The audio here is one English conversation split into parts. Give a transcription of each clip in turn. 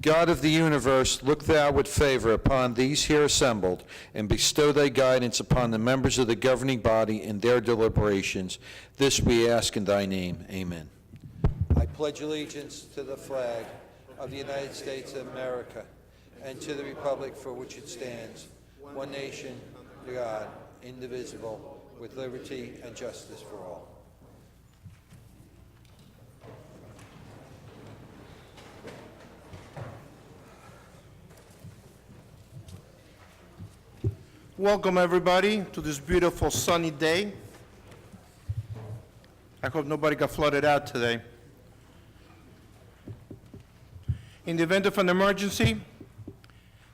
God of the universe, look thou with favor upon these here assembled, and bestow thy guidance upon the members of the governing body in their deliberations. This we ask in thy name. Amen. I pledge allegiance to the flag of the United States of America and to the republic for which it stands, one nation, under God, indivisible, with liberty and justice for all. Welcome everybody to this beautiful sunny day. I hope nobody got flooded out today. In the event of an emergency,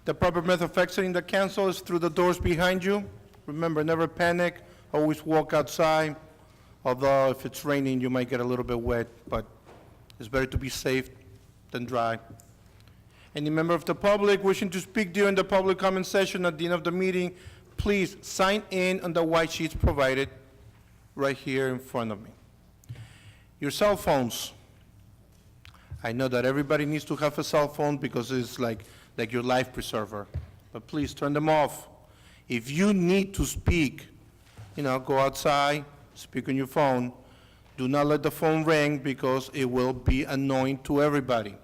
the proper method of exiting the council is through the doors behind you. Remember, never panic, always walk outside. Although if it's raining, you might get a little bit wet, but it's better to be safe than dry. Any member of the public wishing to speak during the public comment session at the end of the meeting, please sign in on the white sheets provided right here in front of me. Your cell phones. I know that everybody needs to have a cell phone because it's like your life preserver, but please turn them off. If you need to speak, go outside, speak on your phone. Do not let the phone ring because it will be annoying to everybody.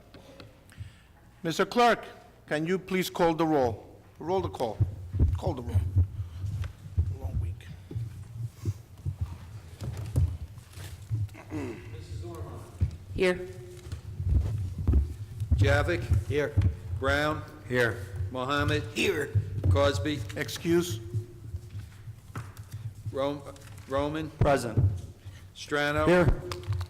Mr. Clerk, can you please call the roll? Roll the call. Call the roll. Long week. Mrs. Ormond. Here. Javik. Here. Brown. Here. Mohammed. Here. Cosby. Excuse? Roman. Present. Strano. Here.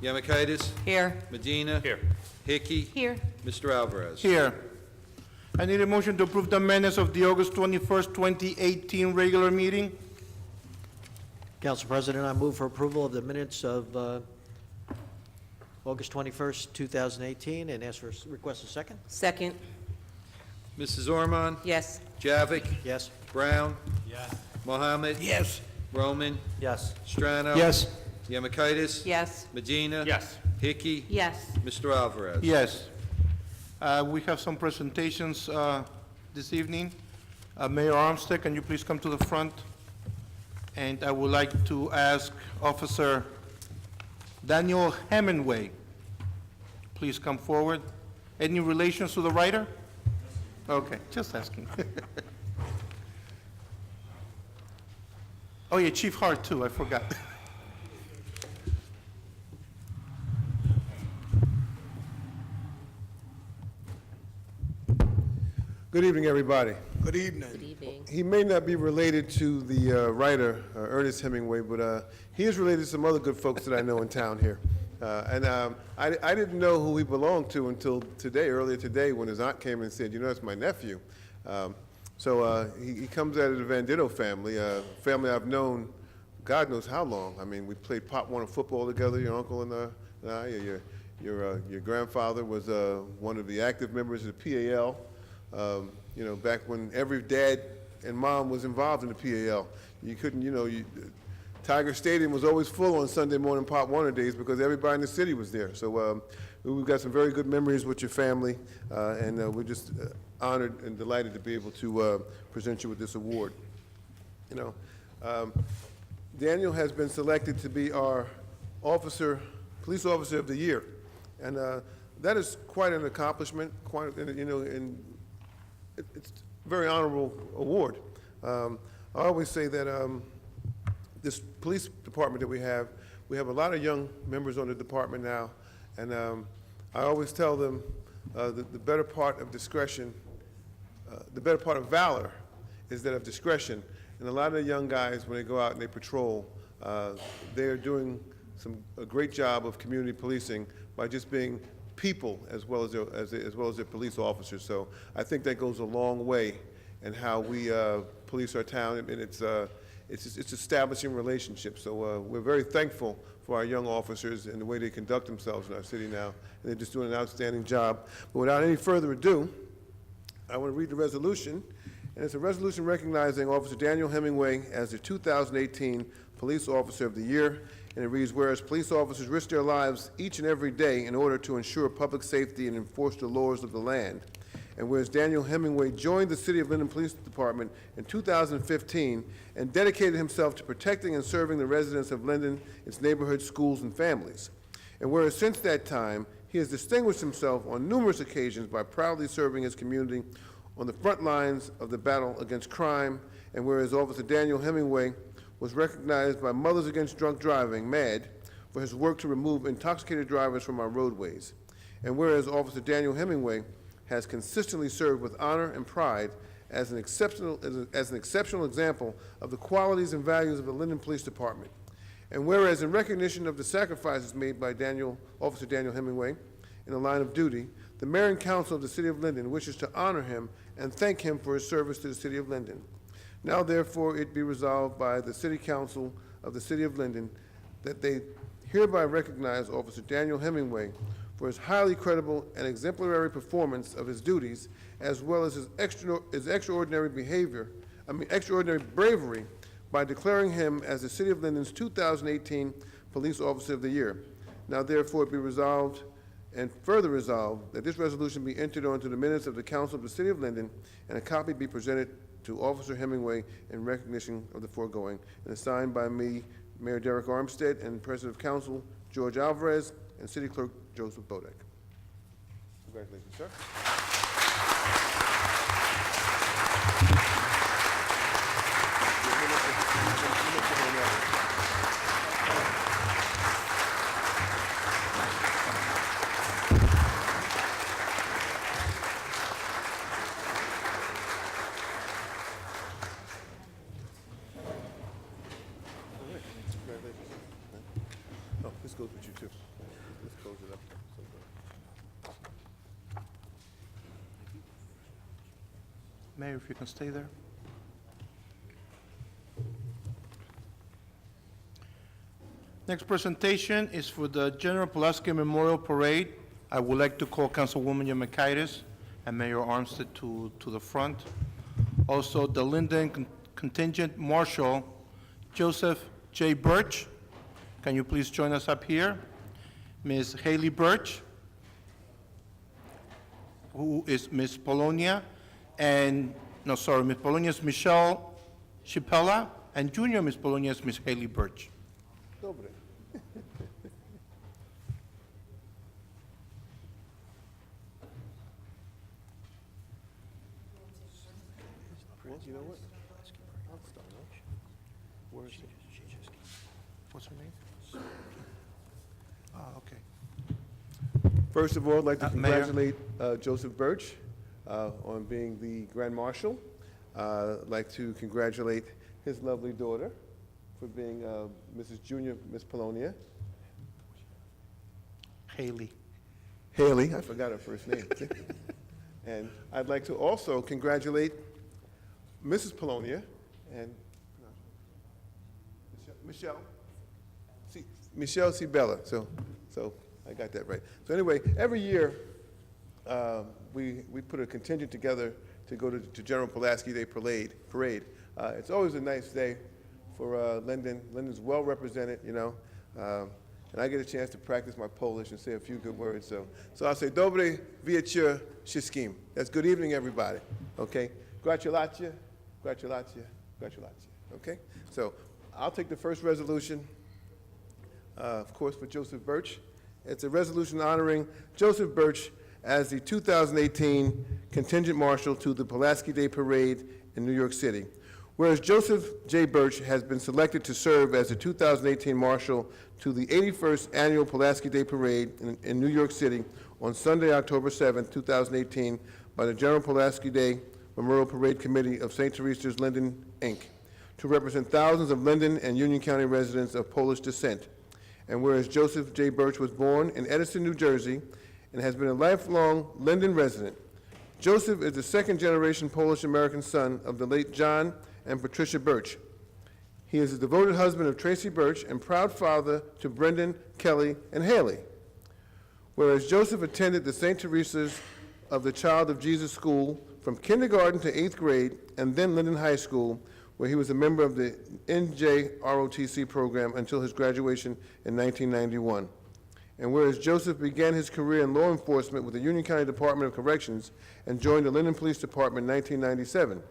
Yamakaitis. Here. Medina. Here. Hickey. Here. Mr. Alvarez. Here. I need a motion to approve the minutes of the August 21st, 2018 regular meeting. Council President, I move for approval of the minutes of August 21st, 2018, and ask for request a second. Second. Mrs. Ormond. Yes. Javik. Yes. Brown. Yes. Mohammed. Yes. Roman. Yes. Strano. Yes. Yamakaitis. Yes. Medina. Yes. Hickey. Yes. Mr. Alvarez. Yes. We have some presentations this evening. Mayor Armstead, can you please come to the front? And I would like to ask Officer Daniel Hemingway, please come forward. Any relations to the writer? Okay, just asking. Oh yeah, Chief Hart too, I forgot. Good evening, everybody. Good evening. Good evening. He may not be related to the writer, Ernest Hemingway, but he is related to some other good folks that I know in town here. I didn't know who he belonged to until today, earlier today, when his aunt came and said, that's my nephew. He comes out of the Vanditto family, a family I've known God knows how long. I mean, we played Pop Warner football together, your uncle and I. Your grandfather was one of the active members of the PAL. Back when every dad and mom was involved in the PAL. You couldn't, Tiger Stadium was always full on Sunday morning Pop Warner days because everybody in the city was there. So we've got some very good memories with your family, and we're just honored and delighted to be able to present you with this award. Daniel has been selected to be our police officer of the year, and that is quite an accomplishment. And it's a very honorable award. I always say that this police department that we have a lot of young members on the department now, and I always tell them that the better part of discretion, the better part of valor is that of discretion. And a lot of the young guys, when they go out and they patrol, they are doing a great job of community policing by just being people as well as their police officers. So I think that goes a long way in how we police our town, and it's establishing relationships. So we're very thankful for our young officers and the way they conduct themselves in our city now, and they're just doing an outstanding job. But without any further ado, I want to read the resolution, and it's a resolution recognizing Officer Daniel Hemingway as the 2018 Police Officer of the Year. And it reads, whereas police officers risk their lives each and every day in order to ensure public safety and enforce the laws of the land. and whereas Daniel Hemingway joined the City of Linden Police Department in 2015 and dedicated himself to protecting and serving the residents of Linden, its neighborhoods, schools, and families. And whereas since that time, he has distinguished himself on numerous occasions by proudly serving his community on the front lines of the battle against crime, and whereas Officer Daniel Hemingway was recognized by Mothers Against Drunk Driving, MAD, for his work to remove intoxicated drivers from our roadways. And whereas Officer Daniel Hemingway has consistently served with honor and pride as an exceptional example of the qualities and values of the Linden Police Department. And whereas in recognition of the sacrifices made by Officer Daniel Hemingway in the line of duty, the Mayor and Council of the City of Linden wishes to honor him and thank him for his service to the City of Linden. Now therefore it be resolved by the City Council of the City of Linden that they hereby recognize Officer Daniel Hemingway for his highly credible and exemplary performance of his duties, as well as his extraordinary bravery, by declaring him as the City of Linden's 2018 Police Officer of the Year. Now therefore it be resolved and further resolved that this resolution be entered onto the minutes of the Council of the City of Linden, and a copy be presented to Officer Hemingway in recognition of the foregoing, and is signed by me, Mayor Derek Armstead, and President of Council George Alvarez, and City Clerk Joseph Bodek. Congratulations, sir. Oh, this goes with you too. Let's close it up. Mayor, if you can stay there. Next presentation is for the General Pulaski Memorial Parade. I would like to call Councilwoman Yemekaitis and Mayor Armstead to the front. Also, the Linden Contingent Marshal, Joseph J. Birch. Can you please join us up here? Ms. Haley Birch, who is Ms. Polonia, and, no, sorry, Ms. Polonia is Michelle Chipella, and Junior Ms. Polonia is Ms. Haley Birch. Dobre. Well, you know what? I'll start off. Where is she? What's her name? Oh, okay. First of all, I'd like to Mayor. congratulate Joseph Birch on being the Grand Marshal. I'd like to congratulate his lovely daughter for being Mrs. Junior, Miss Polonia. Haley. Haley, I forgot her first name. And I'd like to also congratulate Mrs. Polonia and Michelle Cibella. So I got that right. So anyway, every year we put a contingent together to go to General Pulaski Day Parade. It's always a nice day for Linden. Linden's well represented, you know. And I get a chance to practice my Polish and say a few good words. So I'll say, Dobre wieczór wszystkim. That's good evening, everybody. Okay? Gratulacja, gratulacja, gratulacja. Okay? So I'll take the first resolution, of course, for Joseph Birch. It's a resolution honoring Joseph Birch as the 2018 Contingent Marshal to the Pulaski Day Parade in New York City. Whereas Joseph J. Birch has been selected to serve as the 2018 Marshal to the 81st Annual Pulaski Day Parade in New York City on Sunday, October 7, 2018, by the General Pulaski Day Memorial Parade Committee of St. Teresa's Linden, Inc., to represent thousands of Linden and Union County residents of Polish descent. And whereas Joseph J. Birch was born in Edison, New Jersey, and has been a lifelong Linden resident, Joseph is the second-generation Polish-American son of the late John and Patricia Birch. He is a devoted husband of Tracy Birch and proud father to Brendan, Kelly, and Haley. Whereas Joseph attended the St. Teresa's of the Child of Jesus School from kindergarten to 8th grade, and then Linden High School, where he was a member of the NJROTC program until his graduation in 1991. And whereas Joseph began his career in law enforcement with the Union County Department of Corrections and joined the Linden Police Department in 1997.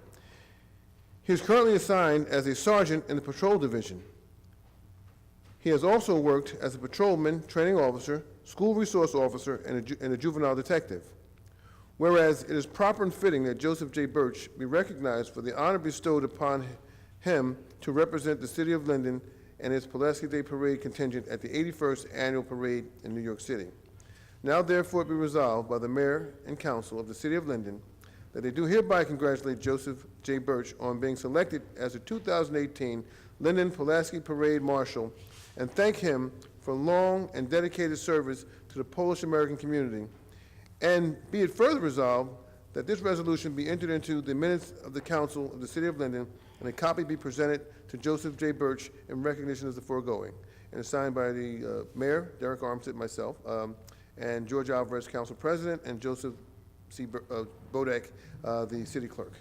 He is currently assigned as a sergeant in the Patrol Division. He has also worked as a patrolman, training officer, school resource officer, and a juvenile detective. Whereas it is proper and fitting that Joseph J. Birch be recognized for the honor bestowed upon him to represent the city of Linden and its Pulaski Day Parade contingent at the 81st Annual Parade in New York City. Now therefore be resolved by the mayor and council of the city of Linden that they do hereby congratulate Joseph J. Birch on being selected as the 2018 Linden Pulaski Parade Marshal and thank him for long and dedicated service to the Polish-American community. And be it further resolved that this resolution be entered into the minutes of the council of the city of Linden and a copy be presented to Joseph J. Birch in recognition of the foregoing. And it's signed by the mayor, Derek Armstead, myself, and George Alvarez, council president, and Joseph C. Bodek, the city clerk.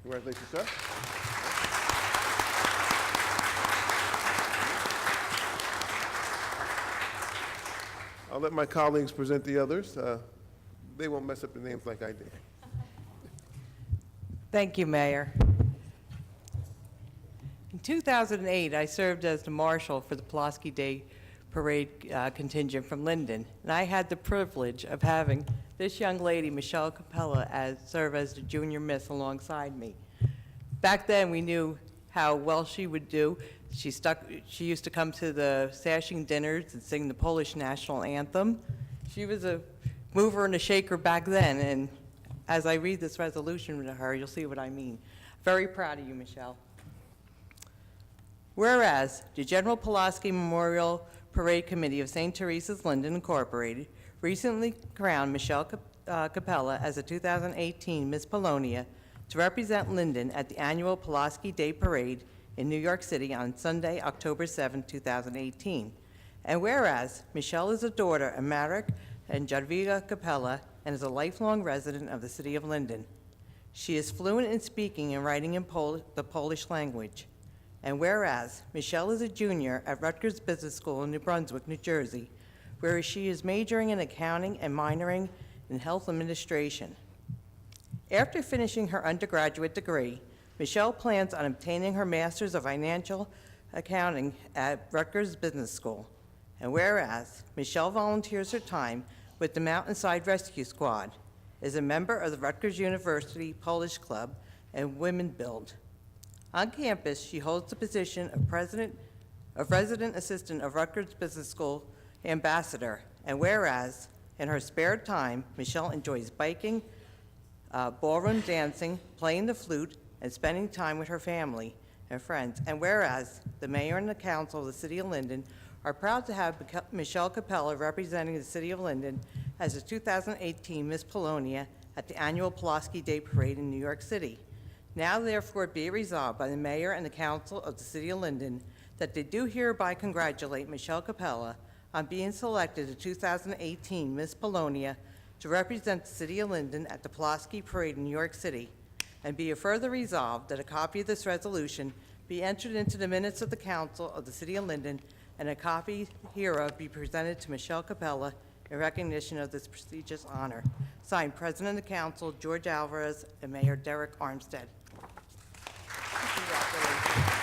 Congratulations, sir. I'll let my colleagues present the others. They won't mess up the names like I did. Thank you, Mayor. In 2008, I served as the Marshal for the Pulaski Day Parade contingent from Linden, and I had the privilege of having this young lady, Michelle Capella, serve as the junior miss alongside me. Back then, we knew how well she would do. She used to come to the sashing dinners and sing the Polish national anthem. She was a mover and a shaker back then, and as I read this resolution to her, you'll see what I mean. Very proud of you, Michelle. Whereas the General Pulaski Memorial Parade Committee of St. Teresa's Linden Incorporated recently crowned Michelle Capella as a 2018 Miss Polonia to represent Linden at the annual Pulaski Day Parade in New York City on Sunday, October 7, 2018. And whereas Michelle is a daughter of Marek and Jadwiga Capella and is a lifelong resident of the city of Linden. She is fluent in speaking and writing in the Polish language. And whereas Michelle is a junior at Rutgers Business School in New Brunswick, New Jersey, where she is majoring in accounting and minoring in health administration. After finishing her undergraduate degree, Michelle plans on obtaining her Master's of Financial Accounting at Rutgers Business School. And whereas Michelle volunteers her time with the Mountainside Rescue Squad, is a member of the Rutgers University Polish Club and Women Build. On campus, she holds the position of Resident Assistant of Rutgers Business School Ambassador. And whereas in her spare time, Michelle enjoys biking, ballroom dancing, playing the flute, and spending time with her family and friends. And whereas the mayor and the council of the city of Linden are proud to have Michelle Capella representing the city of Linden as the 2018 Miss Polonia at the annual Pulaski Day Parade in New York City. Now therefore be it resolved by the mayor and the council of the city of Linden that they do hereby congratulate Michelle Capella on being selected the 2018 Miss Polonia to represent the city of Linden at the Pulaski Parade in New York City. And be it further resolved that a copy of this resolution be entered into the minutes of the council of the city of Linden and a copy hereof be presented to Michelle Capella in recognition of this prestigious honor. Signed, President of the Council, George Alvarez, and Mayor Derek Armstead. Congratulations.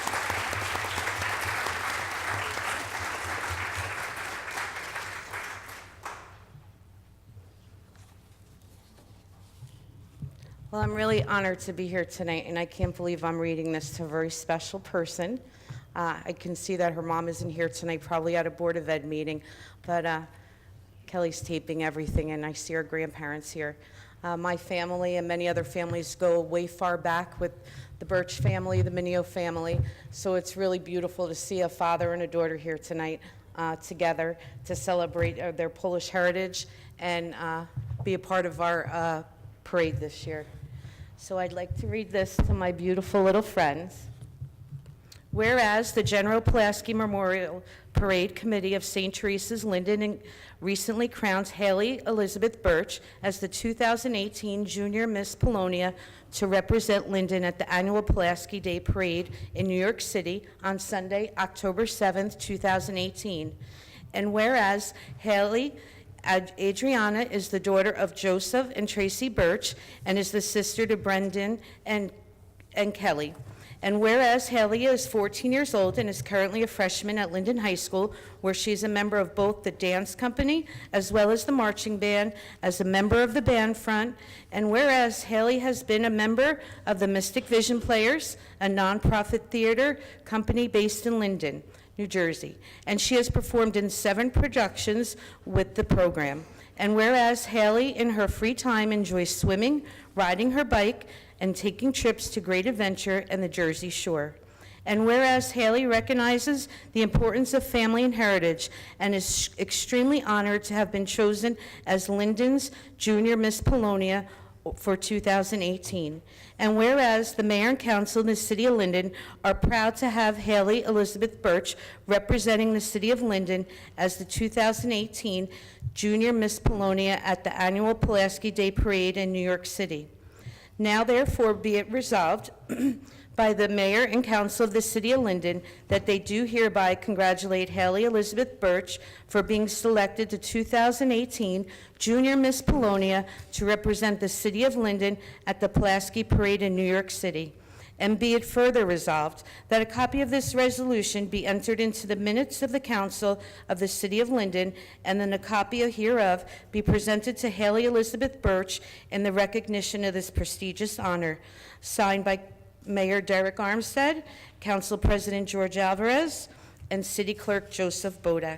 Well, I'm really honored to be here tonight, and I can't believe I'm reading this to a very special person. I can see that her mom isn't here tonight, probably at a Board of Ed meeting, but Kelly's taping everything, and I see her grandparents here. My family and many other families go way far back with the Birch family, the Mineo family, so it's really beautiful to see a father and a daughter here tonight together to celebrate their Polish heritage and be a part of our parade this year. So I'd like to read this to my beautiful little friends. Whereas the General Pulaski Memorial Parade Committee of St. Teresa's Linden recently crowned Haley Elizabeth Birch as the 2018 Junior Miss Polonia to represent Linden at the annual Pulaski Day Parade in New York City on Sunday, October 7th, 2018. And whereas Haley Adriana is the daughter of Joseph and Tracy Birch and is the sister to Brendan and Kelly. And whereas Haley is 14 years old and is currently a freshman at Linden High School, where she's a member of both the dance company as well as the marching band, as a member of the band front. And whereas Haley has been a member of the Mystic Vision Players, a nonprofit theater company based in Linden, New Jersey, and she has performed in 7 productions with the program. And whereas Haley, in her free time, enjoys swimming, riding her bike, and taking trips to Great Adventure and the Jersey Shore. And whereas Haley recognizes the importance of family and heritage and is extremely honored to have been chosen as Linden's Junior Miss Polonia for 2018. And whereas the mayor and council in the city of Linden are proud to have Haley Elizabeth Birch representing the city of Linden as the 2018 Junior Miss Polonia at the annual Pulaski Day Parade in New York City. Now therefore be it resolved by the mayor and council of the city of Linden that they do hereby congratulate Haley Elizabeth Birch for being selected to 2018 Junior Miss Polonia to represent the city of Linden at the Pulaski Parade in New York City. And be it further resolved that a copy of this resolution be entered into the minutes of the council of the city of Linden, and then a copy hereof be presented to Haley Elizabeth Birch in the recognition of this prestigious honor. Signed by Mayor Derek Armstead, Council President George Alvarez, and City Clerk Joseph Bodak.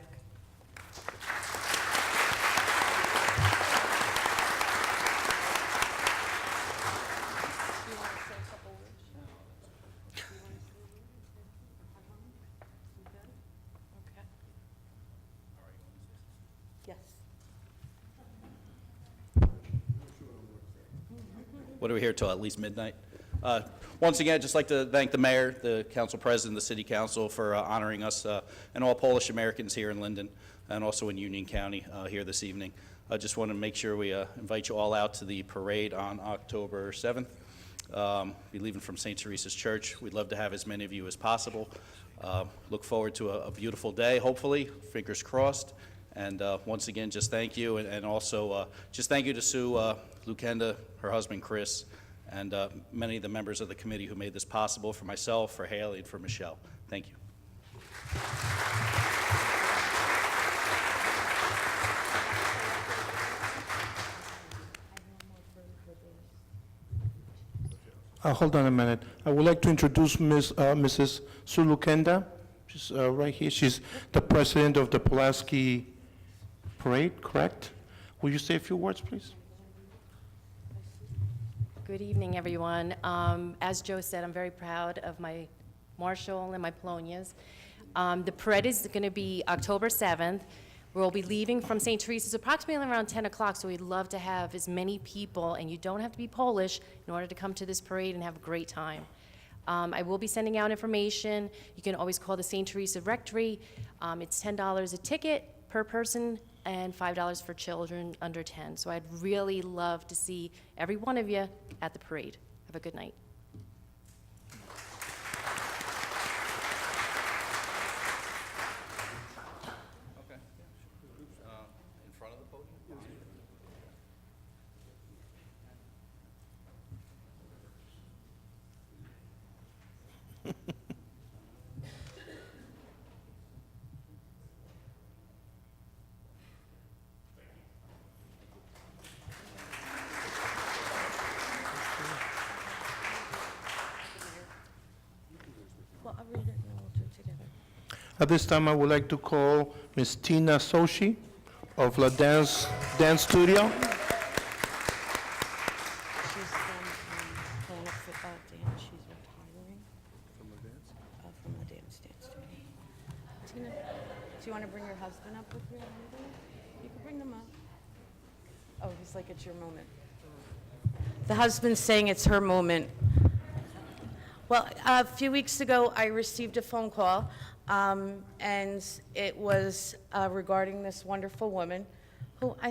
Yes. What are we here till, at least midnight? Once again, I'd just like to thank the mayor, the council president, the city council for honoring us and all Polish Americans here in Linden and also in Union County here this evening. I just want to make sure we invite you all out to the parade on October 7th. Be leaving from St. Teresa's Church. We'd love to have as many of you as possible. Look forward to a beautiful day, hopefully, fingers crossed. And once again, just thank you, and also just thank you to Sue Lukenda, her husband Chris, and many of the members of the committee who made this possible, for myself, for Haley, and for Michelle. Thank you. Hold on a minute. I would like to introduce Mrs. Sue Lukenda. She's right here. She's the president of the Pulaski Parade, correct? Will you say a few words, please? Good evening, everyone. As Joe said, I'm very proud of my Marshal and my Polonias. The parade is going to be October 7th. We'll be leaving from St. Teresa's approximately around 10 o'clock, so we'd love to have as many people, and you don't have to be Polish in order to come to this parade and have a great time. I will be sending out information. You can always call the St. Teresa Rectory. It's $10 a ticket per person and $5 for children under 10. So I'd really love to see every one of you at the parade. Have a good night. Okay. In front of the podium? Well, I'll read it and then we'll do it together. At this time, I would like to call Ms. Tina Soshi of La Dance Studio. She's playing up for dance. She's retiring. From the dance? From the dance studio. Tina, do you want to bring your husband up with you? You can bring them up. Oh, he's like, it's your moment. The husband's saying it's her moment. Well, a few weeks ago, I received a phone call, and it was regarding this wonderful woman who I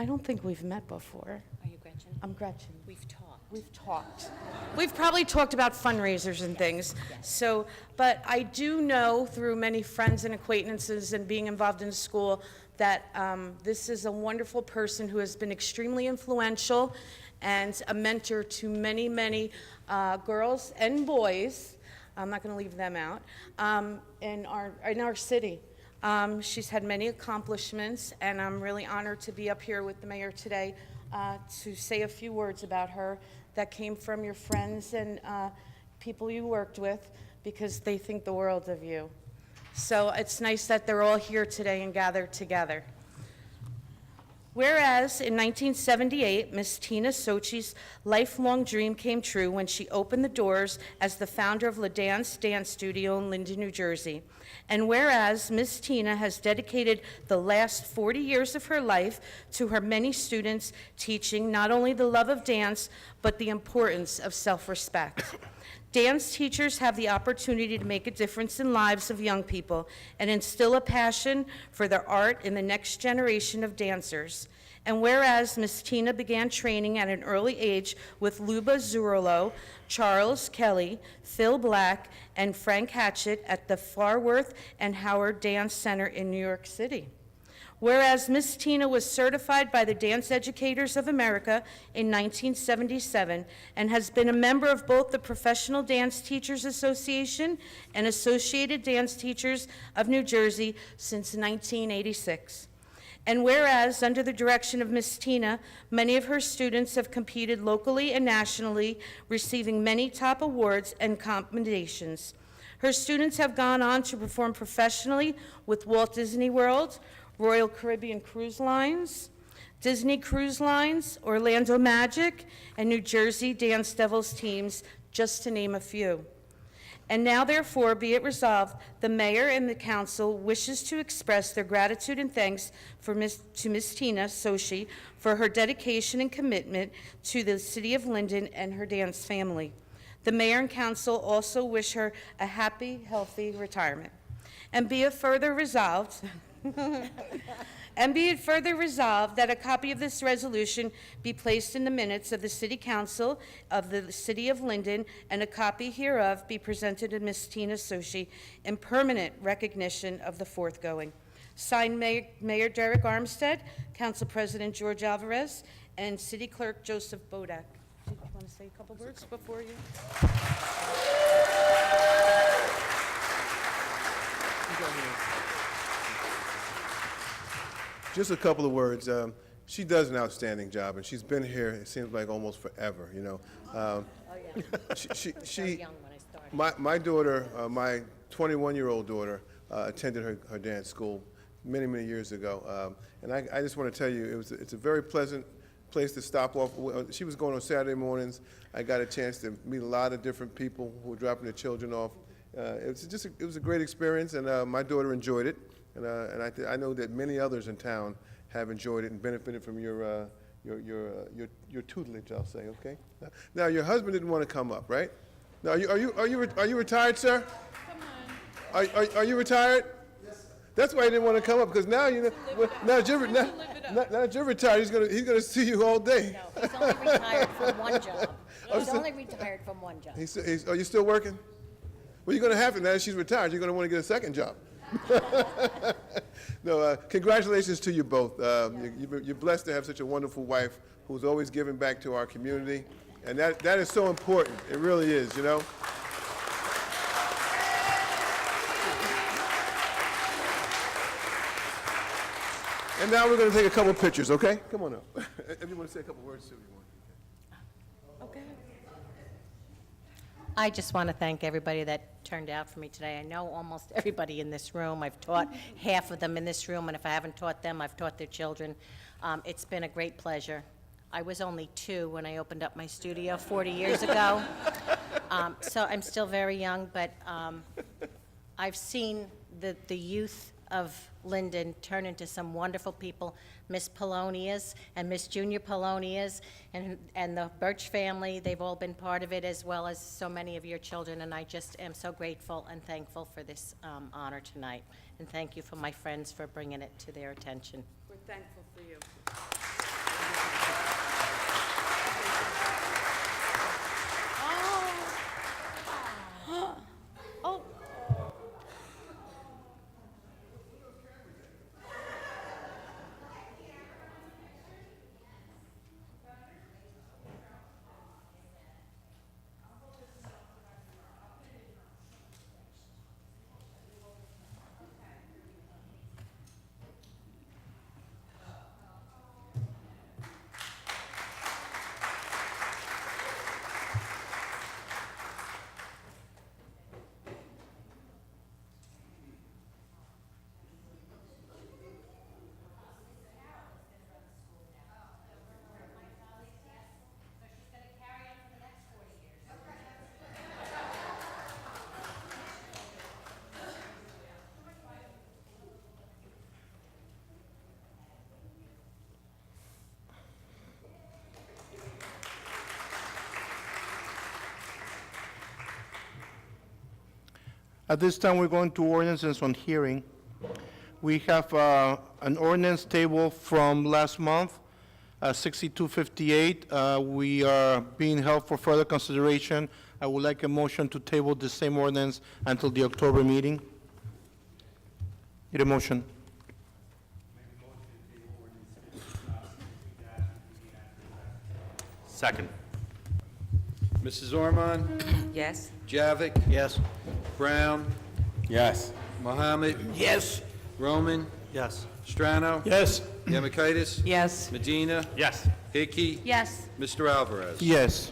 don't think we've met before. Are you Gretchen? I'm Gretchen. We've talked. We've talked. We've probably talked about fundraisers and things. So, but I do know through many friends and acquaintances and being involved in school that this is a wonderful person who has been extremely influential and a mentor to many, many girls and boys. I'm not going to leave them out, in our city. She's had many accomplishments, and I'm really honored to be up here with the mayor today to say a few words about her that came from your friends and people you worked with, because they think the world of you. So it's nice that they're all here today and gathered together. Whereas in 1978, Miss Tina Sochi's lifelong dream came true when she opened the doors as the founder of Linden Dance Studio in Linden, New Jersey. And whereas Miss Tina has dedicated the last 40 years of her life to her many students, teaching not only the love of dance, but the importance of self-respect. Dance teachers have the opportunity to make a difference in lives of young people and instill a passion for their art in the next generation of dancers. And whereas Miss Tina began training at an early age with Luba Zurlo, Charles Kelly, Phil Black, and Frank Hatchett at the Firewood and Howard Dance Center in New York City. Whereas Miss Tina was certified by the Dance Educators of America in 1977 and has been a member of both the Professional Dance Teachers Association and Associated Dance Teachers of New Jersey since 1986. And whereas, under the direction of Miss Tina, many of her students have competed locally and nationally, receiving many top awards and commendations. Her students have gone on to perform professionally with Walt Disney World, Royal Caribbean Cruise Lines, Disney Cruise Lines, Orlando Magic, and New Jersey Dance Devils teams, just to name a few. And now, therefore, be it resolved, the mayor and the council wishes to express their gratitude and thanks to Miss Tina Sochi for her dedication and commitment to the city of Linden and her dance family. The mayor and council also wish her a happy, healthy retirement. And be it further resolved, and be it further resolved that a copy of this resolution be placed in the minutes of the City Council of the City of Linden, and a copy hereof be presented to Ms. Tina Sochi in permanent recognition of the foregoing. Signed, Mayor Derek Armstead, Council President George Alvarez, and City Clerk Joseph Bodak. Do you want to say a couple words before you? Just a couple of words. She does an outstanding job, and she's been here, it seems like almost forever, you know. Very young when I started. My daughter, my 21-year-old daughter, attended her dance school many, many years ago. And I just want to tell you, it's a very pleasant place to stop off. She was going on Saturday mornings. I got a chance to meet a lot of different people who were dropping their children off. It was a great experience, and my daughter enjoyed it. And I know that many others in town have enjoyed it and benefited from your tutelage, I'll say. Okay. Now your husband didn't want to come up, right? Now are you retired, sir? Come on. Are you retired? Yes. That's why he didn't want to come up, because now you know. Now that you're retired, he's gonna see you all day. No, he's only retired from one job. He's only retired from one job. Are you still working? Well, you're gonna have to now that she's retired. You're gonna want to get a second job. No, congratulations to you both. You're blessed to have such a wonderful wife who's always giving back to our community, and that is so important. It really is, you know. And now we're going to take a couple of pictures, okay? Come on up. If you want to say a couple words, too, you want. Okay. I just want to thank everybody that turned out for me today. I know almost everybody in this room. I've taught half of them in this room, and if I haven't taught them, I've taught their children. It's been a great pleasure. I was only 2 when I opened up my studio 40 years ago, so I'm still very young, but I've seen the youth of Linden turn into some wonderful people, Miss Polonias and Miss Junior Polonias and the Birch family. They've all been part of it, as well as so many of your children, and I just am so grateful and thankful for this honor tonight. And thank you for my friends for bringing it to their attention. We're thankful for you. At this time, we're going to ordinances on hearing. We have an ordinance table from last month, 6258. We are being held for further consideration. I would like a motion to table the same ordinance until the October meeting. Need a motion? Second. Mrs. Ormond? Yes. Javik? Yes. Brown? Yes. Mohammed? Yes. Roman? Yes. Strano? Yes. Yemakaitis? Yes. Medina? Yes. Hickey? Yes. Mr. Alvarez? Yes.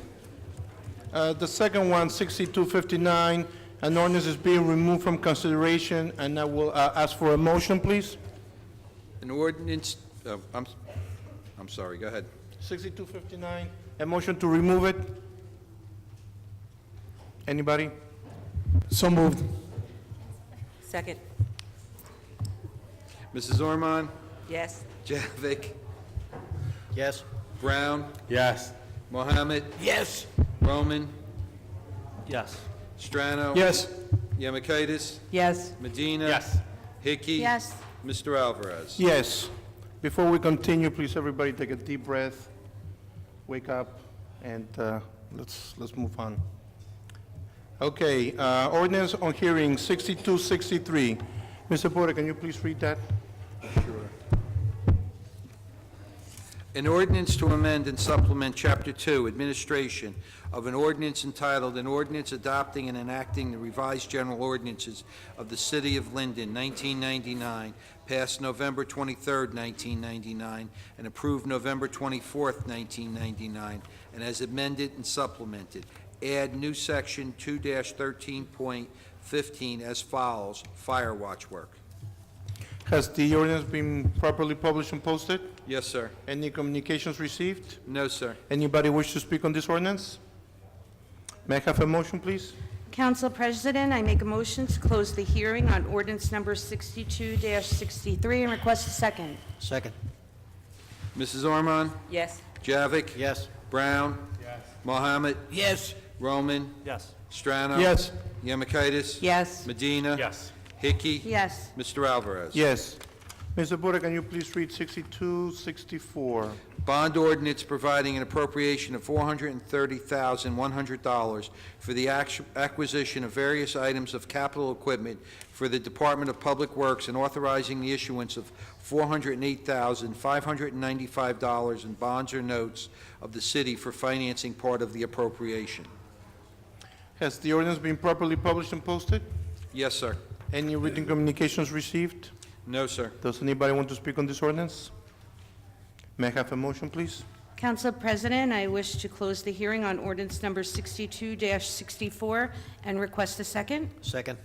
The second one, 6259, an ordinance is being removed from consideration, and I will ask for a motion, please. An ordinance, I'm sorry, go ahead. 6259, a motion to remove it. Anybody? So moved. Second. Mrs. Ormond? Yes. Javik? Yes. Brown? Yes. Mohammed? Yes. Roman? Yes. Strano? Yes. Yemakaitis? Yes. Medina? Yes. Hickey? Yes. Mr. Alvarez? Yes. Before we continue, please, everybody take a deep breath, wake up, and let's move on. Okay, ordinance on hearing 6263. Mr. Porter, can you please read that? An ordinance to amend and supplement Chapter 2, Administration of an ordinance entitled, An Ordinance Adopting and Enacting the Revised General Ordinances of the City of Linden, 1999, passed November 23, 1999, and approved November 24, 1999, and as amended and supplemented. Add new section 2-13.15 as follows, fire watch work. Has the ordinance been properly published and posted? Yes, sir. Any communications received? No, sir. Anybody wish to speak on this ordinance? May I have a motion, please? Council President, I make a motion to close the hearing on ordinance number 62-63 and request a second. Second. Mrs. Ormond? Yes. Javik? Yes. Brown? Yes. Mohammed? Yes. Roman? Yes. Strano? Yes. Yemakaitis? Yes. Medina? Yes. Hickey? Yes. Mr. Alvarez? Yes. Mr. Porter, can you please read 6264? Bond ordinance providing an appropriation of $430,100 for the acquisition of various items of capital equipment for the Department of Public Works and authorizing the issuance of $408,595 in bonds or notes of the city for financing part of the appropriation. Has the ordinance been properly published and posted? Yes, sir. Any written communications received? No, sir. Does anybody want to speak on this ordinance? May I have a motion, please? Council President, I wish to close the hearing on ordinance number 62-64 and request a second. Second.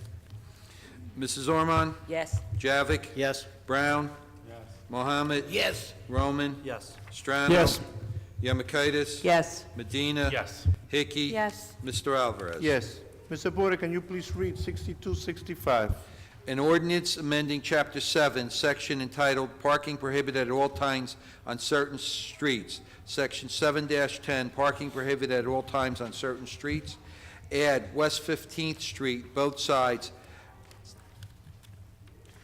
Mrs. Ormond? Yes. Javik? Yes. Brown? Yes. Mohammed? Yes. Roman? Yes. Strano? Yes. Yemakaitis? Yes. Medina? Yes. Hickey? Yes. Mr. Alvarez? Yes. Mr. Porter, can you please read 6265? An ordinance amending Chapter 7, section entitled Parking Prohibited at All Times on Certain Streets, Section 7-10, Parking Prohibited at All Times on Certain Streets. Add West 15th Street, both sides,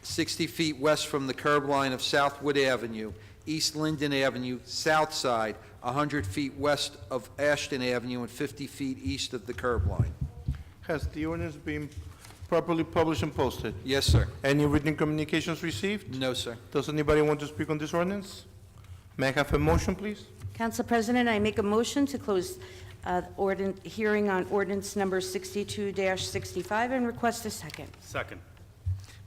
60 feet west from the curb line of Southwood Avenue, East Linden Avenue, south side, 100 feet west of Ashton Avenue, and 50 feet east of the curb line. Has the ordinance been properly published and posted? Yes, sir. Any written communications received? No, sir. Does anybody want to speak on this ordinance? May I have a motion, please? Council President, I make a motion to close hearing on ordinance number 62-65 and request a second. Second.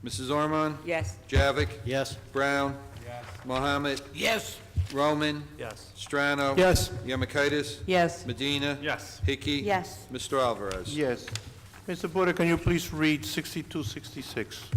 Mrs. Ormond? Yes. Javik? Yes. Brown? Yes. Mohammed? Yes. Roman? Yes. Strano? Yes. Yemakaitis? Yes. Medina? Yes. Hickey? Yes. Mr. Alvarez? Yes. Mr. Porter, can you please read 6266?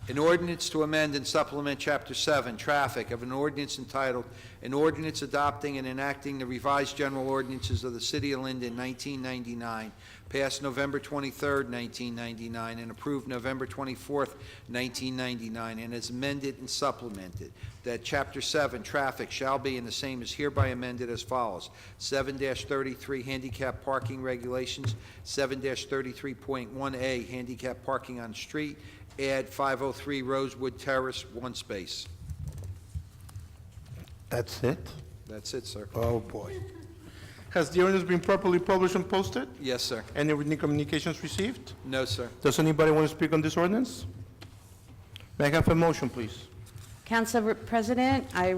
An ordinance to amend and supplement Chapter 7, Traffic, of an ordinance entitled, "An Ordinance Adopting and Enacting the Revised General Ordinances of the City of Linden, 1999, passed November 23, 1999, and approved November 24, 1999, and is amended and supplemented, that Chapter 7, Traffic, shall be and the same is hereby amended as follows: 7-33 Handicap Parking Regulations, 7-33.1A Handicap Parking on Street, add 503 Rosewood Terrace, one space." That's it? That's it, sir. Oh, boy. Has the ordinance been properly published and posted? Yes, sir. Any written communications received? No, sir. Does anybody want to speak on this ordinance? May I have a motion, please? Council President, I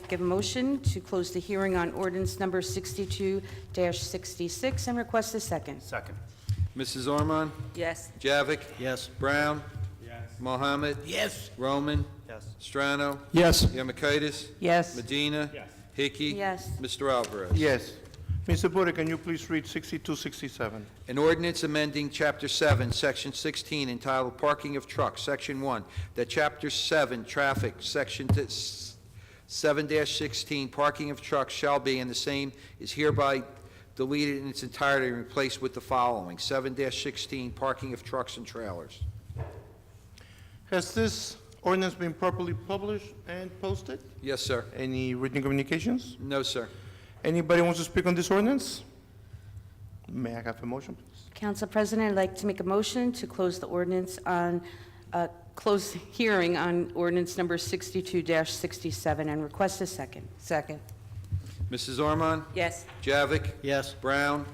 give a motion to close the hearing on ordinance number 62-66 and request a second. Second. Mrs. Ormond? Yes. Javik? Yes. Brown? Yes. Mohammed? Yes. Roman? Yes. Strano? Yes. Yemakaitis? Yes. Medina? Yes. Hickey? Yes. Mr. Alvarez? Yes. Mr. Buda, can you please read 6267? An ordinance amending Chapter 7, Section 16, entitled Parking of Trucks, Section 1, that Chapter 7, Traffic, Section 7-16, Parking of Trucks shall be, and the same is hereby deleted in its entirety and replaced with the following: 7-16, Parking of Trucks and Trailers. Has this ordinance been properly published and posted? Yes, sir. Any written communications? No, sir. Anybody wants to speak on this ordinance? May I have a motion, please? Council President, I'd like to make a motion to close the ordinance on, close the hearing on ordinance number 62-67 and request a second. Second. Mrs. Ormond? Yes. Javik? Yes. Brown?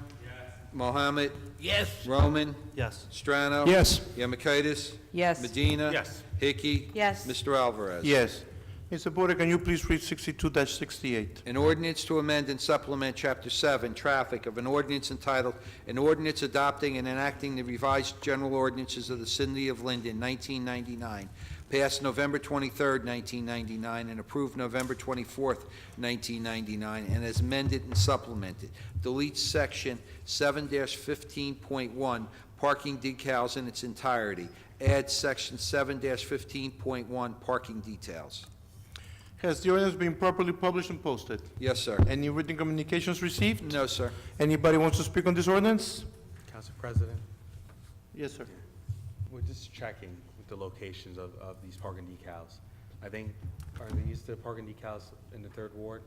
Mohammed? Yes. Roman? Yes. Strano? Yes. Yemakaitis? Yes. Medina? Yes. Hickey? Yes. Mr. Alvarez? Yes. Mr. Buda, can you please read 62-68? An ordinance to amend and supplement Chapter 7, Traffic, of an ordinance entitled, "An Ordinance Adopting and Enacting the Revised General Ordinances of the City of Linden, 1999, passed November 23, 1999, and approved November 24, 1999, and as amended and supplemented. Delete Section 7-15.1, Parking Decals in its entirety. Add Section 7-15.1, Parking Details." Has the ordinance been properly published and posted? Yes, sir. Any written communications received? No, sir. Anybody wants to speak on this ordinance? Council President, Yes, sir. we're just checking with the locations of these parking decals. I think, are these the parking decals in the 3rd Ward?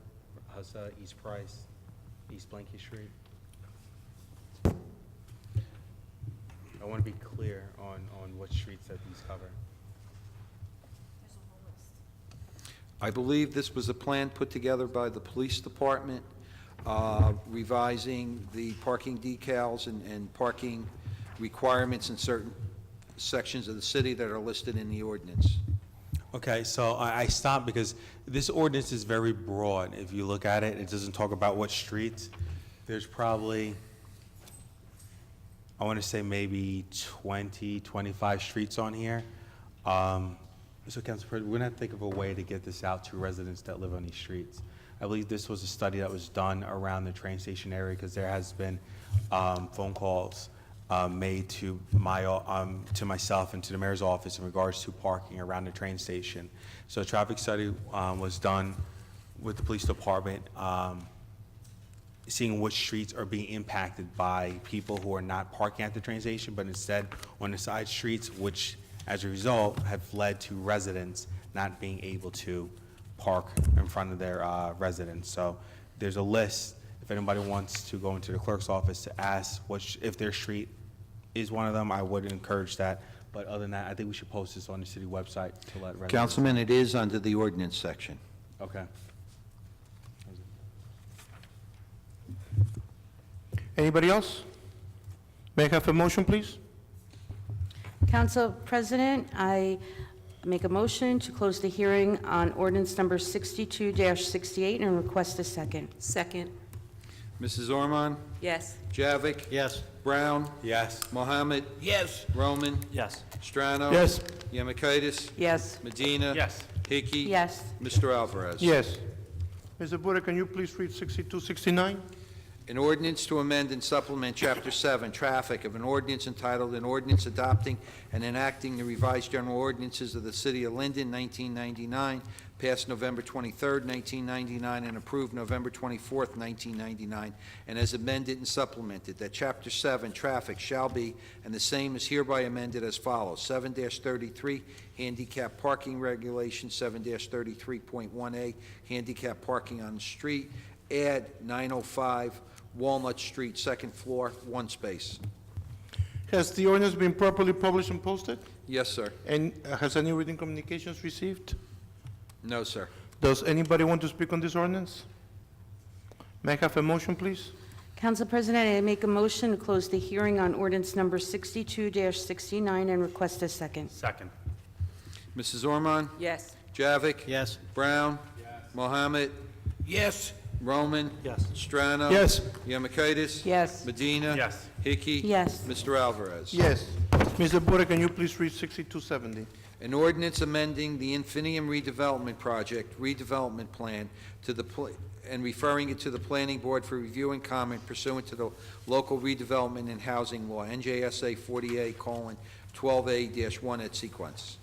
Hussa, East Price, East Blanky Street? I want to be clear on what streets that these cover. I believe this was a plan put together by the police department, revising the parking decals and parking requirements in certain sections of the city that are listed in the ordinance. Okay, so I stopped because this ordinance is very broad. If you look at it, it doesn't talk about what streets. There's probably, I want to say maybe 20, 25 streets on here. So, Council President, we're going to have to think of a way to get this out to residents that live on these streets. I believe this was a study that was done around the train station area because there has been phone calls made to myself and to the mayor's office in regards to parking around the train station. So a traffic study was done with the police department, seeing which streets are being impacted by people who are not parking at the train station, but instead on the side streets, which as a result have led to residents not being able to park in front of their residence. So there's a list, if anybody wants to go into the clerk's office to ask if their street is one of them, I would encourage that. But other than that, I think we should post this on the city website to let residents. Councilman, it is under the ordinance section. Okay. Anybody else? May I have a motion, please? Council President, I make a motion to close the hearing on ordinance number 62-68 and request a second. Second. Mrs. Ormond? Yes. Javik? Yes. Brown? Yes. Mohammed? Yes. Roman? Yes. Strano? Yes. Yemakaitis? Yes. Medina? Yes. Hickey? Yes. Mr. Alvarez? Yes. Mr. Buda, can you please read 6269? An ordinance to amend and supplement Chapter 7, Traffic, of an ordinance entitled, "An Ordinance Adopting and Enacting the Revised General Ordinances of the City of Linden, 1999, passed November 23rd, 1999, and approved November 24th, 1999, and as amended and supplemented, that Chapter 7, Traffic, shall be, and the same is hereby amended as follows: 7-33, Handicap Parking Regulations, 7-33.1A, Handicap Parking on the Street, add 905 Walnut Street, second floor, one space. Has the ordinance been properly published and posted? Yes, sir. And has any written communications received? No, sir. Does anybody want to speak on this ordinance? May I have a motion, please? Council President, I make a motion to close the hearing on ordinance number 62-69 and request a second. Second. Mrs. Ormond? Yes. Javik? Yes. Brown? Mohammed? Yes. Roman? Yes. Strano? Yes. Yemakaitis? Yes. Medina? Yes. Hickey? Yes. Mr. Alvarez? Yes. Mr. Buda, can you please read 6270? An ordinance amending the Infinium redevelopment project, redevelopment plan to the, and referring it to the planning board for review and comment pursuant to the local redevelopment and housing law, NJSA 48:12A-1 at sequence.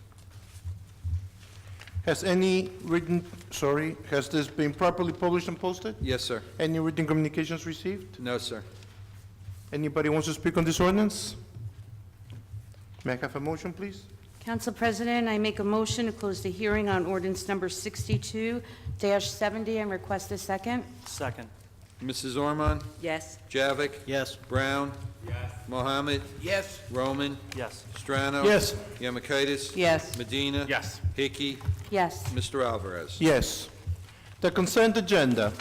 Has this been properly published and posted? Yes, sir. Any written communications received? No, sir. Anybody wants to speak on this ordinance? May I have a motion, please? Council President, I make a motion to close the hearing on ordinance number 62-70 and request a second. Second. Mrs. Ormond? Yes. Javik? Yes. Brown? Yes. Mohammed? Yes. Roman? Yes. Strano? Yes. Yemakaitis? Yes. Medina? Yes. Hickey? Yes. Mr. Alvarez? Yes. The consent agenda.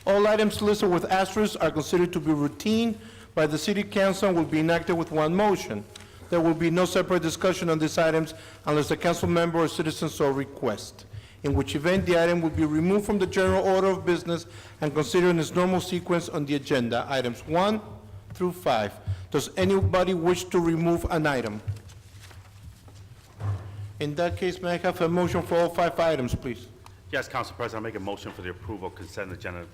All items listed with asterisks are considered to be routine by the city council and will be enacted with one motion. There will be no separate discussion on these items unless a council member or citizen so request, in which event the item will be removed from the general order of business and considered in its normal sequence on the agenda, items 1 through 5. Does anybody wish to remove an item? In that case, may I have a motion for all 5 items, please? Yes, Council President, I make a motion for the approval of consent agenda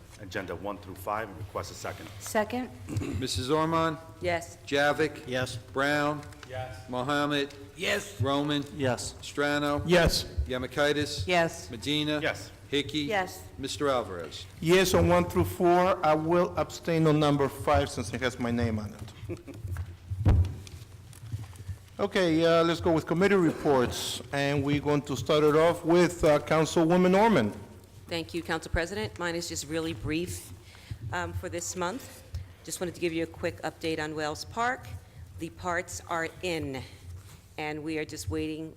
1 through 5 and request a second. Second. Mrs. Ormond? Yes. Javik? Yes. Brown? Yes. Mohammed? Yes. Roman? Yes. Strano? Yes. Yemakaitis? Yes. Medina? Yes. Hickey? Yes. Mr. Alvarez? Yes on 1 through 4. I will abstain on number 5 since it has my name on it. Okay, let's go with committee reports, and we're going to start it off with Councilwoman Norman. Thank you, Council President. Mine is just really brief for this month. Just wanted to give you a quick update on Wells Park. The parts are in, and we are just waiting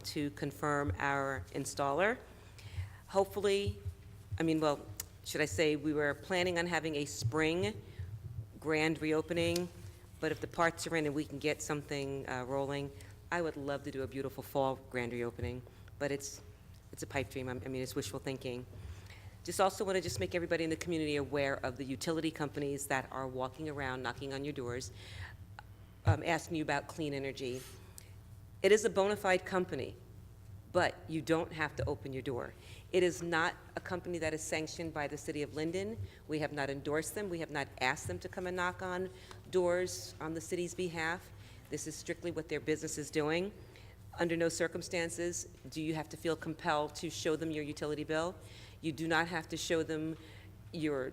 to confirm our installer. Hopefully, should I say, we were planning on having a spring grand reopening, but if the parts are in and we can get something rolling, I would love to do a beautiful fall grand reopening, but it's a pipe dream. It's wishful thinking. Just also want to just make everybody in the community aware of the utility companies that are walking around, knocking on your doors, asking you about clean energy. It is a bona fide company, but you don't have to open your door. It is not a company that is sanctioned by the City of Linden. We have not endorsed them. We have not asked them to come and knock on doors on the city's behalf. This is strictly what their business is doing. Under no circumstances do you have to feel compelled to show them your utility bill. You do not have to show them your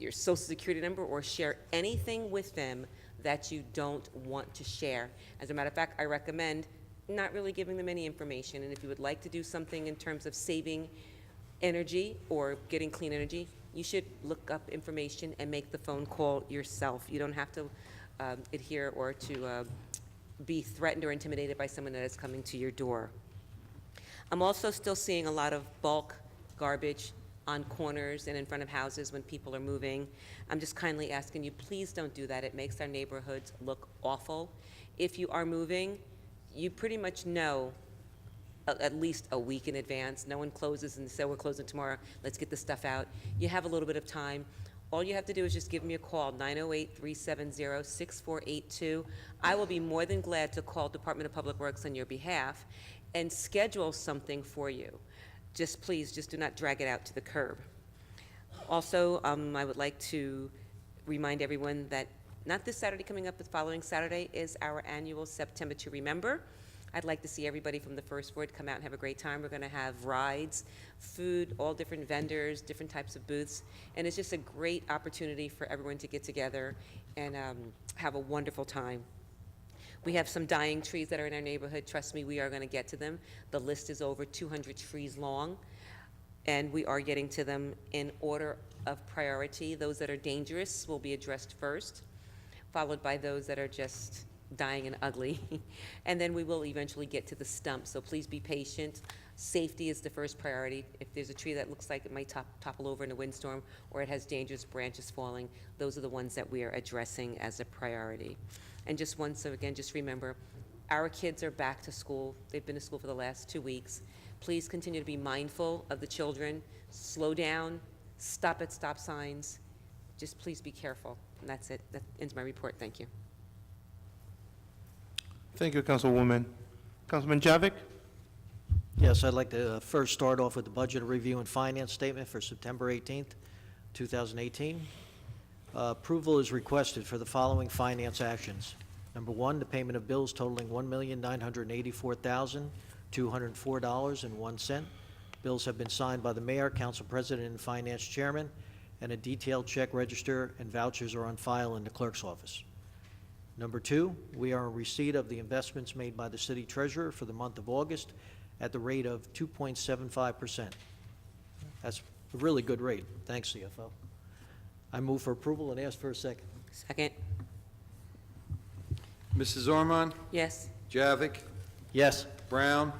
social security number or share anything with them that you don't want to share. As a matter of fact, I recommend not really giving them any information, and if you would like to do something in terms of saving energy or getting clean energy, you should look up information and make the phone call yourself. You don't have to adhere or to be threatened or intimidated by someone that is coming to your door. I'm also still seeing a lot of bulk garbage on corners and in front of houses when people are moving. I'm just kindly asking you, please don't do that. It makes our neighborhoods look awful. If you are moving, you pretty much know at least a week in advance. No one closes and say, we're closing tomorrow, let's get the stuff out. You have a little bit of time. All you have to do is just give me a call, 908-370-6482. I will be more than glad to call Department of Public Works on your behalf and schedule something for you. Just please, just do not drag it out to the curb. Also, I would like to remind everyone that not this Saturday coming up, but the following Saturday is our annual September to Remember. I'd like to see everybody from the First Ward come out and have a great time. We're going to have rides, food, all different vendors, different types of booths, and it's just a great opportunity for everyone to get together and have a wonderful time. We have some dying trees that are in our neighborhood. Trust me, we are going to get to them. The list is over 200 trees long, and we are getting to them in order of priority. Those that are dangerous will be addressed first, followed by those that are just dying and ugly. And then we will eventually get to the stumps, so please be patient. Safety is the first priority. If there's a tree that looks like it might topple over in a windstorm or it has dangerous branches falling, those are the ones that we are addressing as a priority. And just once again, just remember, our kids are back to school. They've been to school for the last 2 weeks. Please continue to be mindful of the children. Slow down, stop at stop signs. Just please be careful. And that's it. That ends my report. Thank you. Thank you, Councilwoman. Councilman Javik? Yes, I'd like to first start off with the Budget Review and Finance Statement for September 18th, 2018. Approval is requested for the following finance actions. Number one, the payment of bills totaling $1,984,204.01. Bills have been signed by the Mayor, Council President, and Finance Chairman, and a detailed check register and vouchers are on file in the Clerk's office. Number two, we are in receipt of the investments made by the City Treasurer for the month of August at the rate of 2.75%. That's a really good rate. Thanks, CFO. I move for approval and ask for a second. Second? Mrs. Ormond? Yes. Javik? Yes. Brown?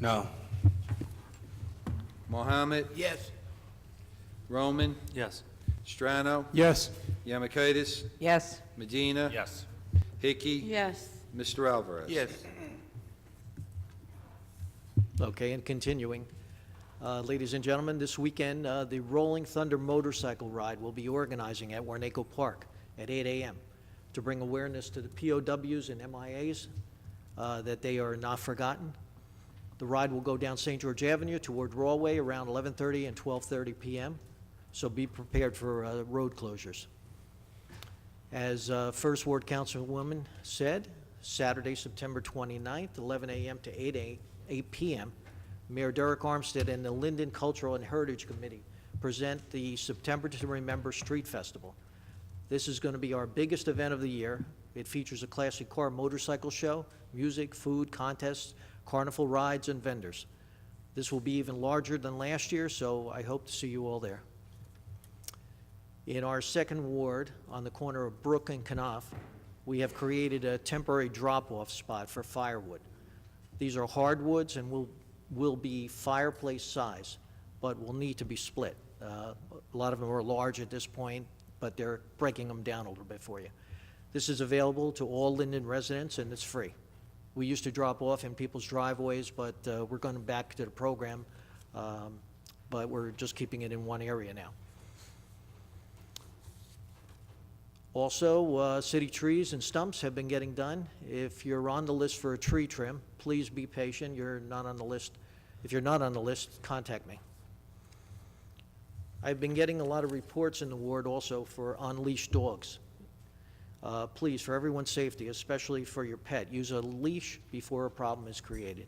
No. Mohammed? Yes. Roman? Yes. Strano? Yes. Yamakitis? Yes. Medina? Yes. Hickey? Yes. Mr. Alvarez? Yes. Okay, and continuing. Ladies and gentlemen, this weekend, the Rolling Thunder Motorcycle Ride will be organizing at Warnaco Park at 8 a.m. to bring awareness to the POWs and MIAs that they are not forgotten. The ride will go down St. George Avenue toward Rawway around 11:30 and 12:30 p.m., so be prepared for road closures. As First Ward Councilwoman said, Saturday, September 29th, 11 a.m. to 8 p.m., Mayor Derek Armstead and the Linden Cultural and Heritage Committee present the September to Remember Street Festival. This is going to be our biggest event of the year. It features a classic car motorcycle show, music, food, contests, carnival rides, and vendors. This will be even larger than last year, so I hope to see you all there. In our second ward, on the corner of Brook and Knopf, we have created a temporary drop-off spot for firewood. These are hardwoods and will be fireplace size, but will need to be split. A lot of them are large at this point, but they're breaking them down a little bit for you. This is available to all Linden residents, and it's free. We used to drop off in people's driveways, but we're going back to the program, but we're just keeping it in one area now. Also, city trees and stumps have been getting done. If you're on the list for a tree trim, please be patient. You're not on the list. If you're not on the list, contact me. I've been getting a lot of reports in the ward also for unleashed dogs. Please, for everyone's safety, especially for your pet, use a leash before a problem is created.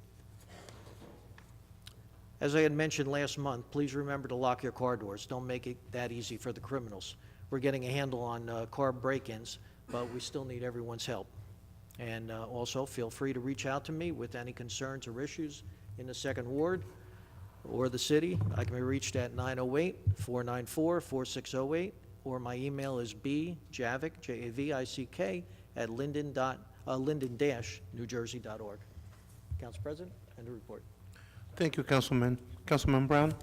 As I had mentioned last month, please remember to lock your car doors. Don't make it that easy for the criminals. We're getting a handle on car break-ins, but we still need everyone's help. And also, feel free to reach out to me with any concerns or issues in the second ward or the city. I can be reached at 908-494-4608, or my email is bjavick, Javick, at linden-newjersey.org. Council President, end of report. Thank you, Councilman. Councilman Brown?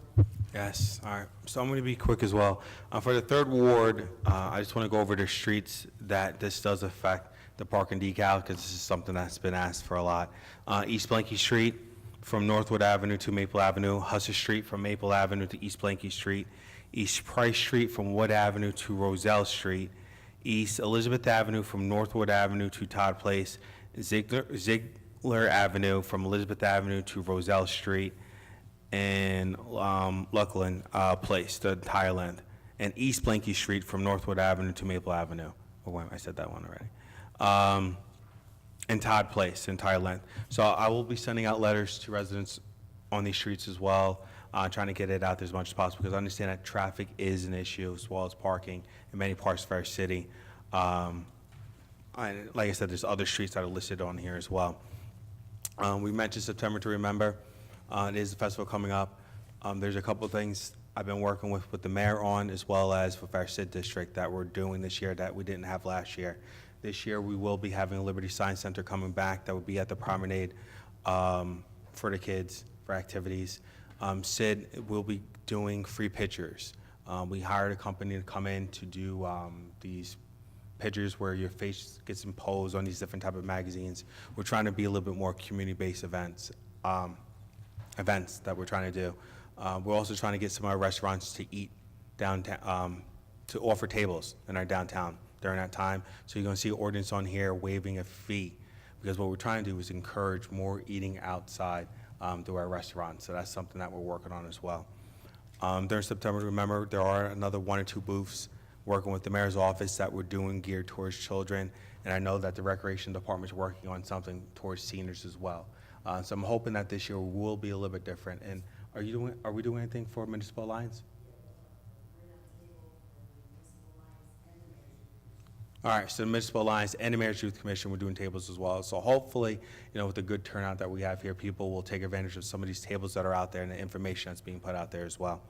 Yes, all right. So I'm going to be quick as well. For the third ward, I just want to go over the streets that this does affect the parking decal, because this is something that's been asked for a lot. East Blanky Street from Northwood Avenue to Maple Avenue, Husser Street from Maple Avenue to East Blanky Street, East Price Street from Wood Avenue to Roselle Street, East Elizabeth Avenue from Northwood Avenue to Todd Place, Ziegler Avenue from Elizabeth Avenue to Roselle Street, and Luckland Place, the entire length. and East Blanky Street from Northwood Avenue to Maple Avenue. Oh, wait, I said that one already. And Todd Place, entire length. So I will be sending out letters to residents on these streets as well, trying to get it out there as much as possible, because I understand that traffic is an issue as well as parking in many parts of our city. Like I said, there's other streets that are listed on here as well. We mentioned September to Remember. It is a festival coming up. There's a couple of things I've been working with the mayor on, as well as with our CID district, that we're doing this year that we didn't have last year. This year, we will be having a Liberty Science Center coming back that would be at the promenade for the kids, for activities. CID will be doing free pictures. We hired a company to come in to do these pictures where your face gets imposed on these different type of magazines. We're trying to be a little bit more community-based events that we're trying to do. We're also trying to get some of our restaurants to eat downtown, to offer tables in our downtown during that time. So you're going to see Ordinance on here waiving a fee, because what we're trying to do is encourage more eating outside through our restaurants. So that's something that we're working on as well. During September, remember, there are another 1 or 2 booths working with the mayor's office that we're doing geared towards children, and I know that the recreation department is working on something towards seniors as well. So I'm hoping that this year will be a little bit different. And are we doing anything for Municipal Alliance? All right, so the Municipal Alliance and the Mayor's Youth Commission, we're doing tables as well. So hopefully, with the good turnout that we have here, people will take advantage of some of these tables that are out there and the information that's being put out there as well.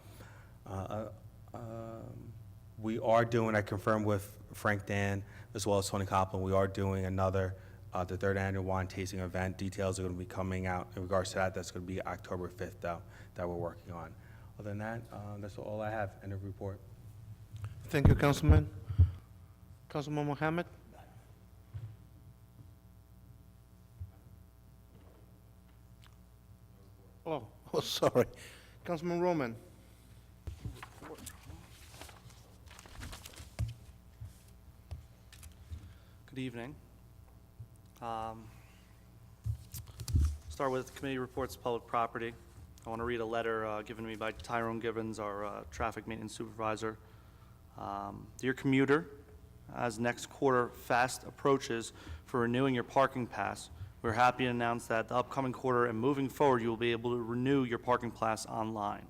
We are doing, I confirmed with Frank Dan as well as Tony Copland, we are doing another, the 3rd annual wine tasting event. Details are going to be coming out in regards to that. That's going to be October 5th, though, that we're working on. Other than that, that's all I have. End of report. Thank you, Councilman. Councilman Mohammed? Oh, sorry. Councilman Roman? Good evening. Start with committee reports of public property. I want to read a letter given to me by Tyrone Gibbons, our traffic maintenance supervisor. Dear commuter, as next quarter fast approaches for renewing your parking pass, we're happy to announce that the upcoming quarter and moving forward, you will be able to renew your parking pass online.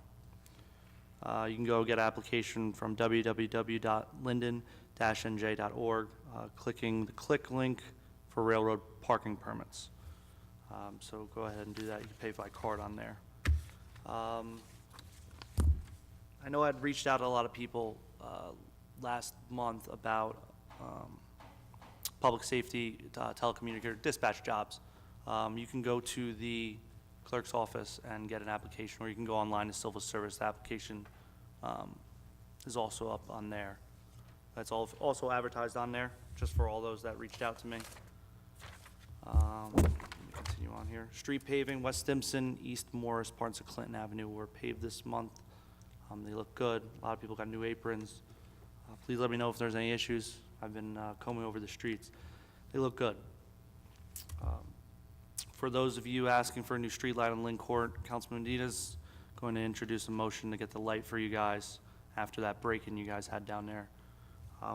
You can go get application from www.linden-nj.org, clicking the click link for railroad parking permits. So go ahead and do that. You can pay by card on there. I know I'd reached out to a lot of people last month about public safety telecommunicator dispatch jobs. You can go to the clerk's office and get an application, or you can go online to civil service. The application is also up on there. That's also advertised on there, just for all those that reached out to me. Let me continue on here. Street paving, West Stimson, East Morris, parts of Clinton Avenue were paved this month. They look good. A lot of people got new aprons. Please let me know if there's any issues. I've been combing over the streets. They look good. For those of you asking for a new street light on Lynn Court, Councilman Medina's going to introduce a motion to get the light for you guys after that break-in you guys had down there.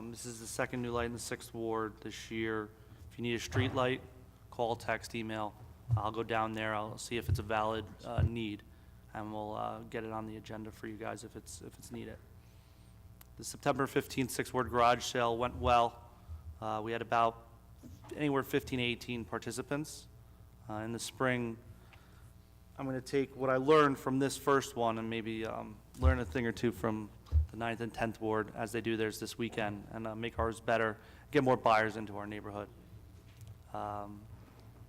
This is the second new light in the 6th Ward this year. If you need a street light, call, text, email. I'll go down there. I'll see if it's a valid need, and we'll get it on the agenda for you guys if it's needed. The September 15th 6th Ward garage sale went well. We had about anywhere 15 to 18 participants. In the spring, I'm going to take what I learned from this first one and maybe learn a thing or two from the 9th and 10th Ward as they do theirs this weekend, and make ours better, get more buyers into our neighborhood.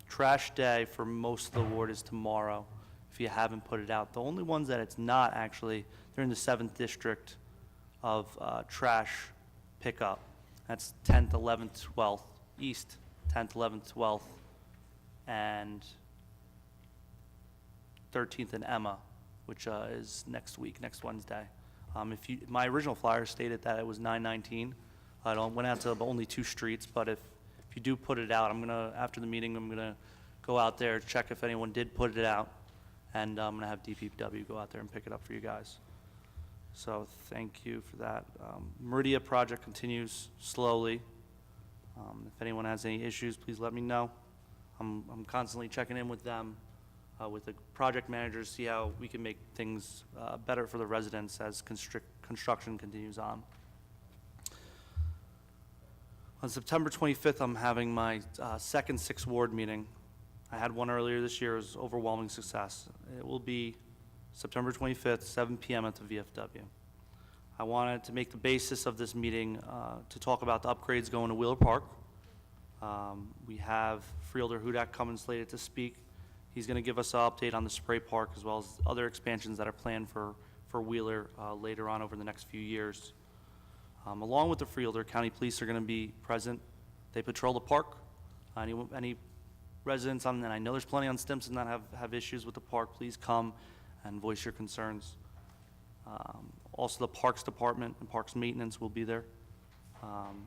Trash day for most of the ward is tomorrow, if you haven't put it out. The only ones that it's not, actually, they're in the 7th District of trash pickup. That's 10th, 11th, 12th, East, 10th, 11th, 12th, and 13th and Emma, which is next week, next Wednesday. My original flyer stated that it was 9/19. I went out to only 2 streets, but if you do put it out, after the meeting, I'm gonna go out there, check if anyone did put it out, and I'm gonna have DPW go out there and pick it up for you guys. So thank you for that. Meridia project continues slowly. If anyone has any issues, please let me know. I'm constantly checking in with them, with the project managers, see how we can make things better for the residents as construction continues on. On September 25th, I'm having my second 6th Ward meeting. I had one earlier this year. It was overwhelming success. It will be September 25th, 7 p.m. at the VFW. I wanted to make the basis of this meeting to talk about the upgrades going to Wheeler Park. We have Freelder Hudak coming slated to speak. He's going to give us an update on the spray park as well as other expansions that are planned for Wheeler later on over the next few years. Along with the Freelder, County Police are going to be present. They patrol the park. Any residents, and I know there's plenty on Stumps that have issues with the park, please come and voice your concerns. Also, the Parks Department and Parks Maintenance will be there.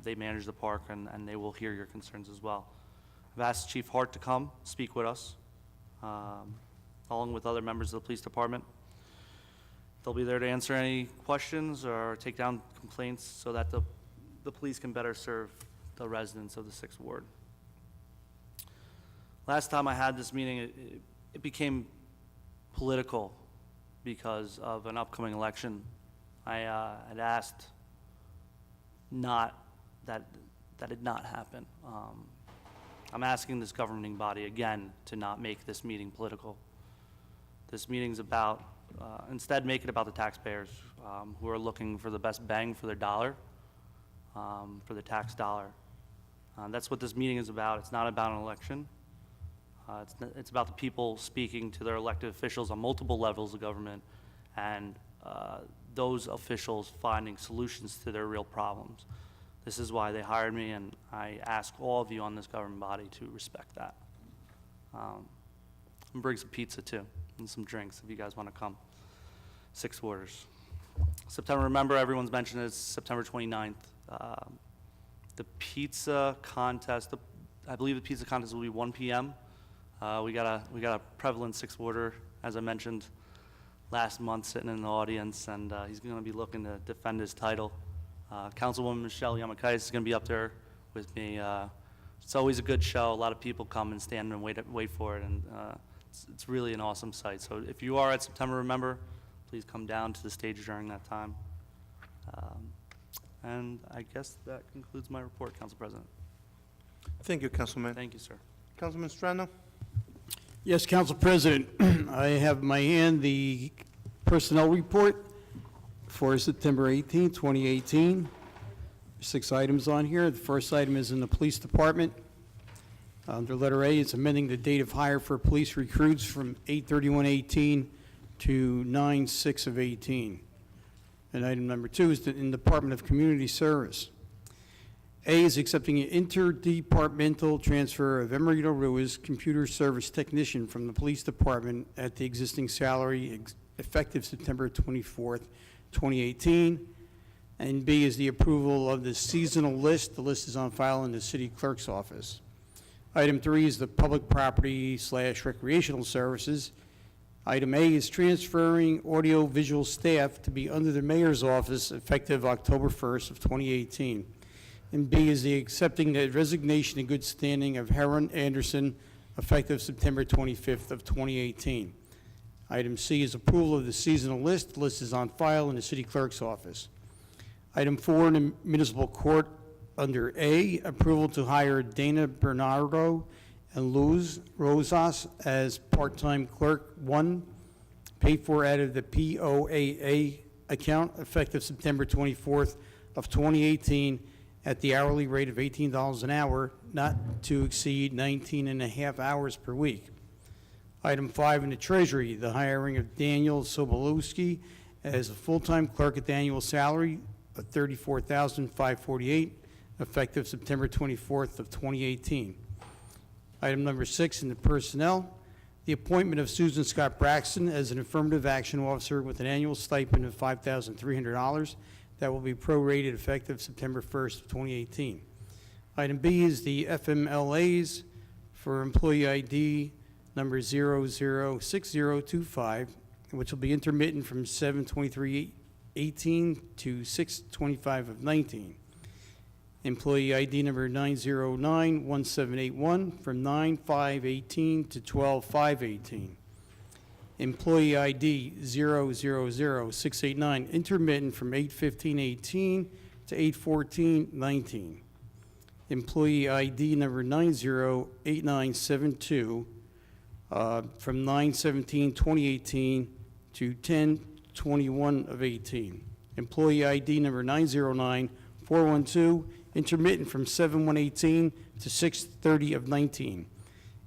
They manage the park, and they will hear your concerns as well. I've asked Chief Hart to come speak with us, along with other members of the police department. They'll be there to answer any questions or take down complaints so that the police can better serve the residents of the 6th Ward. Last time I had this meeting, it became political because of an upcoming election. I had asked not that it not happen. I'm asking this governing body again to not make this meeting political. This meeting's about, instead make it about the taxpayers who are looking for the best bang for their dollar, for the tax dollar. That's what this meeting is about. It's not about an election. It's about the people speaking to their elected officials on multiple levels of government and those officials finding solutions to their real problems. This is why they hired me, and I ask all of you on this governing body to respect that. And bring some pizza too, and some drinks if you guys want to come. 6 Warders. September, remember everyone's mentioned it's September 29th. The pizza contest, I believe the pizza contest will be 1 p.m. We got a prevalent 6 Warder, as I mentioned last month, sitting in the audience, and he's going to be looking to defend his title. Councilwoman Michelle Yamakais is going to be up there with me. It's always a good show. A lot of people come and stand and wait for it, and it's really an awesome sight. So if you are at September, remember, please come down to the stage during that time. And I guess that concludes my report, Council President. Thank you, Councilman. Thank you, sir. Councilman Strano? Yes, Council President, I have in my hand the personnel report for September 18, 2018. 6 items on here. The first item is in the police department. Under letter A, it's amending the date of hire for police recruits from 8/31/18 to 9/6/18. And item number 2 is in the Department of Community Service. A is accepting an interdepartmental transfer of Emerito Ruiz, computer service technician from the police department at the existing salary effective September 24th, 2018. And B is the approval of the seasonal list. The list is on file in the city clerk's office. Item 3 is the public property / recreational services. Item A is transferring audio-visual staff to be under the mayor's office effective October 1st of 2018. And B is the accepting the resignation in good standing of Heron Anderson effective September 25th of 2018. Item C is approval of the seasonal list. The list is on file in the city clerk's office. Item 4 in the municipal court under A, approval to hire Dana Bernardo and Luz Rosas as part-time clerk 1, paid for out of the POAA account effective September 24th of 2018 at the hourly rate of $18 an hour, not to exceed 19 and a half hours per week. Item 5 in the Treasury, the hiring of Daniel Sobolewski as a full-time clerk at the annual salary of $34,548, effective September 24th of 2018. Item number 6 in the Personnel, the appointment of Susan Scott Braxton as an affirmative action officer with an annual stipend of $5,300 that will be prorated effective September 1st of 2018. Item B is the FMLAs for employee ID number 006025, which will be intermittent from 7/23 18 to 6/25 of 19. Employee ID number 9091781 from 9/5/18 to 12/5/18. Employee ID 000689, intermittent from 8/15/18 to 8/14/19. Employee ID number 908972, from 9/17/2018 to 10/21 of 18. Employee ID number 909412, intermittent from 7/1/18 to 6/30 of 19.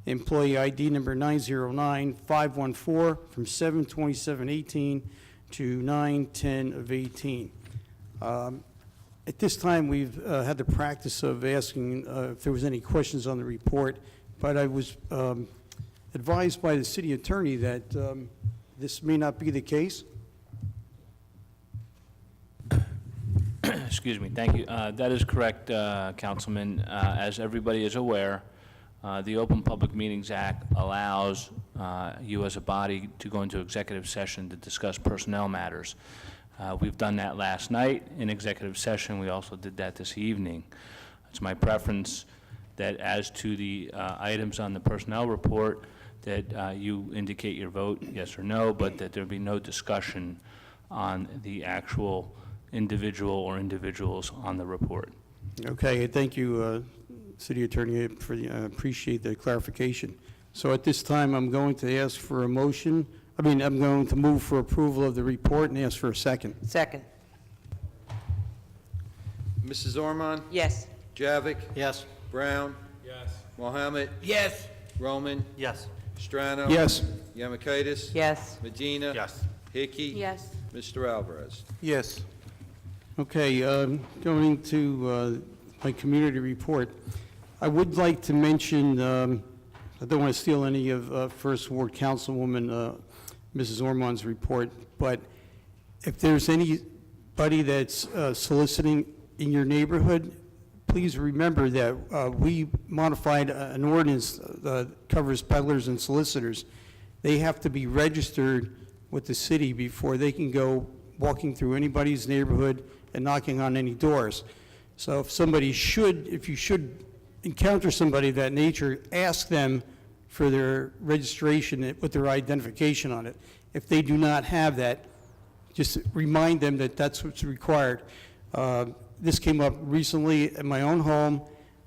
Employee ID number 909514, from 7/27/18 to 9/10 of 18. At this time, we've had the practice of asking if there was any questions on the report, but I was advised by the city attorney that this may not be the case. Excuse me, thank you. That is correct, Councilman. As everybody is aware, the Open Public Meetings Act allows you as a body to go into executive session to discuss personnel matters. We've done that last night in executive session. We also did that this evening. It's my preference that as to the items on the personnel report, that you indicate your vote, yes or no, but that there be no discussion on the actual individual or individuals on the report. Okay, thank you, City Attorney, for the, appreciate the clarification. So at this time, I'm going to ask for a motion. I'm going to move for approval of the report and ask for a second. Second. Mrs. Ormond? Yes. Javik? Yes. Brown? Yes. Mohammed? Yes. Roman? Yes. Strano? Yes. Yamakaitis? Yes. Medina? Yes. Hickey? Yes. Mr. Alvarez? Yes. Okay, going to my community report. I would like to mention, I don't want to steal any of First Ward Councilwoman Mrs. Ormond's report, but if there's anybody that's soliciting in your neighborhood, please remember that we modified an ordinance that covers peddlers and solicitors. They have to be registered with the city before they can go walking through anybody's neighborhood and knocking on any doors. So if you should encounter somebody of that nature, ask them for their registration with their identification on it. If they do not have that, just remind them that that's what's required. This came up recently at my own home.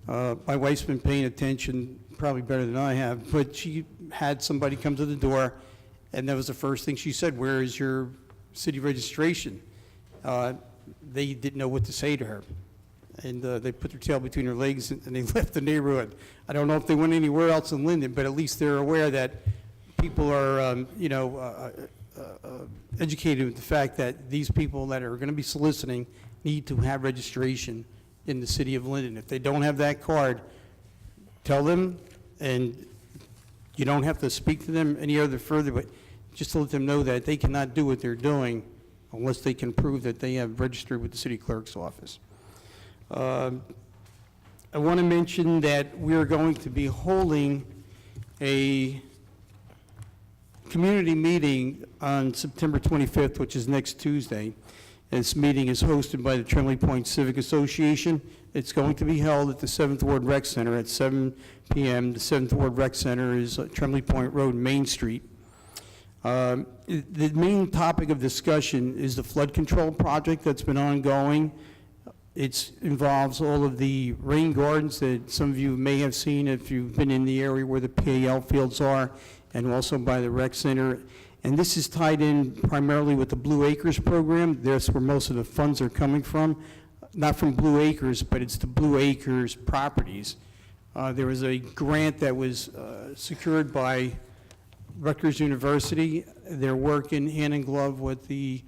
My wife's been paying attention probably better than I have, but she had somebody come to the door, and that was the first thing she said, "Where is your city registration?" They didn't know what to say to her, and they put their tail between their legs and they left the neighborhood. I don't know if they went anywhere else in Linden, but at least they're aware that people are, educated with the fact that these people that are going to be soliciting need to have registration in the city of Linden. If they don't have that card, tell them, and you don't have to speak to them any other further, but just to let them know that they cannot do what they're doing unless they can prove that they have registered with the city clerk's office. I want to mention that we're going to be holding a community meeting on September 25th, which is next Tuesday. This meeting is hosted by the Tremblay Point Civic Association. It's going to be held at the 7th Ward Rec Center at 7 p.m. The 7th Ward Rec Center is Tremblay Point Road, Main Street. The main topic of discussion is the flood control project that's been ongoing. It involves all of the rain gardens that some of you may have seen if you've been in the area where the PAL fields are, and also by the rec center. And this is tied in primarily with the Blue Acres program. That's where most of the funds are coming from. Not from Blue Acres, but it's the Blue Acres properties. There was a grant that was secured by Rutgers University. They're working hand in glove with the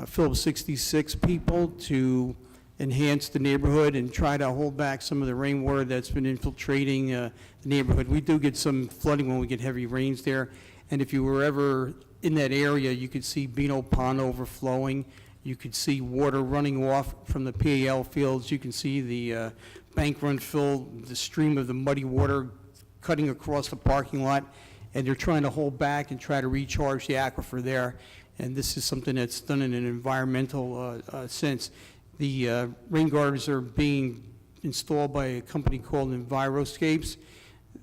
Phillips 66 people to enhance the neighborhood and try to hold back some of the rainwater that's been infiltrating the neighborhood. We do get some flooding when we get heavy rains there, and if you were ever in that area, you could see Beano Pond overflowing. You could see water running off from the PAL fields. You can see the bank run fill, the stream of the muddy water cutting across the parking lot, and they're trying to hold back and try to recharge the aquifer there. and this is something that's done in an environmental sense. The rain gardens are being installed by a company called Enviroscapes.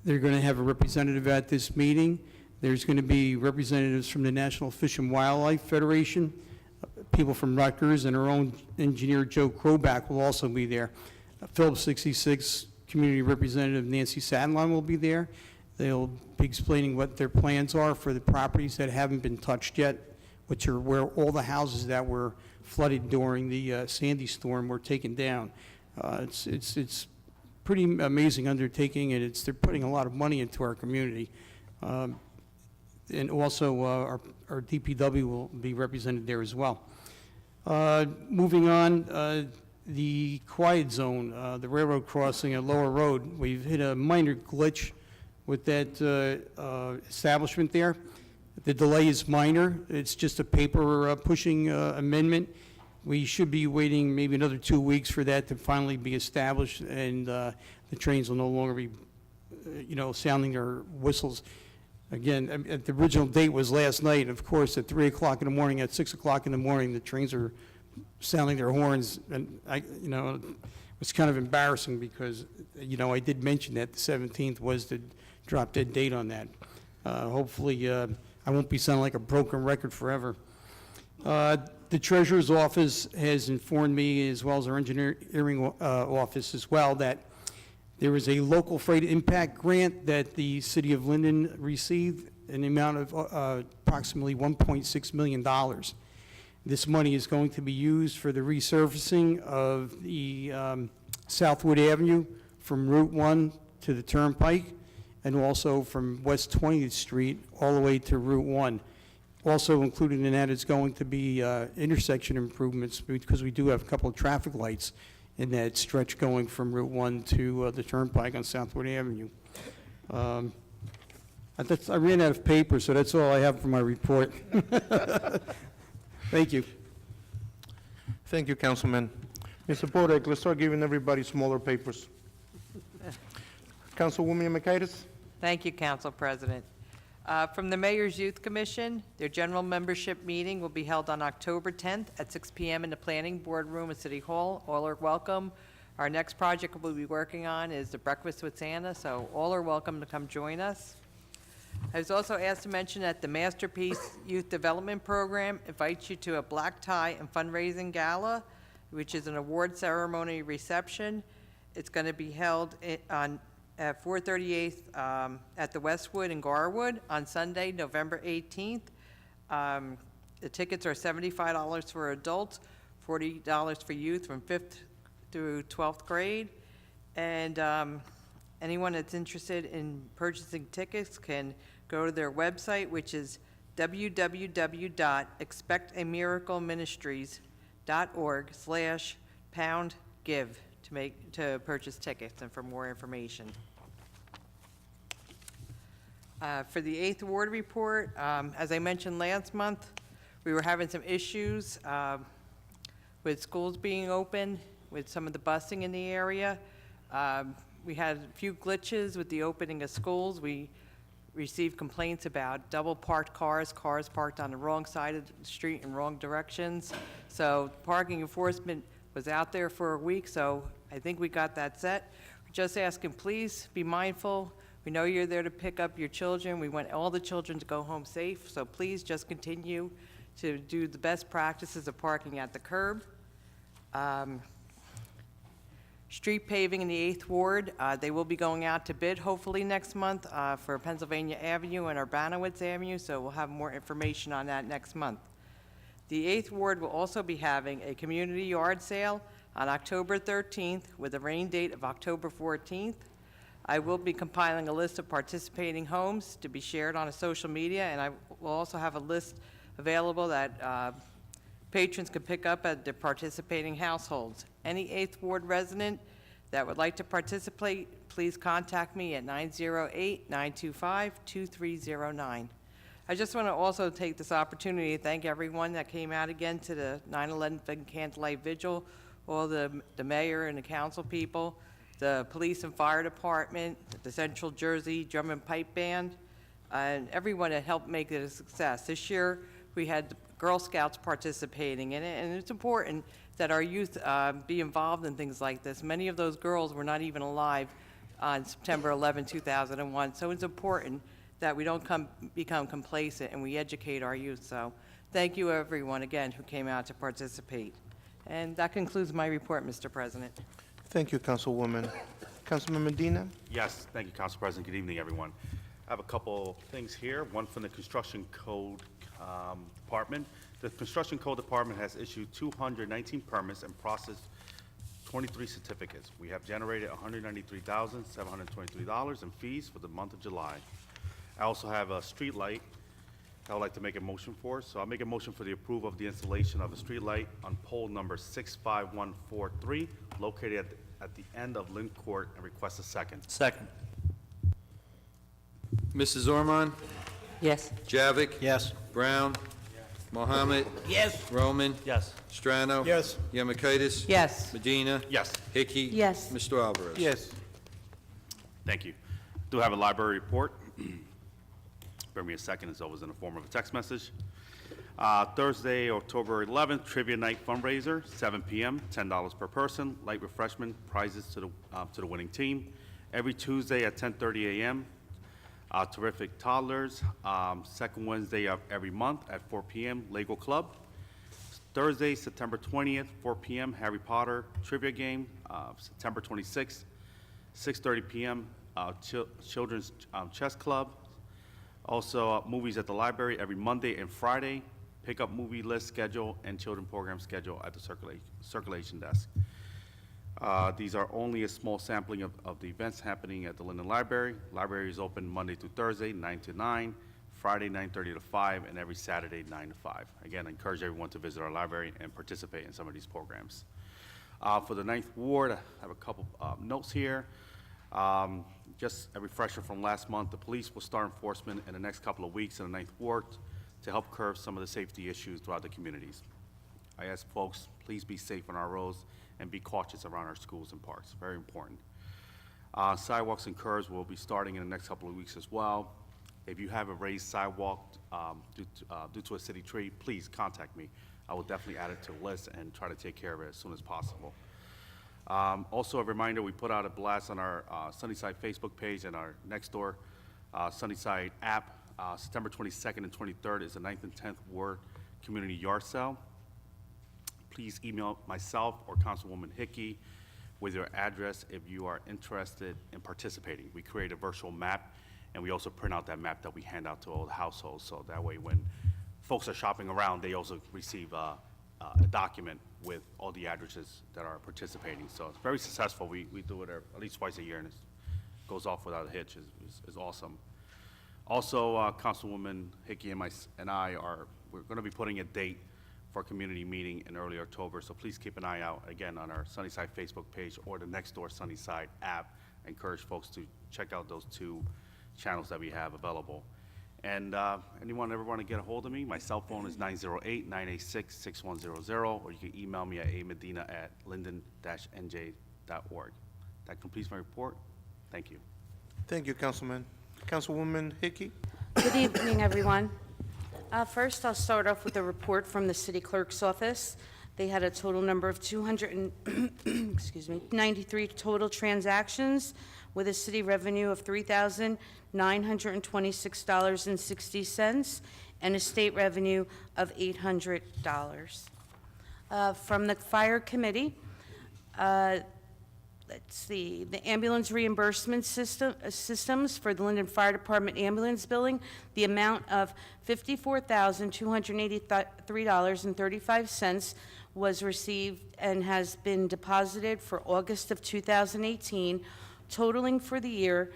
They're going to have a representative at this meeting. There's going to be representatives from the National Fish and Wildlife Federation, people from Rutgers, and our own engineer, Joe Kroback, will also be there. Phillips 66 Community Representative Nancy Sadline will be there. They'll be explaining what their plans are for the properties that haven't been touched yet, which are where all the houses that were flooded during the Sandy storm were taken down. It's pretty amazing undertaking, and they're putting a lot of money into our community. And also, our DPW will be represented there as well. Moving on, the quiet zone, the railroad crossing at Lower Road, we've hit a minor glitch with that establishment there. The delay is minor. It's just a paper pushing amendment. We should be waiting maybe another 2 weeks for that to finally be established, and the trains will no longer be, sounding their whistles. Again, the original date was last night. Of course, at 3 o'clock in the morning, at 6 o'clock in the morning, the trains are sounding their horns, and it was kind of embarrassing because, I did mention that the 17th was the drop-dead date on that. Hopefully, I won't be sounding like a broken record forever. The Treasurer's Office has informed me, as well as our engineering office as well, that there is a local freight impact grant that the city of Linden received in the amount of approximately $1.6 million. This money is going to be used for the resurfacing of the Southwood Avenue from Route 1 to the Turnpike, and also from West 20th Street all the way to Route 1. Also included in that is going to be intersection improvements, because we do have a couple of traffic lights in that stretch going from Route 1 to the Turnpike on Southwood Avenue. I ran out of paper, so that's all I have for my report. Thank you. Thank you, Councilman. Mr. Podek, let's start giving everybody smaller papers. Councilwoman Makaitis? Thank you, Council President. From the Mayor's Youth Commission, their general membership meeting will be held on October 10th at 6 p.m. in the Planning Board Room at City Hall. All are welcome. Our next project we'll be working on is the Breakfast with Santa, so all are welcome to come join us. I was also asked to mention that the Masterpiece Youth Development Program invites you to a black tie and fundraising gala, which is an award ceremony reception. It's going to be held at 438th at the Westwood in Garwood on Sunday, November 18th. The tickets are $75 for adults, $40 for youth from 5th through 12th grade. And anyone that's interested in purchasing tickets can go to their website, which is www.expectamiracleministries.org/#give to purchase tickets and for more information. For the 8th Ward report, as I mentioned last month, we were having some issues with schools being open, with some of the busing in the area. We had a few glitches with the opening of schools. We received complaints about double parked cars parked on the wrong side of the street in wrong directions. So parking enforcement was out there for a week, so I think we got that set. We're just asking, please be mindful. We know you're there to pick up your children. We want all the children to go home safe, so please just continue to do the best practices of parking at the curb. Street paving in the 8th Ward, they will be going out to bid hopefully next month for Pennsylvania Avenue and Urbanowitz Avenue, so we'll have more information on that next month. The 8th Ward will also be having a community yard sale on October 13th with a rain date of October 14th. I will be compiling a list of participating homes to be shared on a social media, and I will also have a list available that patrons can pick up at their participating households. Any 8th Ward resident that would like to participate, please contact me at 908-925-2309. I just want to also take this opportunity to thank everyone that came out again to the 9/11 Candlelight Vigil, all the mayor and the council people, the police and fire department, the Central Jersey Drum and Pipe Band, and everyone that helped make it a success. This year, we had Girl Scouts participating in it, and it's important that our youth be involved in things like this. Many of those girls were not even alive on September 11, 2001, so it's important that we don't become complacent and we educate our youth. So thank you, everyone, again, who came out to participate. And that concludes my report, Mr. President. Thank you, Councilwoman. Councilman Medina? Yes, thank you, Council President. Good evening, everyone. I have a couple things here, one from the Construction Code Department. The Construction Code Department has issued 219 permits and processed 23 certificates. We have generated $193,723 in fees for the month of July. I also have a Streetlight I would like to make a motion for. So I'll make a motion for the approval of the installation of a streetlight on pole number 65143, located at the end of Lynn Court, and request a second. Second. Mrs. Ormond? Yes. Javik? Yes. Brown? Mohammed? Yes. Roman? Yes. Strano? Yes. Yemakaitis? Yes. Medina? Yes, Hickey? Yes. Mr. Alvarez? Yes. thank you. Do have a library report. Bear me a second, it's always in the form of a text message. Thursday, October 11th, Trivia Night fundraiser, 7 p.m., $10 per person, light refreshment, prizes to the winning team. Every Tuesday at 10:30 a.m., Terrific Toddlers. Second Wednesday of every month at 4 p.m., Lego Club. Thursday, September 20th, 4 p.m., Harry Potter trivia game. September 26th, 6:30 p.m., Children's Chess Club. Also, movies at the library every Monday and Friday. Pick-up movie list schedule and children program schedule at the circulation desk. These are only a small sampling of the events happening at the Linden Library. Library is open Monday through Thursday, 9 to 9, Friday, 9:30 to 5, and every Saturday, 9 to 5. Again, I encourage everyone to visit our library and participate in some of these programs. For the 9th Ward, I have a couple notes here. Just a refresher from last month, the police will start enforcement in the next couple of weeks in the 9th Ward to help curb some of the safety issues throughout the communities. I ask folks, please be safe on our roads and be cautious around our schools and parks, very important. Sidewalks and curbs will be starting in the next couple of weeks as well. If you have a raised sidewalk due to a city tree, please contact me. I will definitely add it to the list and try to take care of it as soon as possible. Also, a reminder, we put out a blast on our Sunnyside Facebook page and our Nextdoor Sunnyside app. September 22nd and 23rd is the 9th and 10th Ward Community Yard Sale. Please email myself or Councilwoman Hickey with your address if you are interested in participating. We create a virtual map, and we also print out that map that we hand out to all the households, so that way when folks are shopping around, they also receive a document with all the addresses that are participating. So it's very successful. We do it at least twice a year, and it goes off without a hitch. It's awesome. Also, Councilwoman Hickey and we're going to be putting a date for a community meeting in early October, so please keep an eye out, again, on our Sunnyside Facebook page or the Nextdoor Sunnyside app. I encourage folks to check out those two channels that we have available. And anyone ever want to get a hold of me, my cell phone is 908-986-6100, or you can email me at amedina@linden-nj.org. That completes my report. Thank you. Thank you, Councilman. Councilwoman Hickey? Good evening, everyone. First, I'll start off with a report from the city clerk's office. They had a total number of 93 total transactions with a city revenue of $3,926.60 and a state revenue of $800. From the fire committee, let's see, the ambulance reimbursement systems for the Linden Fire Department ambulance billing, the amount of $54,283.35 was received and has been deposited for August of 2018, totaling for the year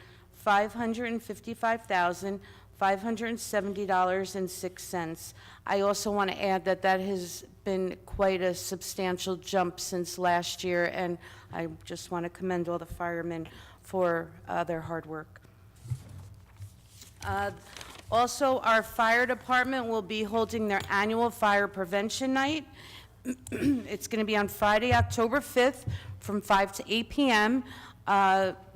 $555,570.06. I also want to add that that has been quite a substantial jump since last year, and I just want to commend all the firemen for their hard work. Also, our fire department will be holding their annual fire prevention night. It's going to be on Friday, October 5th, from 5 to 8 p.m.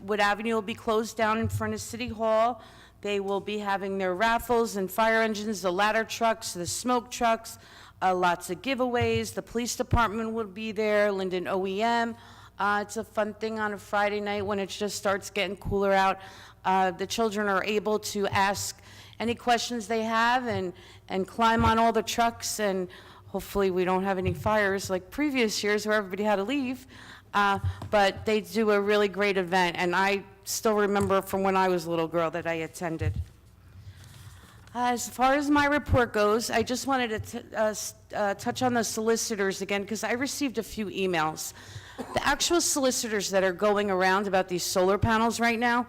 Wood Avenue will be closed down in front of City Hall. They will be having their raffles and fire engines, the ladder trucks, the smoke trucks, lots of giveaways. The police department will be there, Linden OEM. It's a fun thing on a Friday night when it just starts getting cooler out. The children are able to ask any questions they have and climb on all the trucks, and hopefully we don't have any fires like previous years where everybody had to leave. But they do a really great event, and I still remember from when I was a little girl that I attended. As far as my report goes, I just wanted to touch on the solicitors again, because I received a few emails. The actual solicitors that are going around about these solar panels right now,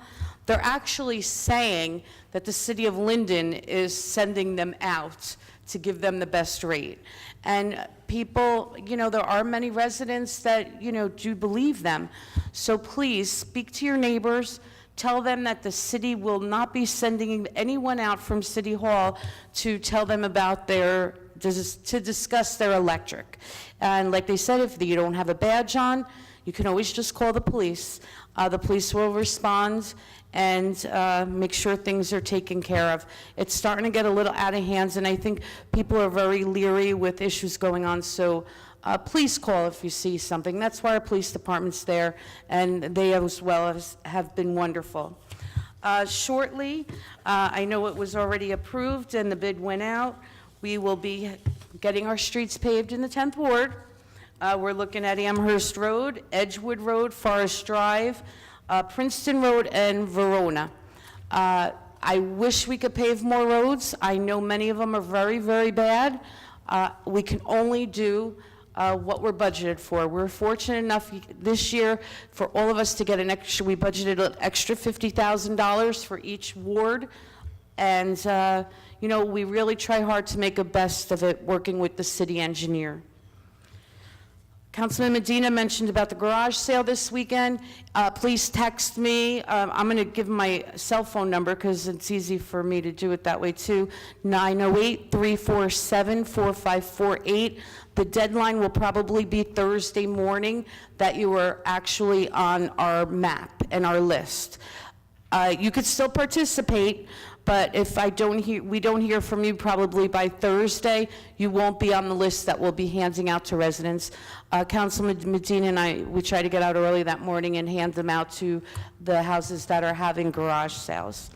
they're actually saying that the city of Linden is sending them out to give them the best rate. And people, there are many residents that, do believe them. So please speak to your neighbors. Tell them that the city will not be sending anyone out from City Hall to tell them about to discuss their electric. And like they said, if you don't have a badge on, you can always just call the police. The police will respond and make sure things are taken care of. It's starting to get a little out of hands, and I think people are very leery with issues going on, so please call if you see something. That's why our police department's there, and they as well have been wonderful. Shortly, I know it was already approved and the bid went out. We will be getting our streets paved in the 10th Ward. We're looking at Amherst Road, Edgewood Road, Forest Drive, Princeton Road, and Verona. I wish we could pave more roads. I know many of them are very, very bad. We can only do what we're budgeted for. We're fortunate enough this year for all of us to get we budgeted an extra $50,000 for each ward. And, we really try hard to make a best of it working with the city engineer. Councilman Medina mentioned about the garage sale this weekend. Please text me. I'm going to give my cell phone number because it's easy for me to do it that way too. 908-347-4548. The deadline will probably be Thursday morning that you are actually on our map and our list. You could still participate, but if we don't hear from you probably by Thursday, you won't be on the list that we'll be handing out to residents. Councilman Medina and we try to get out early that morning and hand them out to the houses that are having garage sales.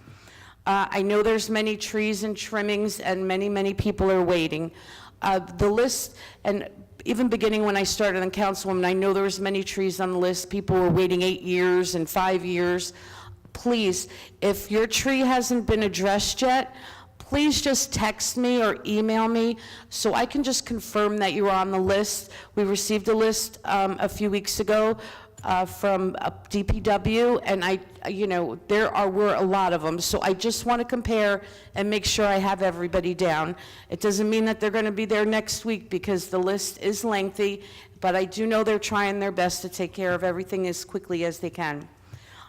I know there's many trees and trimmings and many, many people are waiting. The list, and even beginning when I started on councilwoman, I know there was many trees on the list. People were waiting 8 years and 5 years. Please, if your tree hasn't been addressed yet, please just text me or email me so I can just confirm that you're on the list. We received a list a few weeks ago from DPW, and there were a lot of them. So I just want to compare and make sure I have everybody down. It doesn't mean that they're going to be there next week because the list is lengthy, but I do know they're trying their best to take care of everything as quickly as they can.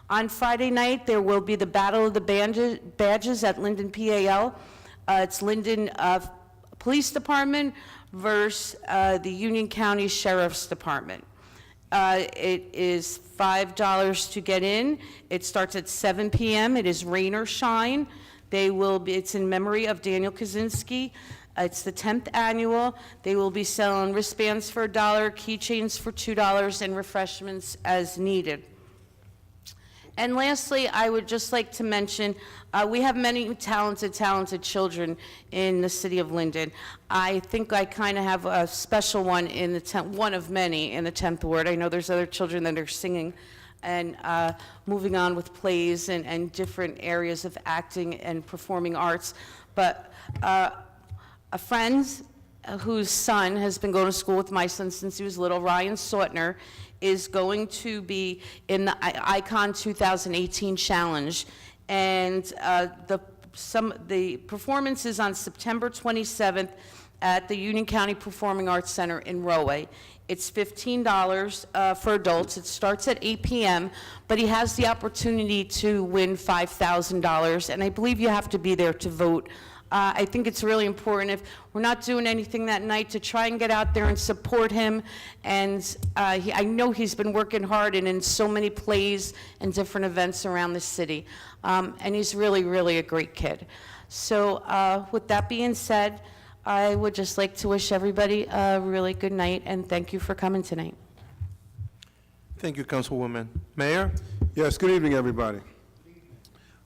On Friday night, there will be the Battle of the Badges at Linden PAL. It's Linden Police Department versus the Union County Sheriff's Department. It is $5 to get in. It starts at 7 p.m. It is rain or shine. It's in memory of Daniel Kaczynski. It's the 10th annual. They will be selling wristbands for $1, keychains for $2, and refreshments as needed. And lastly, I would just like to mention, we have many talented children in the city of Linden. I think I kind of have a special one in the one of many in the 10th Ward. I know there's other children that are singing and moving on with plays and different areas of acting and performing arts. But a friend whose son has been going to school with my son since he was little, Ryan Sautner, is going to be in the Icon 2018 Challenge. And the performance is on September 27th at the Union County Performing Arts Center in Rahway. It's $15 for adults. It starts at 8 p.m., but he has the opportunity to win $5,000, and I believe you have to be there to vote I think it's really important, if we're not doing anything that night, to try and get out there and support him. And I know he's been working hard and in so many plays and different events around the city. And he's really, really a great kid. So with that being said, I would just like to wish everybody a really good night, and thank you for coming tonight. Thank you, Councilwoman. Mayor? Yes, good evening, everybody.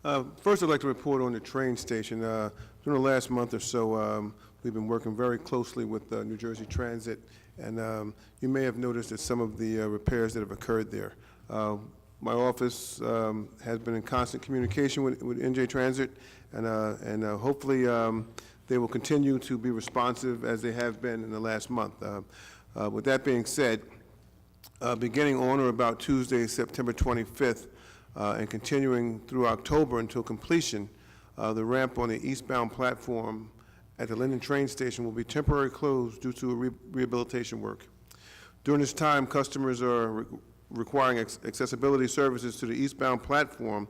First, I'd like to report on the train station. During the last month or so, we've been working very closely with New Jersey Transit, and you may have noticed that some of the repairs that have occurred there. My office has been in constant communication with NJ Transit, and hopefully they will continue to be responsive as they have been in the last month. With that being said, beginning on or about Tuesday, September 25th, and continuing through October until completion, the ramp on the eastbound platform at the Linden train station will be temporarily closed due to rehabilitation work. During this time, customers are requiring accessibility services to the eastbound platform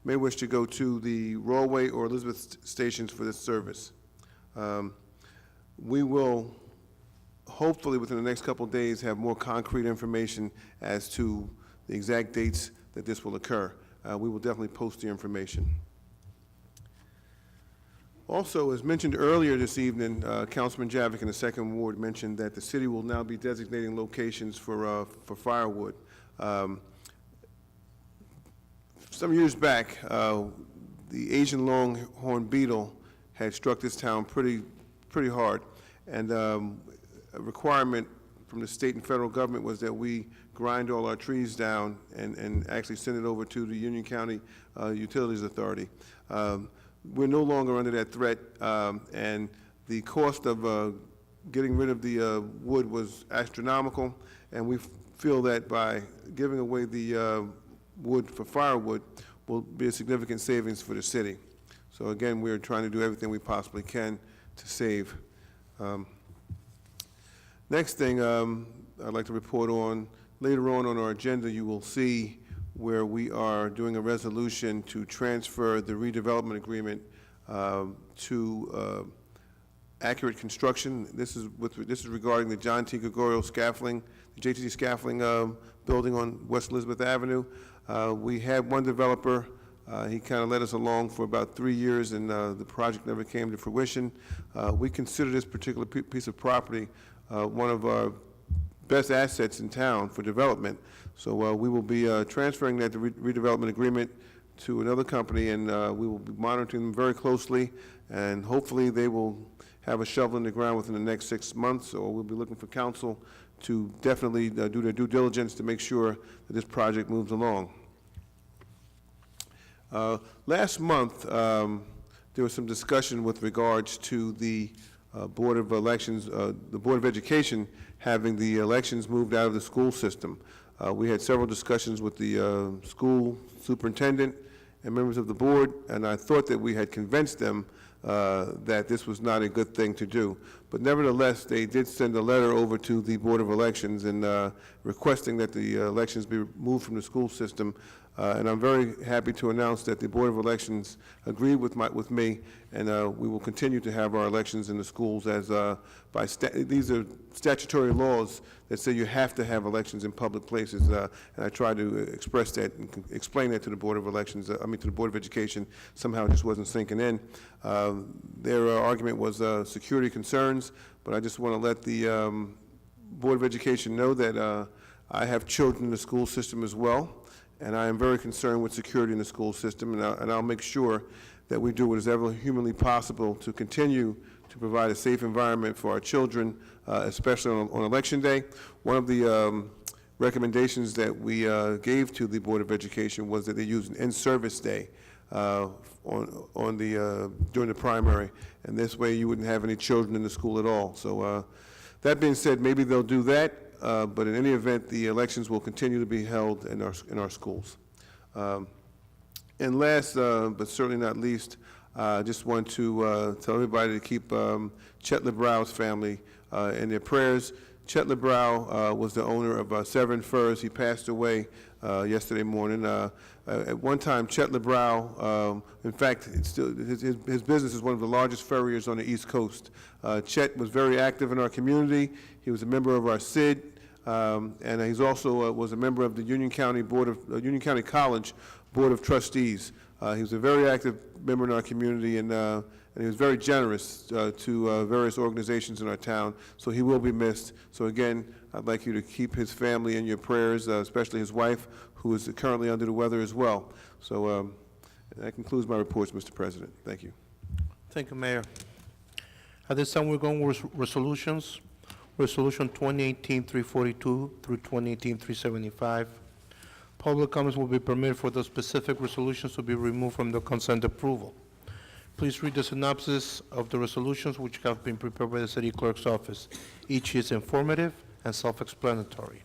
may wish to go to the Rawway or Elizabeth stations for this service. We will hopefully within the next couple of days have more concrete information as to the exact dates that this will occur. We will definitely post the information. Also, as mentioned earlier this evening, Councilman Javik in the Second Ward mentioned that the city will now be designating locations for Firewood. Some years back, the Asian longhorn beetle had struck this town pretty hard, and a requirement from the state and federal government was that we grind all our trees down and actually send it over to the Union County Utilities Authority. We're no longer under that threat, and the cost of getting rid of the wood was astronomical, and we feel that by giving away the wood for firewood will be a significant savings for the city. So again, we're trying to do everything we possibly can to save. Next thing I'd like to report on, later on our agenda, you will see where we are doing a resolution to transfer the redevelopment agreement to Accurate Construction. This is regarding the John T. Gregorio scaffolding, the JTC scaffolding building on West Elizabeth Avenue. We had one developer. He kind of led us along for about 3 years, and the project never came to fruition. We consider this particular piece of property one of our best assets in town for development. So we will be transferring that redevelopment agreement to another company, and we will be monitoring them very closely, and hopefully they will have a shovel in the ground within the next 6 months, or we'll be looking for council to definitely do their due diligence to make sure that this project moves along. Last month, there was some discussion with regards to the Board of Elections, the Board of Education having the elections moved out of the school system. We had several discussions with the school superintendent and members of the board, and I thought that we had convinced them that this was not a good thing to do. But nevertheless, they did send a letter over to the Board of Elections and requesting that the elections be moved from the school system. And I'm very happy to announce that the Board of Elections agreed with me, and we will continue to have our elections in the schools as these are statutory laws that say you have to have elections in public places, and I tried to express that and explain that to the Board of Elections, to the Board of Education. Somehow it just wasn't sinking in. Their argument was security concerns, but I just want to let the Board of Education know that I have children in the school system as well, and I am very concerned with security in the school system, and I'll make sure that we do what is ever humanly possible to continue to provide a safe environment for our children, especially on Election Day. One of the recommendations that we gave to the Board of Education was that they use an in-service day during the primary, and this way you wouldn't have any children in the school at all. So that being said, maybe they'll do that. But in any event, the elections will continue to be held in our schools. And last, but certainly not least, I just want to tell everybody to keep Chet LeBrow's family in their prayers. Chet LeBrow was the owner of Severn Furs. He passed away yesterday morning. At one time, Chet LeBrow, in fact, it's still, his business is one of the largest furriers on the East Coast. Chet was very active in our community. He was a member of our SID, and he's also was a member of the Union County College Board of Trustees. He was a very active member in our community, and he was very generous to various organizations in our town, so he will be missed. So again, I'd like you to keep his family in your prayers, especially his wife, who is currently under the weather as well. So that concludes my reports, Mr. President. Thank you. Thank you, Mayor. At this time, we're going with resolutions. Resolution 2018-342 through 2018-375. Public comments will be permitted for the specific resolutions to be removed from the consent approval. Please read the synopsis of the resolutions which have been prepared by the City Clerk's office. Each is informative and self-explanatory.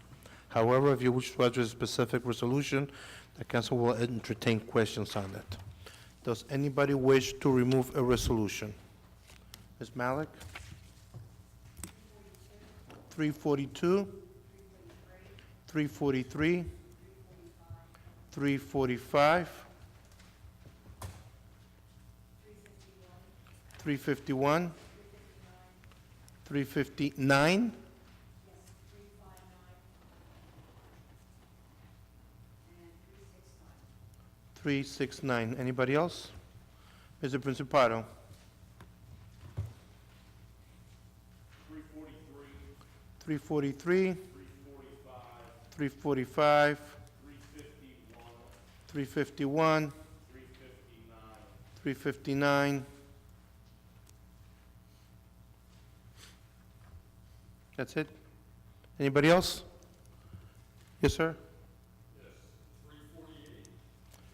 However, if you wish to address a specific resolution, the council will entertain questions on it. Does anybody wish to remove a resolution? Ms. Malik? 342, 343, 345, 351, 359, 369. Anybody else? Mr. Principato. 343, 345, 351, 359. That's it? Anybody else? Yes, sir? Yes, 348,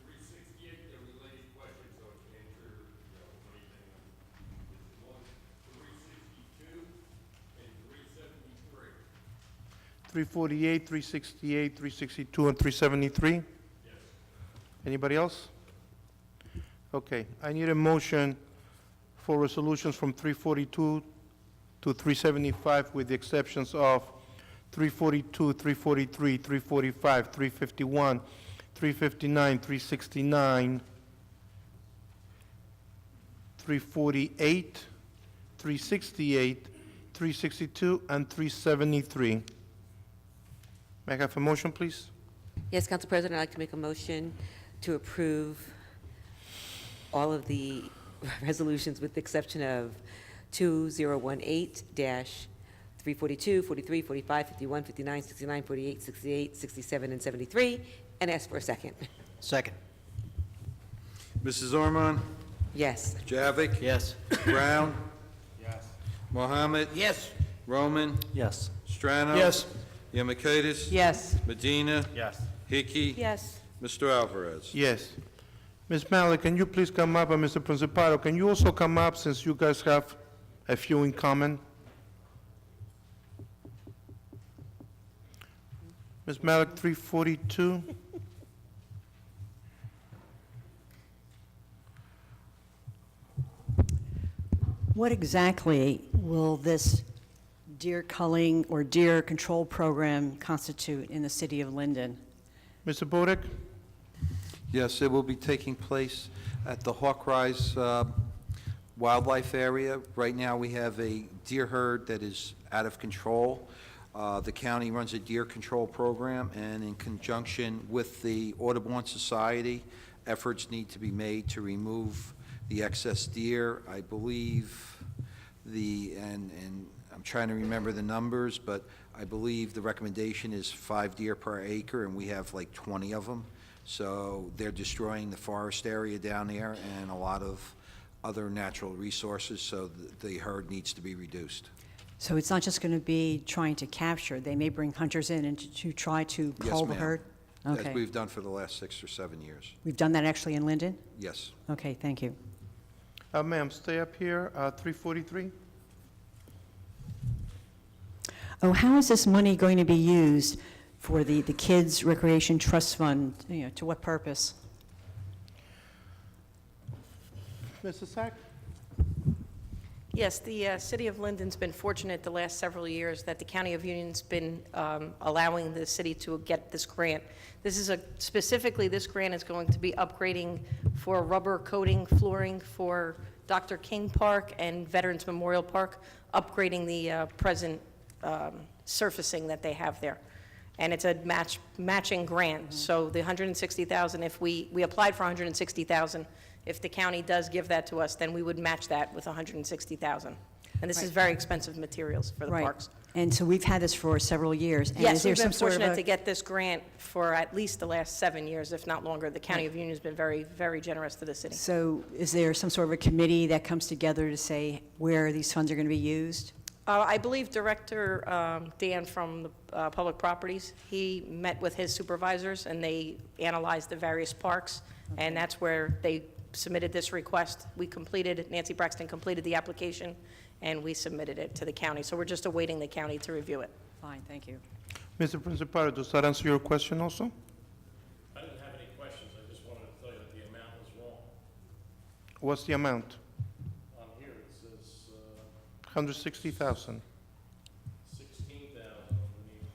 368, they're related questions, so it's answer, anything. It's one, 362 and 373. 348, 368, 362, and 373? Yes. Anybody else? Okay, I need a motion for resolutions from 342 to 375 with the exceptions of 342, 343, 345, 351, 359, 369, 348, 368, 362, and 373. May I have a motion, please? Yes, Council President, I'd like to make a motion to approve all of the resolutions with the exception of 2018-342, 43, 45, 51, 59, 69, 48, 68, 67, and 73, and ask for a second. Second. Mrs. Ormond? Yes. Javik? Yes. Brown? Yes. Mohammed? Yes. Roman? Yes. Strano? Yes. Yemakaitis? Yes. Medina? Yes. Hickey? Yes. Mr. Alvarez? Yes. Ms. Malik, can you please come up, and Mr. Principato, can you also come up since you guys have a few in common? Ms. Malik, 342. What exactly will this deer culling or deer control program constitute in the city of Linden? Mr. Bodek? Yes, it will be taking place at the Hawkrise Wildlife Area. Right now, we have a deer herd that is out of control. The county runs a deer control program, and in conjunction with the Audubon Society, efforts need to be made to remove the excess deer. I believe and I'm trying to remember the numbers, but I believe the recommendation is 5 deer per acre, and we have like 20 of them. So they're destroying the forest area down there and a lot of other natural resources, so the herd needs to be reduced. So it's not just going to be trying to capture, they may bring hunters in and to try to cull the Yes, herd? ma'am. As Okay. we've done for the last 6 or 7 years. We've done that actually in Linden? Yes. Okay, thank you. Ma'am, stay up here, 343. Oh, how is this money going to be used for the Kids Recreation Trust Fund? You know, to what purpose? Mr. Sack? Yes, the city of Linden's been fortunate the last several years that the County of Union's been allowing the city to get this grant. This is specifically, this grant is going to be upgrading for rubber coating flooring for Dr. King Park and Veterans Memorial Park, upgrading the present surfacing that they have there. And it's a matching grant, so the $160,000, if we applied for $160,000, if the county does give that to us, then we would match that with $160,000. And this is very expensive materials for the Right. parks. And so we've had this for several years. And Yes, is there we've been some sort of fortunate a- to get this grant for at least the last 7 years, if not longer. The County of Union has been very, very generous to the city. So is there some sort of a committee that comes together to say where these funds are going to be used? I believe Director Dan from the Public Properties, he met with his supervisors, and they analyzed the various parks, and that's where they submitted this request. Nancy Braxton completed the application, and we submitted it to the county. So we're just awaiting the county to review it. Fine, thank you. Mr. Principal, does that answer your question also? I didn't have any questions, I just wanted to tell you that the amount was wrong. What's the amount? On here, it says 160,000. 16,000 underneath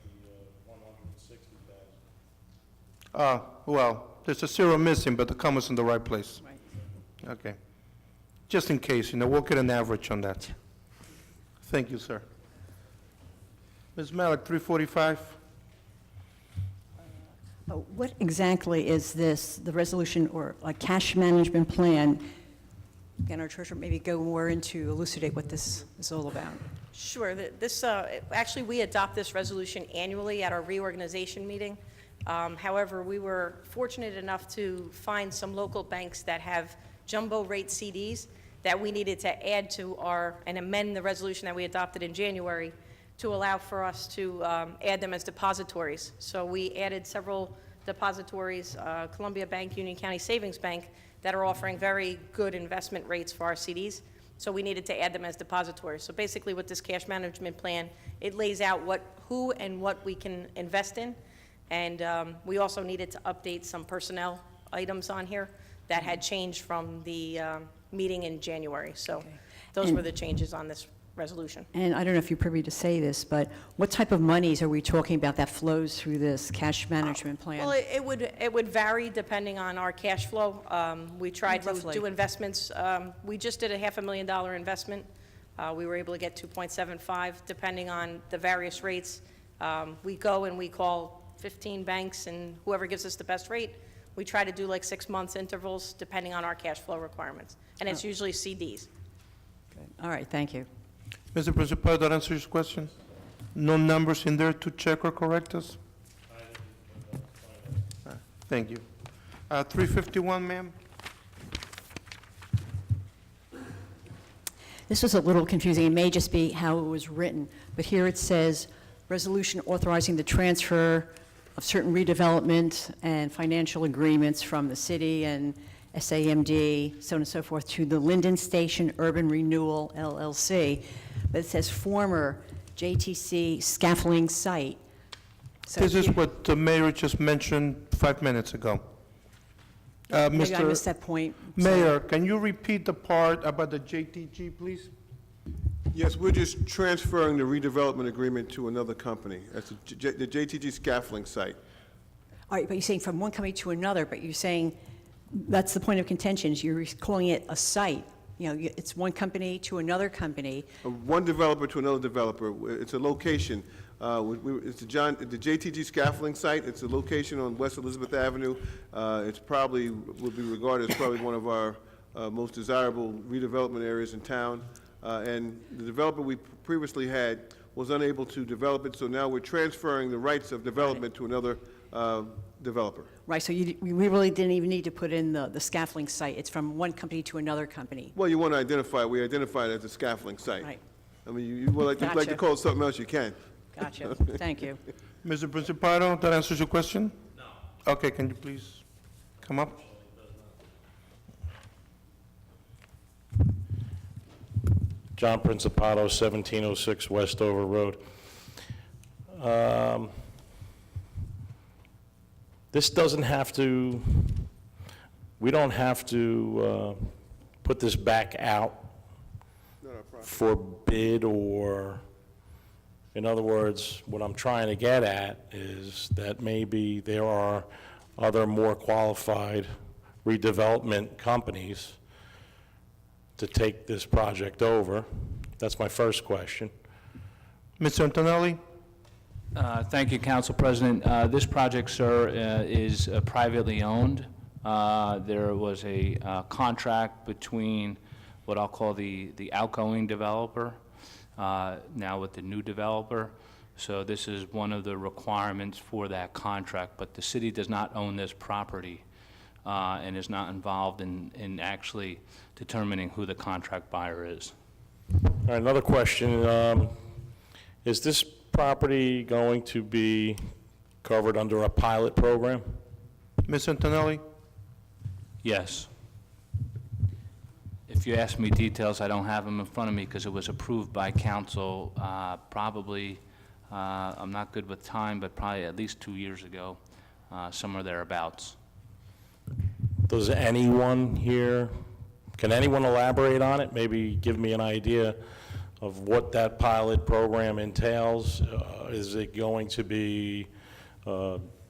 the 160,000. Well, there's a zero missing, but the comma's in the right place. Right. Okay. Just in case, we'll get an average on that. Thank you, sir. Ms. Malik, 345. What exactly is this, the resolution or a cash management plan? Can our treasurer maybe go more into elucidate what this is all about? Sure. Actually, we adopt this resolution annually at our reorganization meeting. However, we were fortunate enough to find some local banks that have jumbo rate CDs that we needed to add to and amend the resolution that we adopted in January to allow for us to add them as depositories. So we added several depositories, Columbia Bank, Union County Savings Bank, that are offering very good investment rates for our CDs. So we needed to add them as depositories. So basically with this cash management plan, it lays out who and what we can invest in. And we also needed to update some personnel items on here that had changed from the meeting in January. So those were the changes on this resolution. And I don't know if you're privy to say this, but what type of monies are we talking about that flows through this cash management plan? Well, it would vary depending on our cash flow. We tried to Roughly. do investments. We just did a $500,000 investment. We were able to get 2.75 depending on the various rates. We go and we call 15 banks, and whoever gives us the best rate, we try to do like 6 months intervals depending on our cash flow requirements. And it's usually CDs. Good. All right, thank you. Mr. Principal, that answers your question? No numbers in there to check or correct us? Thank you. 351, ma'am? This was a little confusing. It may just be how it was written, but here it says, resolution authorizing the transfer of certain redevelopment and financial agreements from the city and SAMD, so on and so forth, to the Linden Station Urban Renewal LLC. But it says former JTC scaffolding site. So This is here- what the mayor just mentioned 5 minutes ago. Maybe I missed that point. Mayor, can you repeat the part about the JTG, please? Yes, we're just transferring the redevelopment agreement to another company. That's the JTG scaffolding site. All right, but you're saying from one company to another, but you're saying, that's the point of contention, is you're calling it a site. It's one company to another company. One developer to another developer. It's a location. It's the JTG scaffolding site. It's a location on West Elizabeth Avenue. It's probably, would be regarded as probably one of our most desirable redevelopment areas in town. And the developer we previously had was unable to develop it, so now we're transferring the rights of development to another developer. Right, so we really didn't even need to put in the scaffolding site. It's from one company to another company. Well, you want to identify, we identify it as a scaffolding site. Right. I mean, you would like to Gotcha. call it something else, you can. Gotcha, thank you. Mr. Principado, that answers your question? No. Okay, can you please come up? John Principato, 1706 Westover Road. This doesn't have to, we don't have to put this back out. Not our for bid, or, in other words, what I'm trying to get at is that maybe there are other more qualified redevelopment companies to take this project over? That's my first question. Mr. Antonelli? Thank you, Council President. This project, sir, is privately owned. There was a contract between what I'll call the outgoing developer, now with the new developer. So this is one of the requirements for that contract, but the city does not own this property and is not involved in actually determining who the contract buyer is. All right, another question. Is this property going to be covered under a pilot program? Mr. Antonelli? Yes. If you ask me details, I don't have them in front of me because it was approved by council probably, I'm not good with time, but probably at least 2 years ago, somewhere thereabouts. Does anyone here, can anyone elaborate on it? Maybe give me an idea of what that pilot program entails. Is it going to be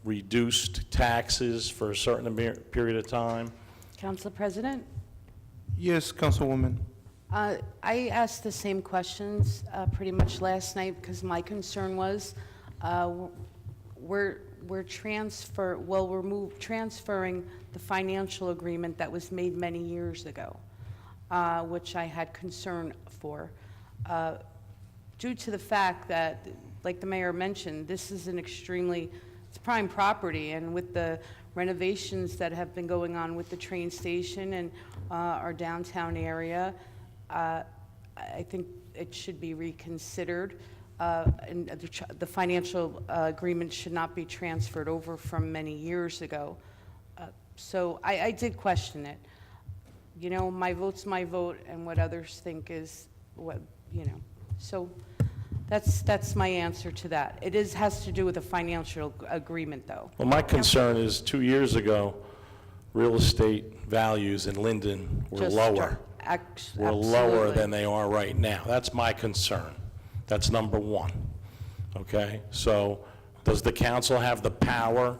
reduced taxes for a certain period of time? Council President? Yes, Councilwoman. I asked the same questions pretty much last night because my concern was we're transferring the financial agreement that was made many years ago, which I had concern for, due to the fact that, like the mayor mentioned, this is it's prime property, and with the renovations that have been going on with the train station and our downtown area, I think it should be reconsidered, and the financial agreement should not be transferred over from many years ago. So I did question it. You know, my vote's my vote, and what others think is what, you know. So that's my answer to that. It has to do with a financial agreement, though. Well, my concern is 2 years ago, real estate values in Linden were lower. Were lower than they are right now. That's my concern. That's number one. Okay? So does the council have the power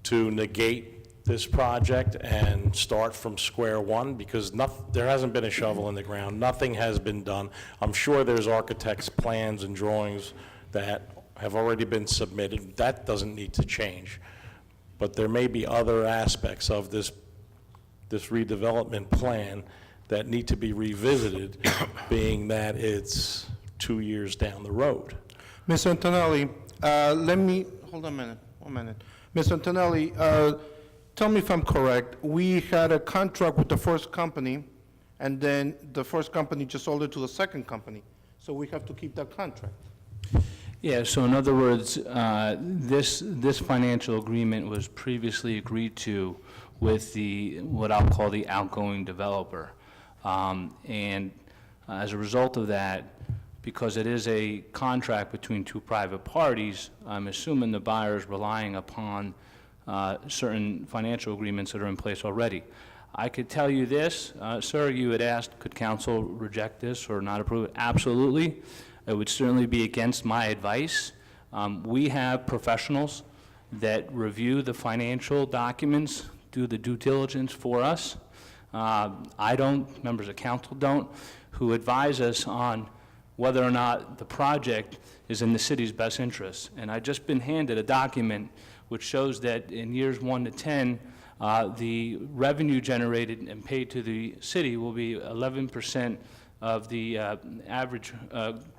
to negate this project and start from square one? Because there hasn't been a shovel in the ground. Nothing has been done. I'm sure there's architects' plans and drawings that have already been submitted. That doesn't need to change. But there may be other aspects of this redevelopment plan that need to be revisited, being that it's 2 years down the road. Ms. Antonelli, hold on a minute, 1 minute. Ms. Antonelli, tell me if I'm correct. We had a contract with the first company, and then the first company just sold it to the second company. So we have to keep that contract. Yeah, so in other words, this financial agreement was previously agreed to with what I'll call the outgoing developer. And as a result of that, because it is a contract between two private parties, I'm assuming the buyer is relying upon certain financial agreements that are in place already. I could tell you this, sir, you had asked, could council reject this or not approve it? Absolutely. It would certainly be against my advice. We have professionals that review the financial documents, do the due diligence for us. I don't, members of council don't, who advise us on whether or not the project is in the city's best interest. And I've just been handed a document which shows that in years 1 to 10, the revenue generated and paid to the city will be 11% of the average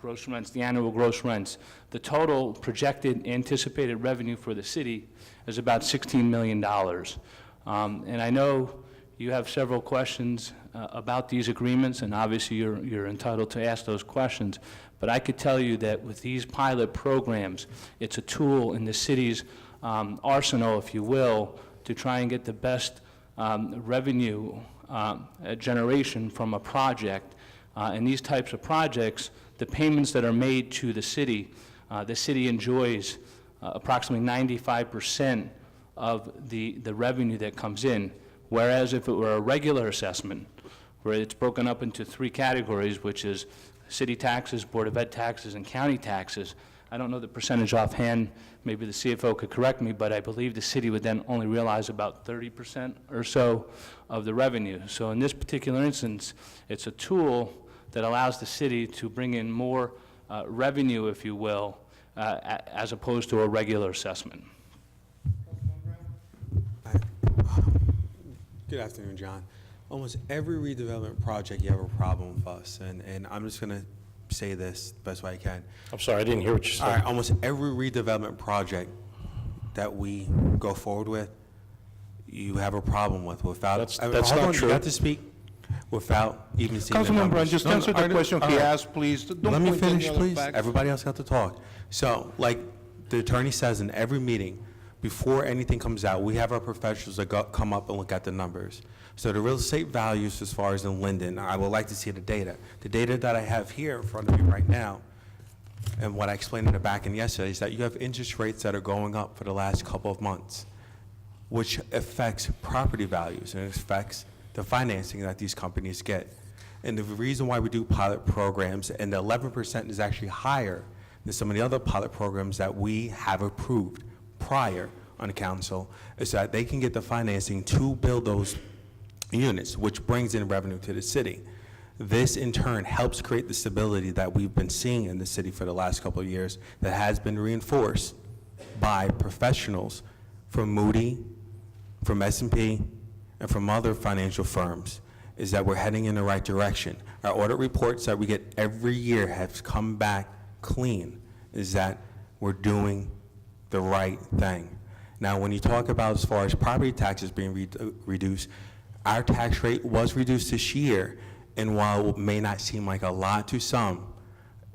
gross rents, the annual gross rents. The total projected anticipated revenue for the city is about $16 million. And I know you have several questions about these agreements, and obviously you're entitled to ask those questions. But I could tell you that with these pilot programs, it's a tool in the city's arsenal, if you will, to try and get the best revenue generation from a project. In these types of projects, the payments that are made to the city enjoys approximately 95% of the revenue that comes in. Whereas if it were a regular assessment, where it's broken up into 3 categories, which is city taxes, Board of Ed taxes, and county taxes. I don't know the percentage offhand, maybe the CFO could correct me, but I believe the city would then only realize about 30% or so of the revenue. So in this particular instance, it's a tool that allows the city to bring in more revenue, if you will, as opposed to a regular assessment. Good afternoon, John. Almost every redevelopment project, you have a problem with us, and I'm just going to say this the best way I can. I'm sorry, I didn't hear what you All said. right, almost every redevelopment project that we go forward with, you have a problem with without. That's hold not on, true. You got to speak without even seeing the Councilman Brown, numbers. just No, answer the all question all he right. asked, please. Don't Let me point any finish, other please. facts. Everybody else got to talk. So, like the attorney says in every meeting, before anything comes out, we have our professionals that come up and look at the numbers. So the real estate values as far as in Linden, I would like to see the data. The data that I have here in front of me right now, and what I explained in the back end yesterday, is that you have interest rates that are going up for the last couple of months, which affects property values and it affects the financing that these companies get. And the reason why we do pilot programs, and the 11% is actually higher than some of the other pilot programs that we have approved prior on the council, is that they can get the financing to build those units, which brings in revenue to the city. This in turn helps create the stability that we've been seeing in the city for the last couple of years that has been reinforced by professionals from Moody, from S&P, and from other financial firms, is that we're heading in the right direction. Our audit reports that we get every year have come back clean, is that we're doing the right thing. Now, when you talk about as far as property taxes being reduced, our tax rate was reduced this year, and while it may not seem like a lot to some,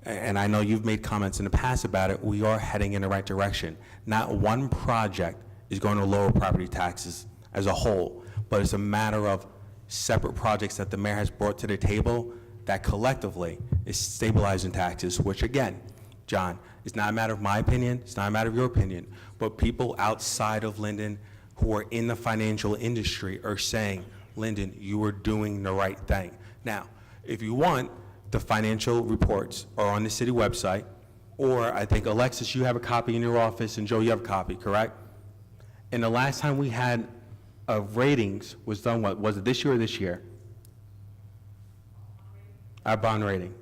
and I know you've made comments in the past about it, we are heading in the right direction. Not one project is going to lower property taxes as a whole, but it's a matter of separate projects that the mayor has brought to the table that collectively is stabilizing taxes, which again, John, it's not a matter of my opinion, it's not a matter of your opinion, but people outside of Linden who are in the financial industry are saying, Linden, you are doing the right thing. Now, if you want, the financial reports are on the city website, or I think, Alexis, you have a copy in your office, and Joe, you have a copy, correct? And the last time we had ratings was done, what, was it this year or this year? Our bond rating.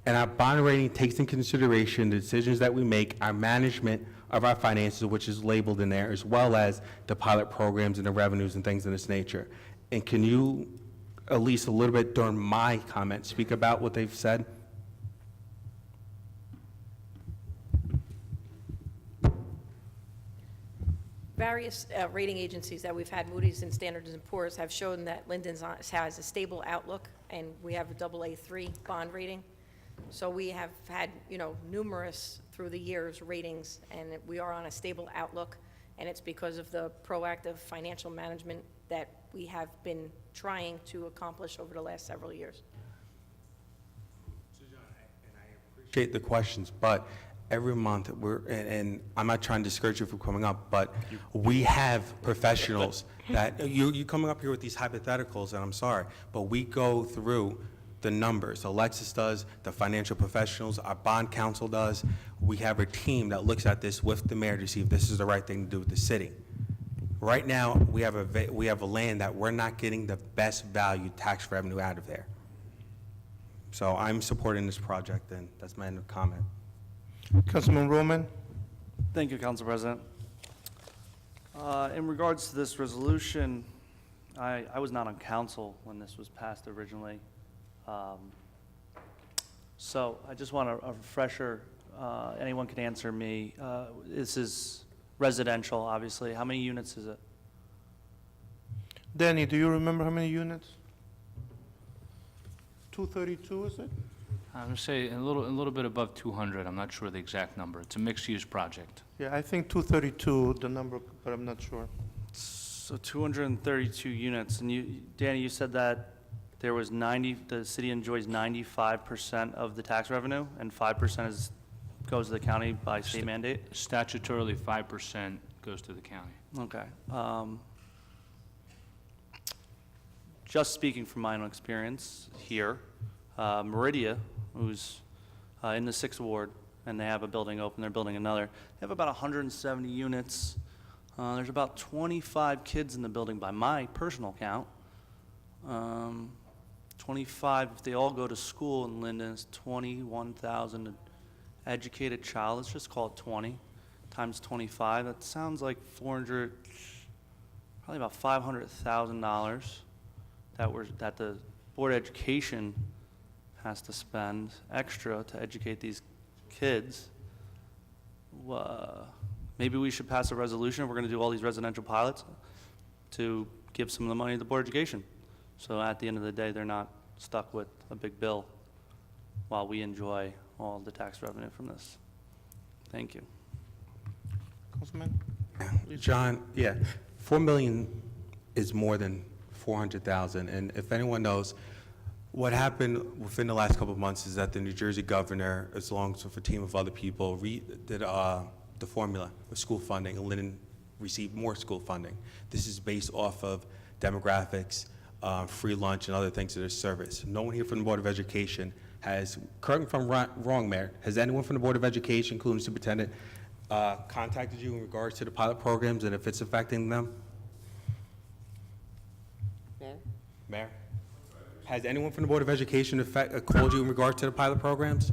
And our bond rating takes into consideration the decisions that we make, our management of our finances, which is labeled in there, as well as the pilot programs and the revenues and things of this nature. And can you, at least a little bit during my comment, speak about what they've said? Various rating agencies that we've had, Moody's and Standard & Poor's, have shown that Linden has a stable outlook, and we have a AA3 bond rating. So we have had, numerous through the years ratings, and we are on a stable outlook, and it's because of the proactive financial management that we have been trying to accomplish over the last several years. Appreciate the questions, but every month and I'm not trying to discourage you from coming up, but we have professionals that, you coming up here with these hypotheticals, and I'm sorry, but we go through the numbers. Alexis does, the financial professionals, our bond counsel does. We have a team that looks at this with the mayor to see if this is the right thing to do with the city. Right now, we have a land that we're not getting the best value tax revenue out of there. So I'm supporting this project, and that's my end of comment. Councilman Roman? Thank you, Council President. In regards to this resolution, I was not on council when this was passed originally. So I just want a refresher. Anyone can answer me. This is residential, obviously. How many units is it? Danny, do you remember how many units? 232, is it? I'm going to say a little bit above 200. I'm not sure the exact number. It's a mixed-use project. Yeah, I think 232, the number, but I'm not sure. So 232 units. And Danny, you said that there was the city enjoys 95% of the tax revenue, and 5% goes to the county by state mandate? Statutorily, 5% goes to the county. Okay. Just speaking from my own experience here, Meridia who's in the 6th Ward, and they have a building open. They're building another. They have about 170 units. There's about 25 kids in the building by my personal count. 25, if they all go to school in Linden, it's 21,000 educated child. Let's just call it 20 times 25. That sounds like probably about $500,000 that the Board of Education has to spend extra to educate these kids. Maybe we should pass a resolution if we're going to do all these residential pilots to give some of the money to the Board of Education. So at the end of the day, they're not stuck with a big bill while we enjoy all the tax revenue from this. Thank you. Councilman? John, yeah, 4 million is more than 400,000, and if anyone knows, what happened within the last couple of months is that the New Jersey governor, as long as with a team of other people, did the formula of school funding, and Linden received more school funding. This is based off of demographics, free lunch, and other things that are service. No one here from the Board of Education has, correct me if I'm wrong, Mayor, has anyone from the Board of Education, including the superintendent, contacted you in regards to the pilot programs and if it's affecting them? Mayor? Has anyone from the Board of Education called you in regard to the pilot programs?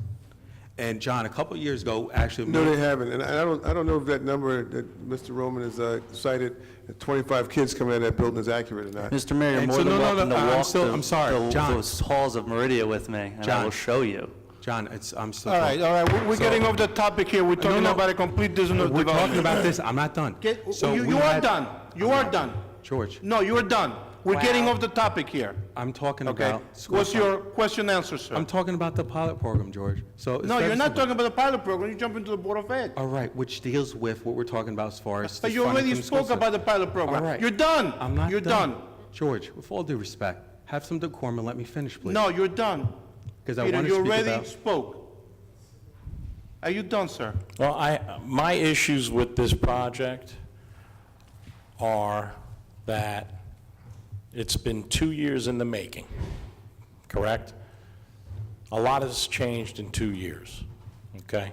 And John, a couple of years ago, actually... No, they haven't, and I don't know if that number that Mr. Roman has cited, that 25 kids coming out of that building is accurate or not. Mr. Mayor, you're And more so, than no, welcome to walk I'm sorry, John. those halls of Meridia with me, and I John. will show you. John, I'm still... All right, we're getting off the topic here. We're talking no. about a complete development. We're talking about this, I'm not done. You are done. You are done. George, No, you are done. We're getting off the topic here. I'm talking Okay? about... school What's funding. your question answer, sir? I'm talking about the pilot program, George. So No, you're not talking about the pilot program. You jump into the Board of Ed. All right, which deals with what we're talking about as far as... But the you funding already from the school spoke about the pilot program. All right. You're done. I'm not You're done. George, with all due respect, have some decorum and let me finish, please. No, you're done. Because I Peter, want to you speak already about... spoke. Are you done, sir? Well, my issues with this project are that it's been 2 years in the making, correct? A lot has changed in 2 years, okay?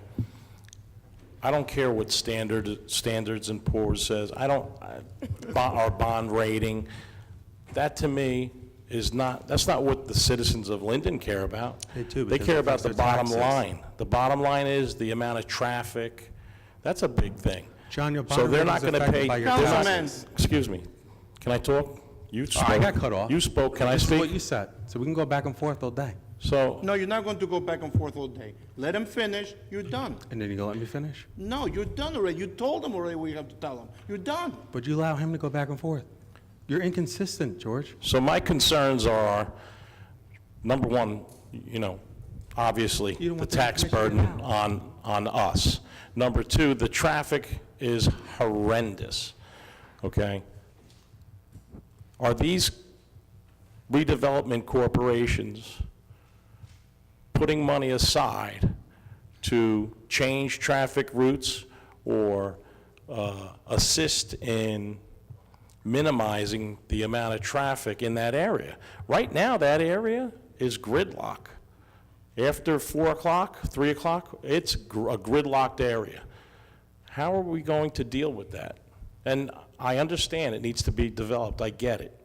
I don't care what Standards and Poor's says. Our bond rating, that to me is that's not what the citizens of Linden care about. They do, They because care it about the affects their bottom taxes. line. The bottom line is the amount of traffic. That's a big thing. John, your So bond they're rating not is going to affected pay. by your they're not- taxes. Excuse me. Can I talk? You spoke. I got cut off. You spoke. Can I This is speak? what you said, so we can go back and forth all day. So, No, you're not going to go back and forth all day. Let him finish. You're done. And then you gonna let me finish? No, you're done already. You told him already what you have to tell him. You're done. But you allow him to go back and forth. You're inconsistent, George. so my concerns are, number one, obviously, You don't the want the tax commission burden out. on us. Number two, the traffic is horrendous, okay? Are these redevelopment corporations putting money aside to change traffic routes or assist in minimizing the amount of traffic in that area? Right now, that area is gridlock. After 4 o'clock, 3 o'clock, it's a gridlocked area. How are we going to deal with that? And I understand it needs to be developed, I get it.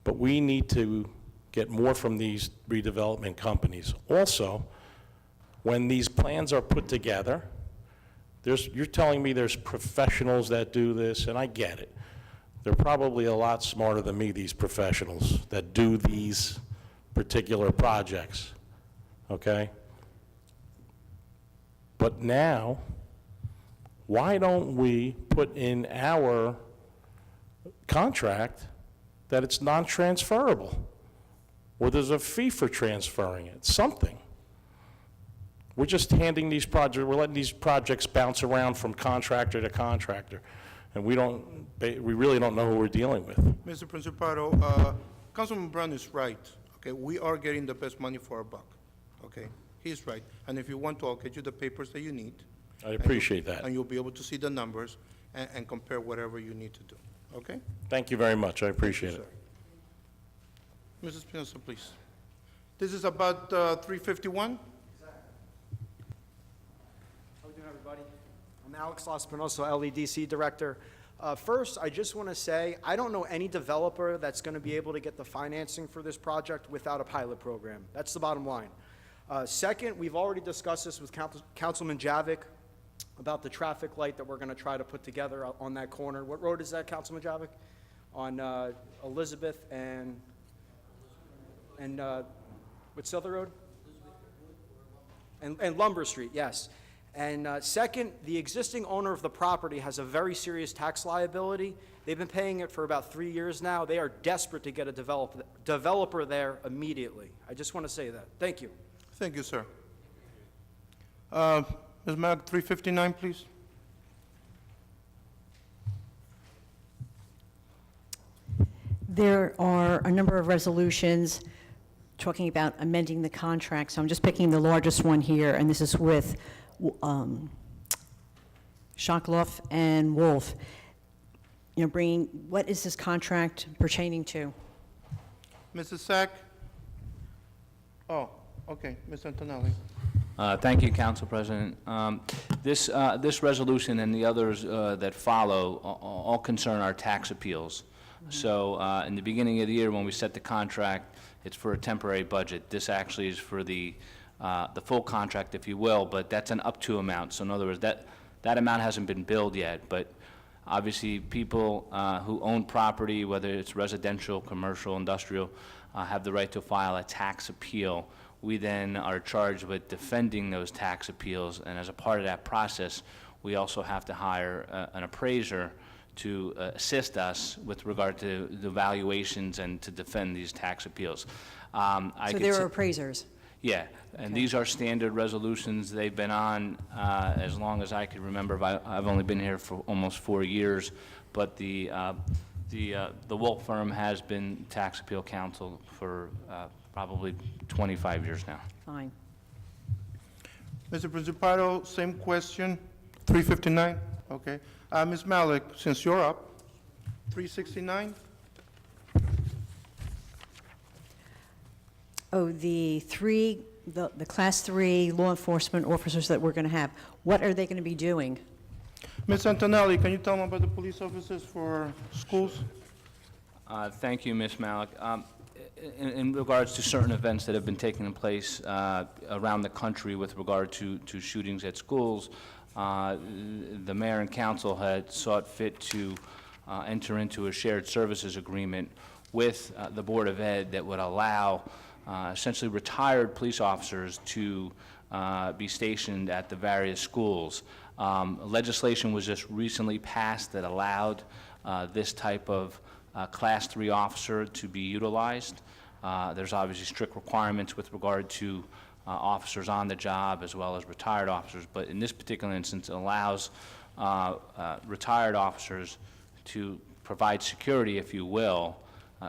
But we need to get more from these redevelopment companies. Also, when these plans are put together, you're telling me there's professionals that do this, and I get it. They're probably a lot smarter than me, these professionals that do these particular projects, okay? But now, why don't we put in our contract that it's non-transferable, or there's a fee for transferring it, something? We're just handing these projects, we're letting these projects bounce around from contractor to contractor, and we really don't know who we're dealing with. Mr. Principato, Councilman Brown is right. Okay, we are getting the best money for our buck. Okay, he's right. And if you want to, I'll get you the papers that you need. I appreciate that. And you'll be able to see the numbers and compare whatever you need to do. Okay? Thank you very much, I appreciate it. Mrs. Spinoza, please. This is about 351? How we doing, everybody? I'm Alex Laspinoso, LEDC Director. First, I just want to say, I don't know any developer that's going to be able to get the financing for this project without a pilot program. That's the bottom line. Second, we've already discussed this with Councilman Javik about the traffic light that we're going to try to put together on that corner. What road is that, Councilman Javik? On Elizabeth and what's the other road? And Lumber Street, yes. And second, the existing owner of the property has a very serious tax liability. They've been paying it for about 3 years now. They are desperate to get a developer there immediately. I just want to say that. Thank you. Thank you, sir. Ms. Malik, 359, please. There are a number of resolutions talking about amending the contract, so I'm just picking the largest one here, and this is with Shokloff and Wolf. You know, what is this contract pertaining to? Mrs. Sack? Oh, okay, Ms. Antonelli. Thank you, Council President. This resolution and the others that follow all concern our tax appeals. So in the beginning of the year, when we set the contract, it's for a temporary budget. This actually is for the full contract, if you will, but that's an up to amount. So in other words, that amount hasn't been billed yet, but obviously people who own property, whether it's residential, commercial, industrial, have the right to file a tax appeal. We then are charged with defending those tax appeals, and as a part of that process, we also have to hire an appraiser to assist us with regard to the valuations and to defend these tax appeals. So there are appraisers? Yeah, and these are standard resolutions. They've been on as long as I can remember. I've only been here for almost 4 years, but the Wolf firm has been tax appeal counsel for probably 25 years now. Fine. Mr. Principato, same question, 359? Okay. Ms. Malik, since you're up, 369? Oh, the Class 3 law enforcement officers that we're going to have, what are they going to be doing? Ms. Antonelli, can you tell them about the police officers for schools? Thank you, Ms. Malik. In regards to certain events that have been taking place around the country with regard to shootings at schools, the mayor and council had sought fit to enter into a shared services agreement with the Board of Ed that would allow essentially retired police officers to be stationed at the various schools. Legislation was just recently passed that allowed this type of Class 3 officer to be utilized. There's obviously strict requirements with regard to officers on the job as well as retired officers, but in this particular instance, it allows retired officers to provide security, if you will,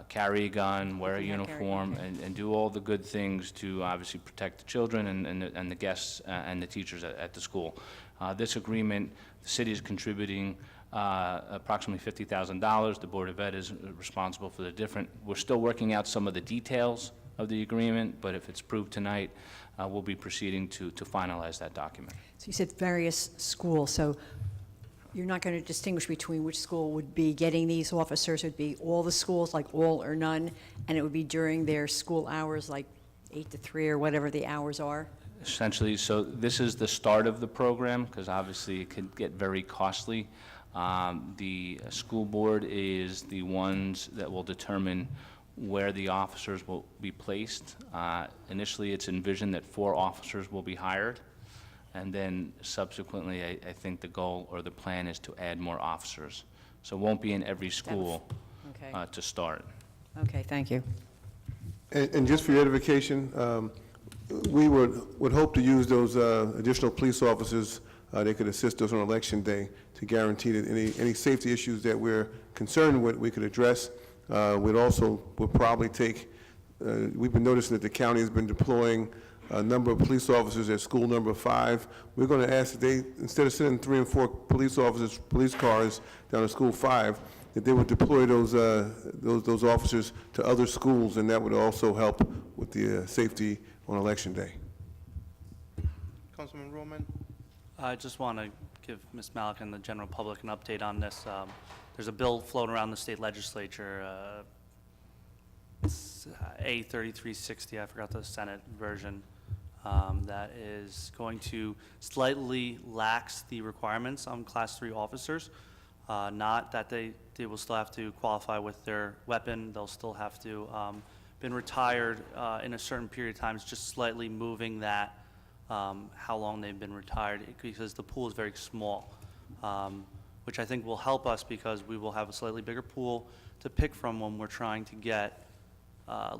carry a gun, wear a uniform, and do all the good things to obviously protect the children and the guests and the teachers at the school. This agreement, the city is contributing approximately $50,000. The Board of Ed is responsible for the different. We're still working out some of the details of the agreement, but if it's approved tonight, we'll be proceeding to finalize that document. So you said various schools, so you're not going to distinguish between which school would be getting these officers? It would be all the schools, like all or none, and it would be during their school hours, like 8 to 3 or whatever the hours are? Essentially, so this is the start of the program, because obviously it could get very costly. The school board is the ones that will determine where the officers will be placed. Initially, it's envisioned that 4 officers will be hired, and then subsequently, I think the goal or the plan is to add more officers. So it won't be in every school to start. Okay, thank you. And just for your edification, we would hope to use those additional police officers. They could assist us on Election Day to guarantee that any safety issues that we're concerned with, we could address. Would probably take, we've been noticing that the county has been deploying a number of police officers at school number 5. We're going to ask that they, instead of sending 3 and 4 police officers, police cars down to school 5, that they would deploy those officers to other schools, and that would also help with with the safety on Election Day. Councilman Roman? I just want to give Ms. Malik and the general public an update on this. There's a bill floating around the state legislature, it's A3360, I forgot the Senate version, that is going to slightly lax the requirements on Class 3 officers. Not that they will still have to qualify with their weapon, they'll still have to been retired in a certain period of time. It's just slightly moving that, how long they've been retired, because the pool is very small, which I think will help us because we will have a slightly bigger pool to pick from when we're trying to get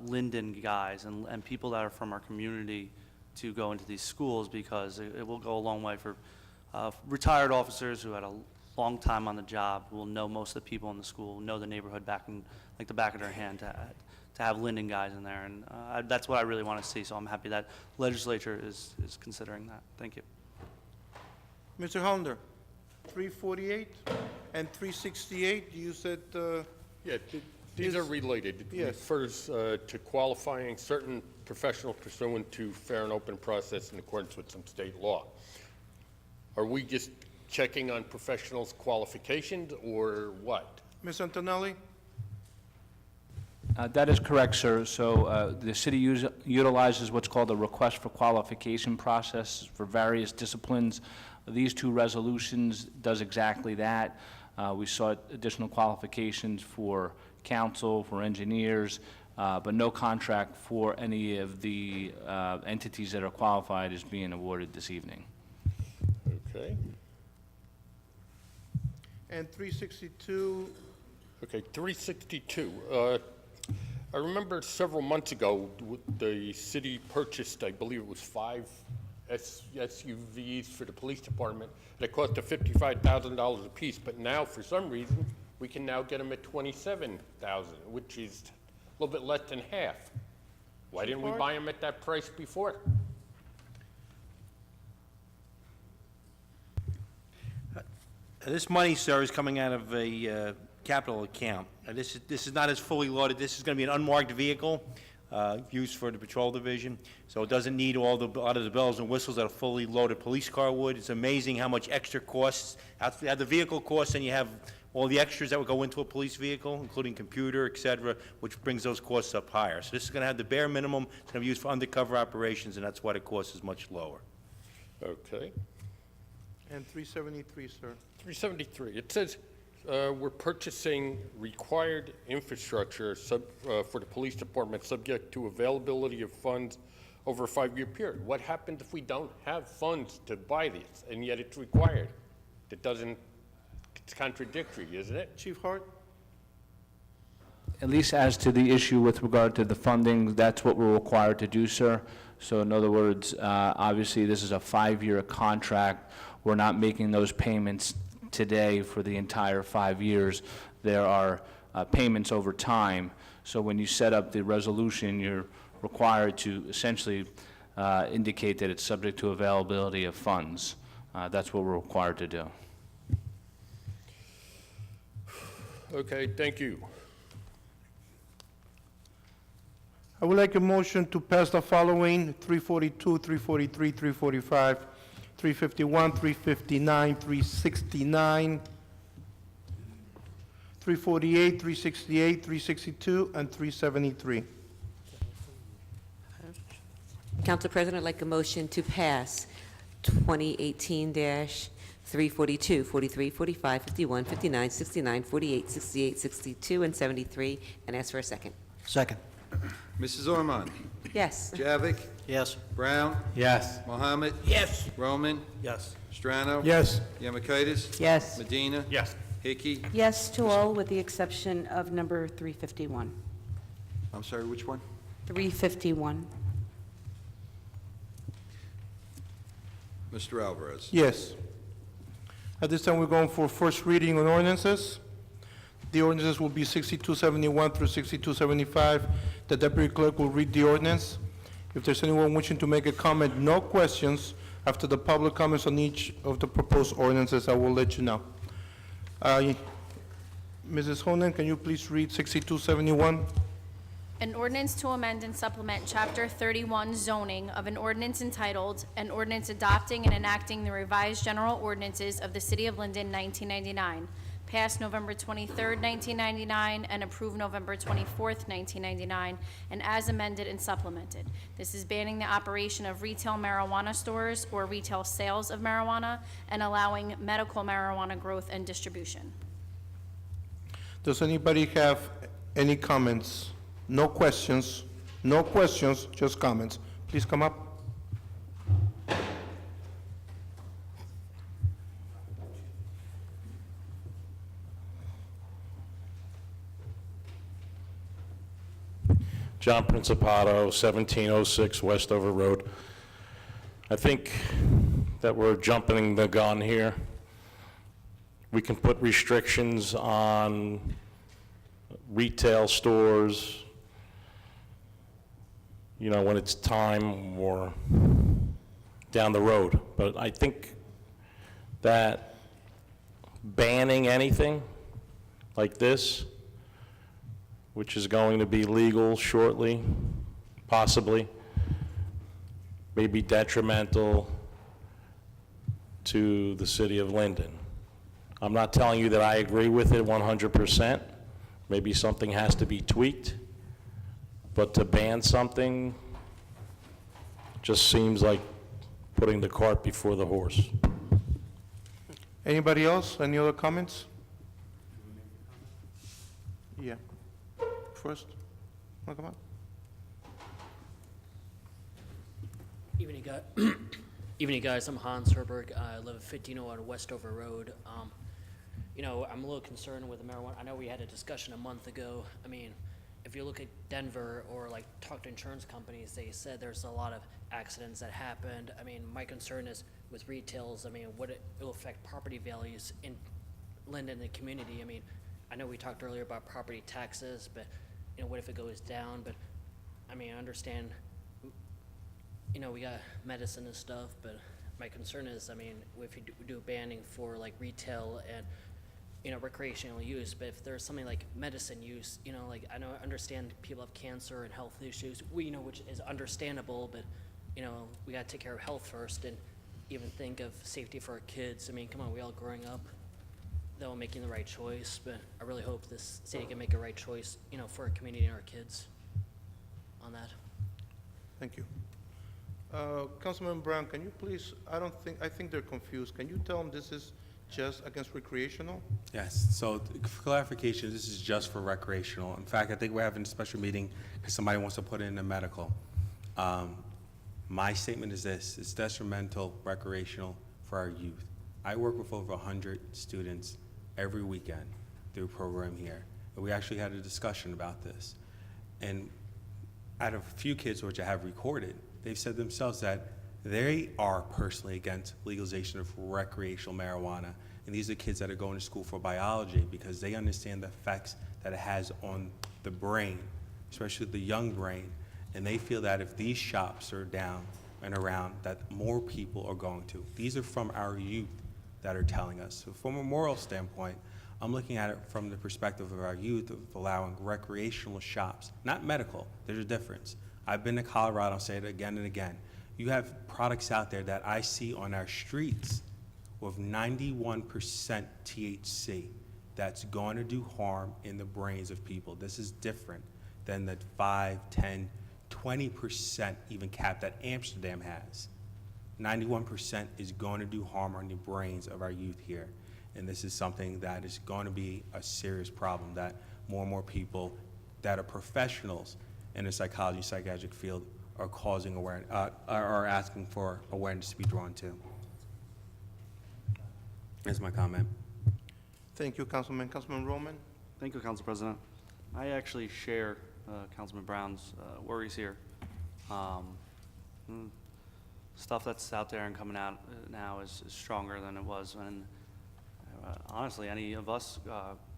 Linden guys and people that are from our community to go into these schools, because it will go a long way for retired officers who had a long time on the job, who will know most of the people in the school, know the neighborhood back in like the back of their hand, to have Linden guys in there, and that's what I really want to see. So I'm happy that legislature is considering that. Thank you. Mr. Hollander, 348 and 368, you said... Yeah, these are related. It Yes. refers to qualifying certain professionals pursuant to fair and open process in accordance with some state law. Are we just checking on professionals' qualifications or what? Ms. Antonelli? That is correct, sir. So the city utilizes what's called a request for qualification process for various disciplines. These two resolutions does exactly that. We sought additional qualifications for council, for engineers, but no contract for any of the entities that are qualified is being awarded this evening. Okay. And 362, Okay, 362. I remember several months ago, the city purchased, I believe it was 5 SUVs for the police department. That cost us $55,000 apiece, but now, for some reason, we can now get them at $27,000, which is a little bit less than half. Why didn't we buy them at that price before? This money, sir, is coming out of a capital account. This is not as fully loaded. This is going to be an unmarked vehicle used for the patrol division, so it doesn't need a lot of the bells and whistles that a fully loaded police car would. It's amazing how much extra costs. You have the vehicle costs, and you have all the extras that would go into a police vehicle, including computer, et cetera, which brings those costs up higher. So this is going to have the bare minimum. It's going to be used for undercover operations, and that's why the cost is much lower. Okay. and 373, sir. 373, it says we're purchasing required infrastructure for the police department subject to availability of funds over a 5-year period. What happens if we don't have funds to buy these, and yet it's required? It's contradictory, isn't it? Chief Hart? At least as to the issue with regard to the funding, that's what we're required to do, sir. So in other words, obviously, this is a 5-year contract. We're not making those payments today for the entire 5 years. There are payments over time. So when you set up the resolution, you're required to essentially indicate that it's subject to availability of funds. That's what we're required to do. Okay, thank you. I would like a motion to pass the following: 342, 343, 345, 351, 359, 369, 348, 368, 362, and 373. Council President, I'd like a motion to pass 2018-342, 43, 45, 51, 59, 69, 48, 68, 62, and 73, and ask for a second. Second. Mrs. Ormond? Yes. Javik? Yes. Brown? Yes. Mohammed? Yes. Roman? Yes. Strano? Yes. Yamakitis? Yes. Medina? Yes. Hickey? Yes to all, with the exception of number 351. I'm sorry, which one? 351. Mr. Alvarez? Yes. At this time, we're going for first reading on ordinances. The ordinances will be 6271 through 6275. The deputy clerk will read the ordinance. If there's anyone wishing to make a comment, no questions. After the public comments on each of the proposed ordinances, I will let you know. Mrs. Honan, can you please read 6271? An ordinance to amend and supplement Chapter 31 zoning of an ordinance entitled, An Ordinance Adopting and Enacting the Revised General Ordinances of the City of Linden, 1999, passed November 23rd, 1999, and approved November 24th, 1999, and as amended and supplemented. This is banning the operation of retail marijuana stores or retail sales of marijuana and allowing medical marijuana growth and distribution. Does anybody have any comments? No questions, just comments. Please come up. John Principato, 1706 Westover Road. I think that we're jumping the gun here. We can put restrictions on retail stores, you know, when it's time or down the road. But I think that banning anything like this, which is going to be legal shortly, possibly, may be detrimental to the city of Linden. I'm not telling you that I agree with it 100%. Maybe something has to be tweaked, but to ban something just seems like putting the cart before the horse. Anybody else? Any other comments? Yeah. First, wanna come up? Evening, guys. I'm Hans Herberg. I live at 1501 Westover Road. You know, I'm a little concerned with the marijuana. I know we had a discussion a month ago. I mean, if you look at Denver or like talk to insurance companies, they said there's a lot of accidents that happened. I mean, my concern is with retails. I mean, it'll affect property values in Linden and the community. I mean, I know we talked earlier about property taxes, but you know, what if it goes down? But I mean, I understand, you know, we got medicine and stuff, but my concern is, I mean, if you do banning for like retail and, you know, recreational use, but if there's something like medicine use, you know, like I understand people have cancer and health issues, you know, which is understandable, but, you know, we gotta take care of health first and even think of safety for our kids. I mean, come on, we all growing up, though making the right choice, but I really hope this city can make a right choice, you know, for our community and our kids on that. Thank you. Councilman Brown, can you please, I think they're confused. Can you tell them this is just against recreational? Yes, so for clarification, this is just for recreational. In fact, I think we're having a special meeting because somebody wants to put it in the medical. My statement is this: it's detrimental recreational for our youth. I work with over 100 students every weekend through a program here. And we actually had a discussion about this. And out of a few kids which I have recorded, they've said themselves that they are personally against legalization of recreational marijuana. And these are kids that are going to school for biology because they understand the effects that it has on the brain, especially the young brain. And they feel that if these shops are down and around, that more people are going to. These are from our youth that are telling us. So from a moral standpoint, I'm looking at it from the perspective of our youth of allowing recreational shops, not medical. There's a difference. I've been to Colorado, I'll say it again and again. You have products out there that I see on our streets with 91% THC that's going to do harm in the brains of people. This is different than the 5, 10, 20% even cap that Amsterdam has. 91% is going to do harm on the brains of our youth here. And this is something that is going to be a serious problem that more and more people that are professionals in the psychology, psychiatric field are causing awareness, are asking for awareness to be drawn to. That's my comment. Thank you, Councilman. Councilman Roman? Thank you, Council President. I actually share Councilman Brown's worries here. Stuff that's out there and coming out now is stronger than it was when, honestly, any of us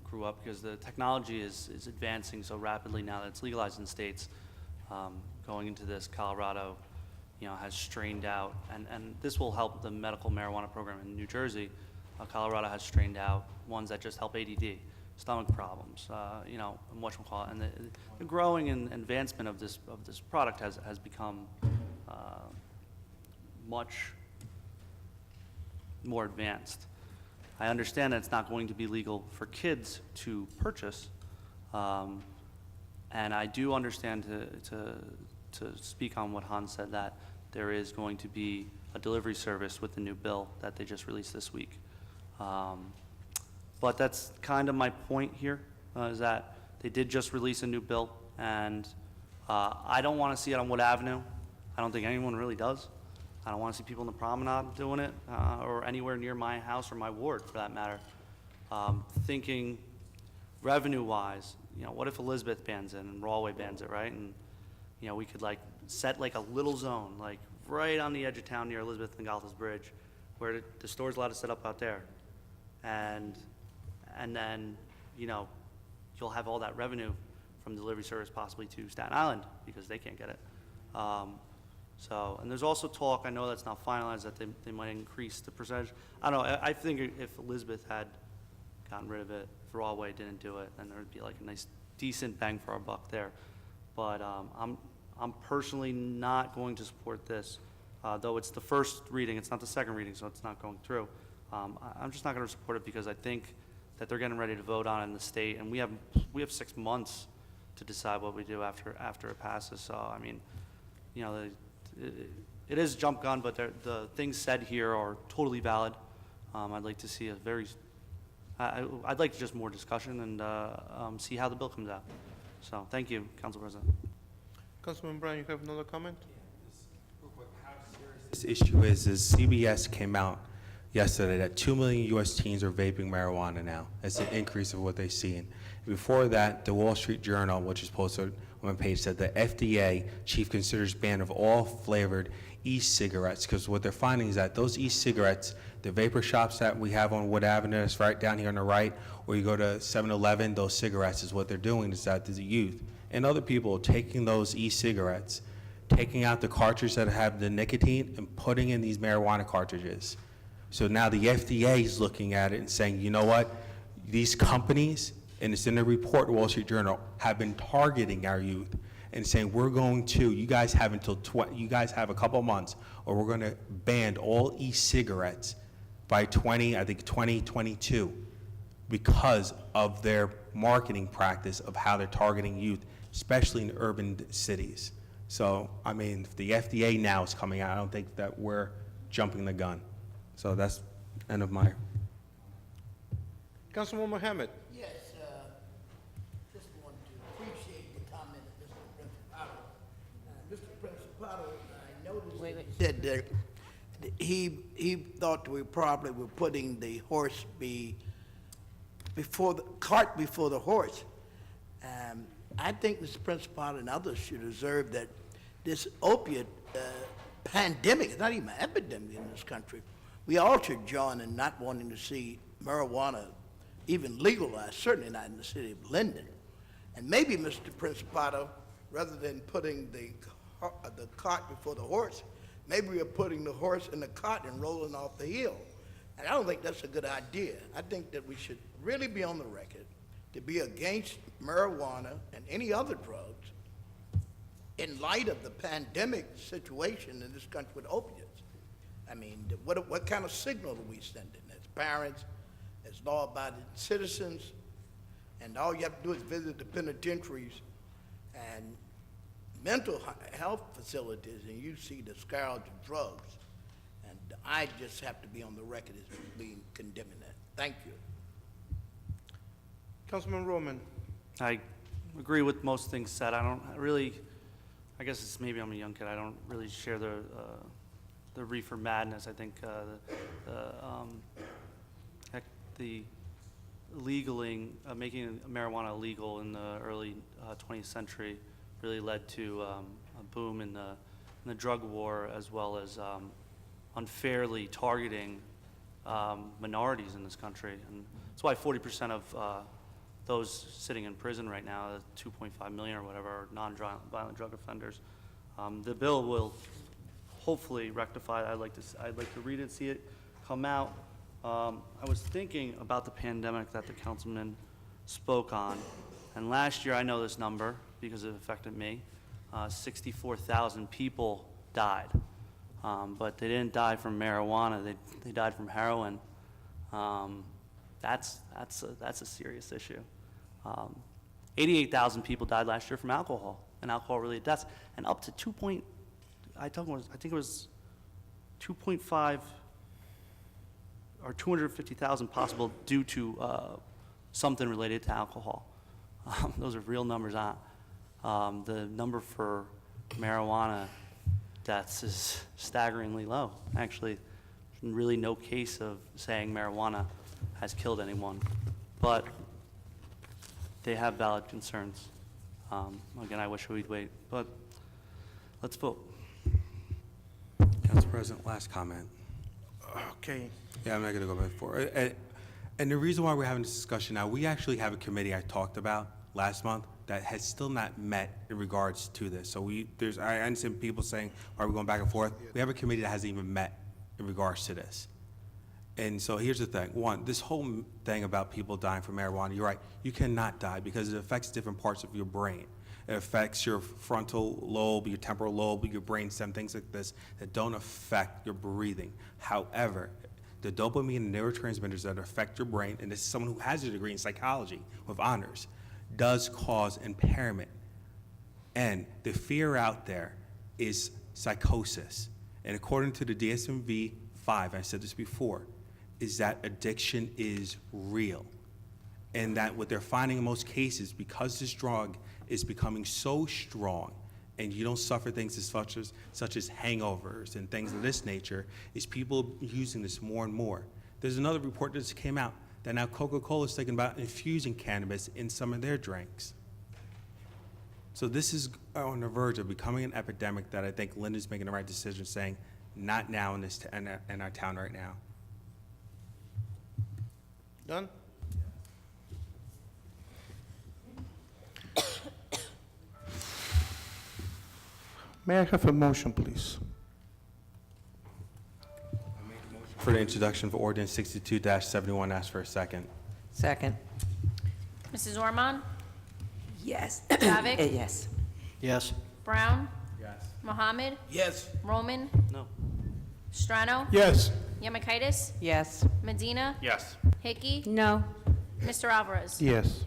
grew up, because the technology is advancing so rapidly now that it's legalized in states. Going into this, Colorado, you know, has strained out, and this will help the medical marijuana program in New Jersey. Colorado has strained out ones that just help ADD. stomach problems, you know, and whatchamacallit. And the growing and advancement of this product has become much more advanced. I understand that it's not going to be legal for kids to purchase, and I do understand to speak on what Hans said, that there is going to be a delivery service with the new bill that they just released this week. But that's kind of my point here, is that they did just release a new bill, and I don't want to see it on Wood Avenue. I don't think anyone really does. I don't want to see people in the promenade doing it, or anywhere near my house or my ward, for that matter. Thinking revenue-wise, you know, what if Elizabeth bans it and Rawway bans it, right? And, you know, we could like set like a little zone, like right on the edge of town near Elizabeth and Gothas Bridge, where the store's allowed to set up out there. And then, you know, you'll have all that revenue from delivery service possibly to Staten Island, because they can't get it. So, and there's also talk, I know that's not finalized, that they might increase the percentage. I don't know, I think if Elizabeth had gotten rid of it, if Rawway didn't do it, then there would be like a nice, decent bang for our buck there. But I'm personally not going to support this, though it's the first reading, it's not the second reading, so it's not going through. I'm just not going to support it because I think that they're getting ready to vote on it in the state, and we have 6 months to decide what we do after it passes. So, I mean, you know, it is a jump gun, but the things said here are totally valid. I'd like to see a I'd like just more discussion and see how the bill comes out. So, thank you, Council President. Councilman Brown, you have another comment? This issue is CBS came out yesterday that 2 million U.S. teens are vaping marijuana now. That's an increase of what they've seen. Before that, the Wall Street Journal, which is posted on my page, said the FDA chief considers ban of all flavored e-cigarettes, because what they're finding is that those e-cigarettes, the vapor shops that we have on Wood Avenue, that's right down here on the right, or you go to 7-Eleven, those cigarettes is what they're doing, is that the youth and other people are taking those e-cigarettes, taking out the cartridge that have the nicotine and putting in these marijuana cartridges. So now the FDA is looking at it and saying, you know what, these companies, and it's in the report, Wall Street Journal, have been targeting our youth and saying, we're going to, you guys have a couple months, or we're going to ban all e-cigarettes by 2022 because of their marketing practice of how they're targeting youth, especially in urban cities. So, I mean, if the FDA now is coming out, I don't think that we're jumping the gun. So that's end of my. Councilman Mohammed. Yes, just want to appreciate the comment of Mr. Principato. Mr. Principato, I noticed he said that he thought we probably were putting the horse before the cart before the horse. I think Mr. Principato and others should observe that this opiate pandemic is not even an epidemic in this country. We all should join in not wanting to see marijuana even legalized, certainly not in the city of Linden. And maybe, Mr. Principato, rather than putting the cart before the horse, maybe we're putting the horse in the cart and rolling off the hill. And I don't think that's a good idea. I think that we should really be on the record to be against marijuana and any other drugs in light of the pandemic situation in this country with opiates. I mean, what kind of signal are we sending as parents, as law-abiding citizens? And all you have to do is visit the penitentiaries and mental health facilities, and you see the scourge of drugs. And I just have to be on the record as being condemning that. Thank you. Councilman Roman. I agree with most things said. I guess it's maybe I'm a young kid. I don't really share the reefer madness. I think the making marijuana illegal in the early 20th century really led to a boom in the drug war, as well as unfairly targeting minorities in this country. And that's why 40% of those sitting in prison right now, 2.5 million or whatever, are non-violent drug offenders. The bill will hopefully rectify that. I'd like to read it, see it come out. I was thinking about the pandemic that the councilman spoke on. And last year, I know this number because it affected me, 64,000 people died. But they didn't die from marijuana, they died from heroin. That's a serious issue. 88,000 people died last year from alcohol and alcohol-related deaths, and up to I think it was 2.5 or 250,000 possible due to something related to alcohol. Those are real numbers. The number for marijuana deaths is staggeringly low. Actually, really no case of saying marijuana has killed anyone, but they have valid concerns. Again, I wish we'd wait, but let's vote. Council President, last comment. Okay. Yeah, I'm not gonna go back for it. And the reason why we're having this discussion now, we actually have a committee I talked about last month that has still not met in regards to this. So I understand people saying, are we going back and forth? We have a committee that hasn't even met in regards to this. And so here's the thing. One, this whole thing about people dying from marijuana, you're right, you cannot die because it affects different parts of your brain. It affects your frontal lobe, your temporal lobe, your brainstem, things like this that don't affect your breathing. However, the dopamine and neurotransmitters that affect your brain, and this is someone who has a degree in psychology with honors, does cause impairment. And the fear out there is psychosis. And according to the DSM-5, I said this before, is that addiction is real. And that what they're finding in most cases, because this drug is becoming so strong and you don't suffer things such as hangovers and things of this nature, is people using this more and more. There's another report that just came out that now Coca-Cola is thinking about infusing cannabis in some of their drinks. So this is on the verge of becoming an epidemic that I think Linda's making the right decision, saying not now in our town right now. Done? May I have a motion, please? For the introduction of Ordinance 62-71, ask for a second. Second. Mrs. Ormond? Yes. Javik? Yes. Yes. Brown? Yes. Mohammed? Yes. Roman? No. Strano? Yes. Yamakaitis? Yes. Medina? Yes. Hickey? No. Mr. Alvarez? Yes.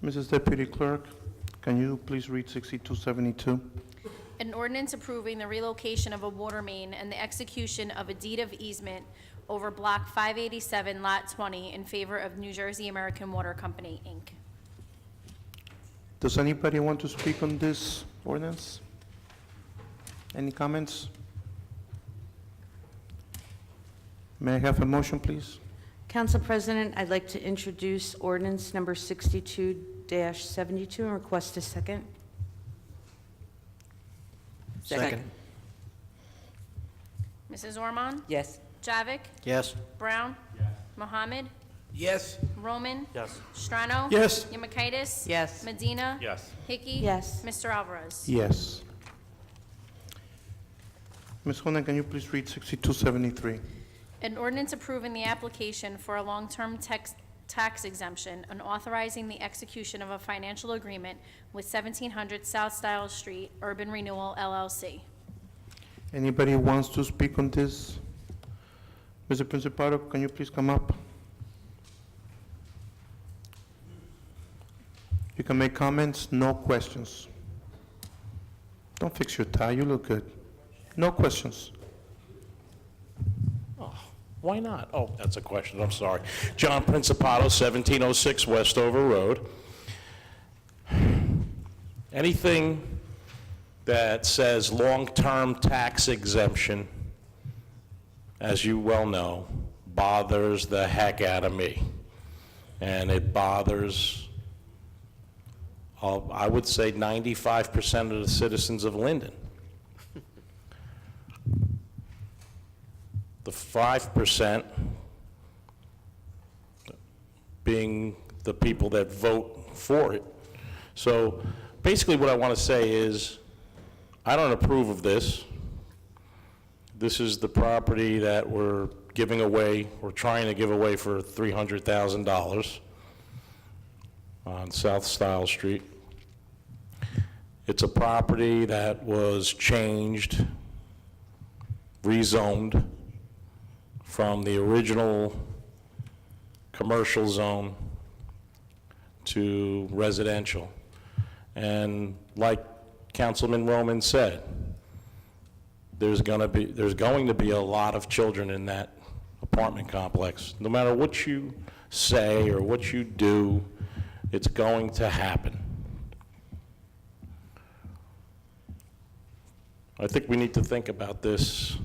Mrs. Deputy Clerk, can you please read 6272? An ordinance approving the relocation of a water main and the execution of a deed of easement over Block 587, Lot 20, in favor of New Jersey American Water Company, Inc. Does anybody want to speak on this ordinance? Any comments? May I have a motion, please? Council President, I'd like to introduce ordinance number 62-72 and request a second. Second. Mrs. Ormond? Yes. Javik? Yes. Brown? Yes. Mohammed? Yes. Roman? Yes. Strano? Yes. Yamakaitis? Yes. Medina? Yes. Hickey? Yes. Mr. Alvarez? Yes. Ms. Honan, can you please read 6273? An ordinance approving the application for a long-term tax exemption and authorizing the execution of a financial agreement with 1700 South Stiles Street, Urban Renewal LLC. Anybody who wants to speak on this? Mr. Principato, can you please come up? You can make comments, no questions. Don't fix your tie, you look good. No questions. Why not? Oh, that's a question, I'm sorry. John Principato, 1706 Westover Road. Anything that says long-term tax exemption, as you well know, bothers the heck out of me. And it bothers, I would say, 95% of the citizens of Linden. The 5% being the people that vote for it. So basically what I want to say is, I don't approve of this. This is the property that we're giving away, or trying to give away for $300,000 on South Style Street. It's a property that was changed, rezoned from the original commercial zone to residential. And like Councilman Roman said, there's going to be a lot of children in that apartment complex. No matter what you say or what you do, it's going to happen. I think we need to think about this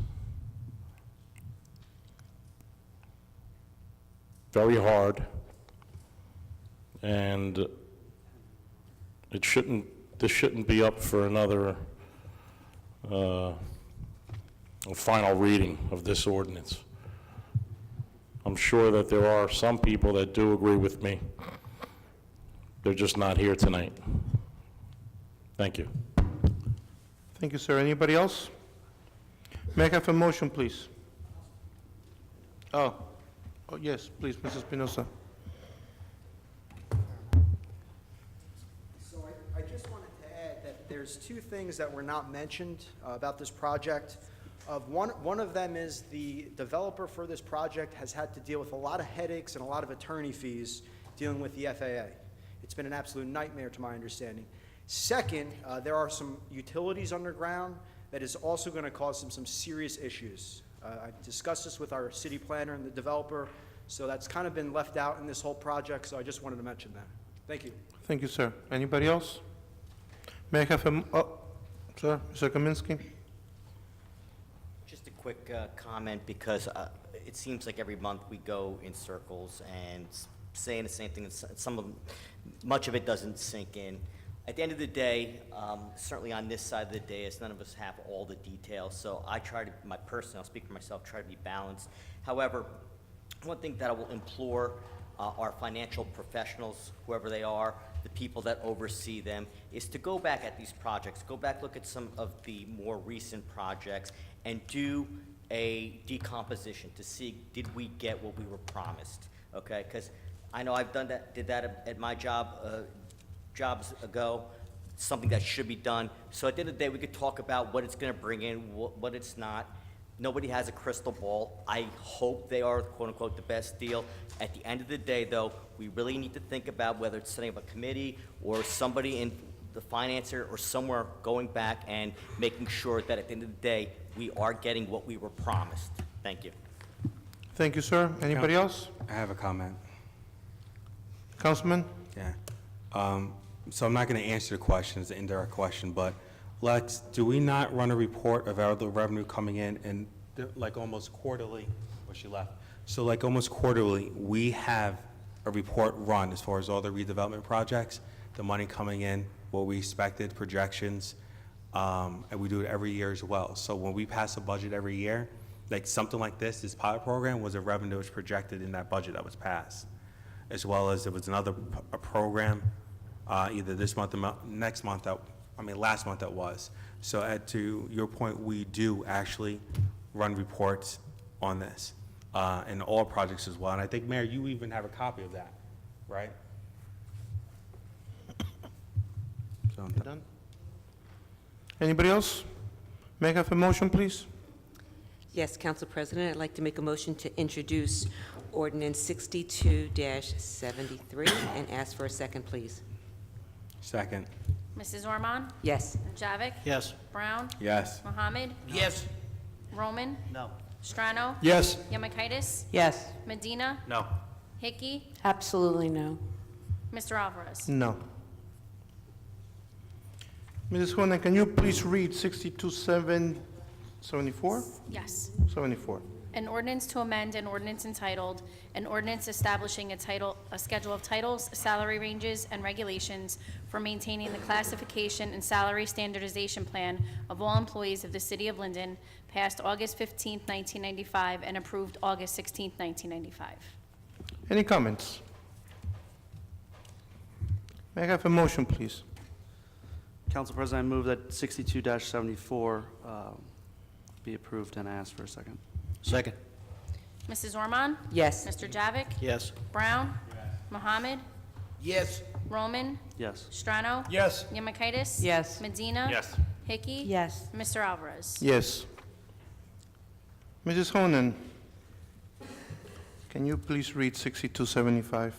very hard, and this shouldn't be up for another a final reading of this ordinance. I'm sure that there are some people that do agree with me. They're just not here tonight. Thank you. Thank you, sir. Anybody else? May I have a motion, please? Oh, yes, please, Mrs. Espinosa. So I just wanted to add that there's two things that were not mentioned about this project. One of them is the developer for this project has had to deal with a lot of headaches and a lot of attorney fees dealing with the FAA. It's been an absolute nightmare to my understanding. Second, there are some utilities underground that is also going to cause some serious issues. I discussed this with our city planner and the developer, so that's kind of been left out in this whole project, so I just wanted to mention that. Thank you. Thank you, sir. Anybody else? May I have a, sir, Mr. Kaminsky? Just a quick comment, because it seems like every month we go in circles and saying the same thing, and much of it doesn't sink in. At the end of the day, certainly on this side of the dais, none of us have all the details, so I try to, I'll speak for myself, try to be balanced. However, one thing that I will implore our financial professionals, whoever they are, the people that oversee them, is to go back at these projects, go back, look at some of the more recent projects, and do a decomposition to see, did we get what we were promised, okay? Because I know I've did that at my job, jobs ago, something that should be done. So at the end of the day, we could talk about what it's going to bring in, what it's not. Nobody has a crystal ball. I hope they are, quote unquote, the best deal. At the end of the day, though, we really need to think about whether it's setting up a committee or somebody in the financer or somewhere going back and making sure that at the end of the day, we are getting what we were promised. Thank you. Thank you, sir. Anybody else? I have a comment. Councilman? Yeah. So I'm not going to answer the question, it's an indirect question, but do we not run a report of all the revenue coming in and like almost quarterly, well, she left. So like almost quarterly, we have a report run as far as all the redevelopment projects, the money coming in, what we expected, projections, and we do it every year as well. So when we pass a budget every year, like something like this pilot program was a revenue that was projected in that budget that was passed, as well as there was another program, either this month or next month, last month that was. So to your point, we do actually run reports on this, and all projects as well. And I think, Mayor, you even have a copy of that, right? So, Done? Anybody else? May I have a motion, please? Yes, Council President, I'd like to make a motion to introduce Ordinance 62-73 and ask for a second, please. Second. Mrs. Ormond? Yes. Javik? Yes. Brown? Yes. Mohammed? Yes. Roman? No. Strano? Yes. Yemakaitis? Yes. Medina? No. Hickey? Absolutely no. Mr. Alvarez? No. Mrs. Hona, can you please read 62774? Yes. 74. An ordinance to amend an ordinance entitled, an ordinance establishing a schedule of titles, salary ranges, and regulations for maintaining the classification and salary standardization plan of all employees of the City of Linden, passed August 15, 1995, and approved August 16, 1995. Any comments? May I have a motion, please? Council President, I move that 62-74 be approved, and I ask for a second. Second. Mrs. Ormond? Yes. Mr. Javik? Yes. Brown? Mohammed? Yes. Roman? Yes. Strano? Yes. Yemakaitis? Yes. Medina? Yes. Hickey? Yes. Mr. Alvarez? Yes. Mrs. Honan, can you please read 6275?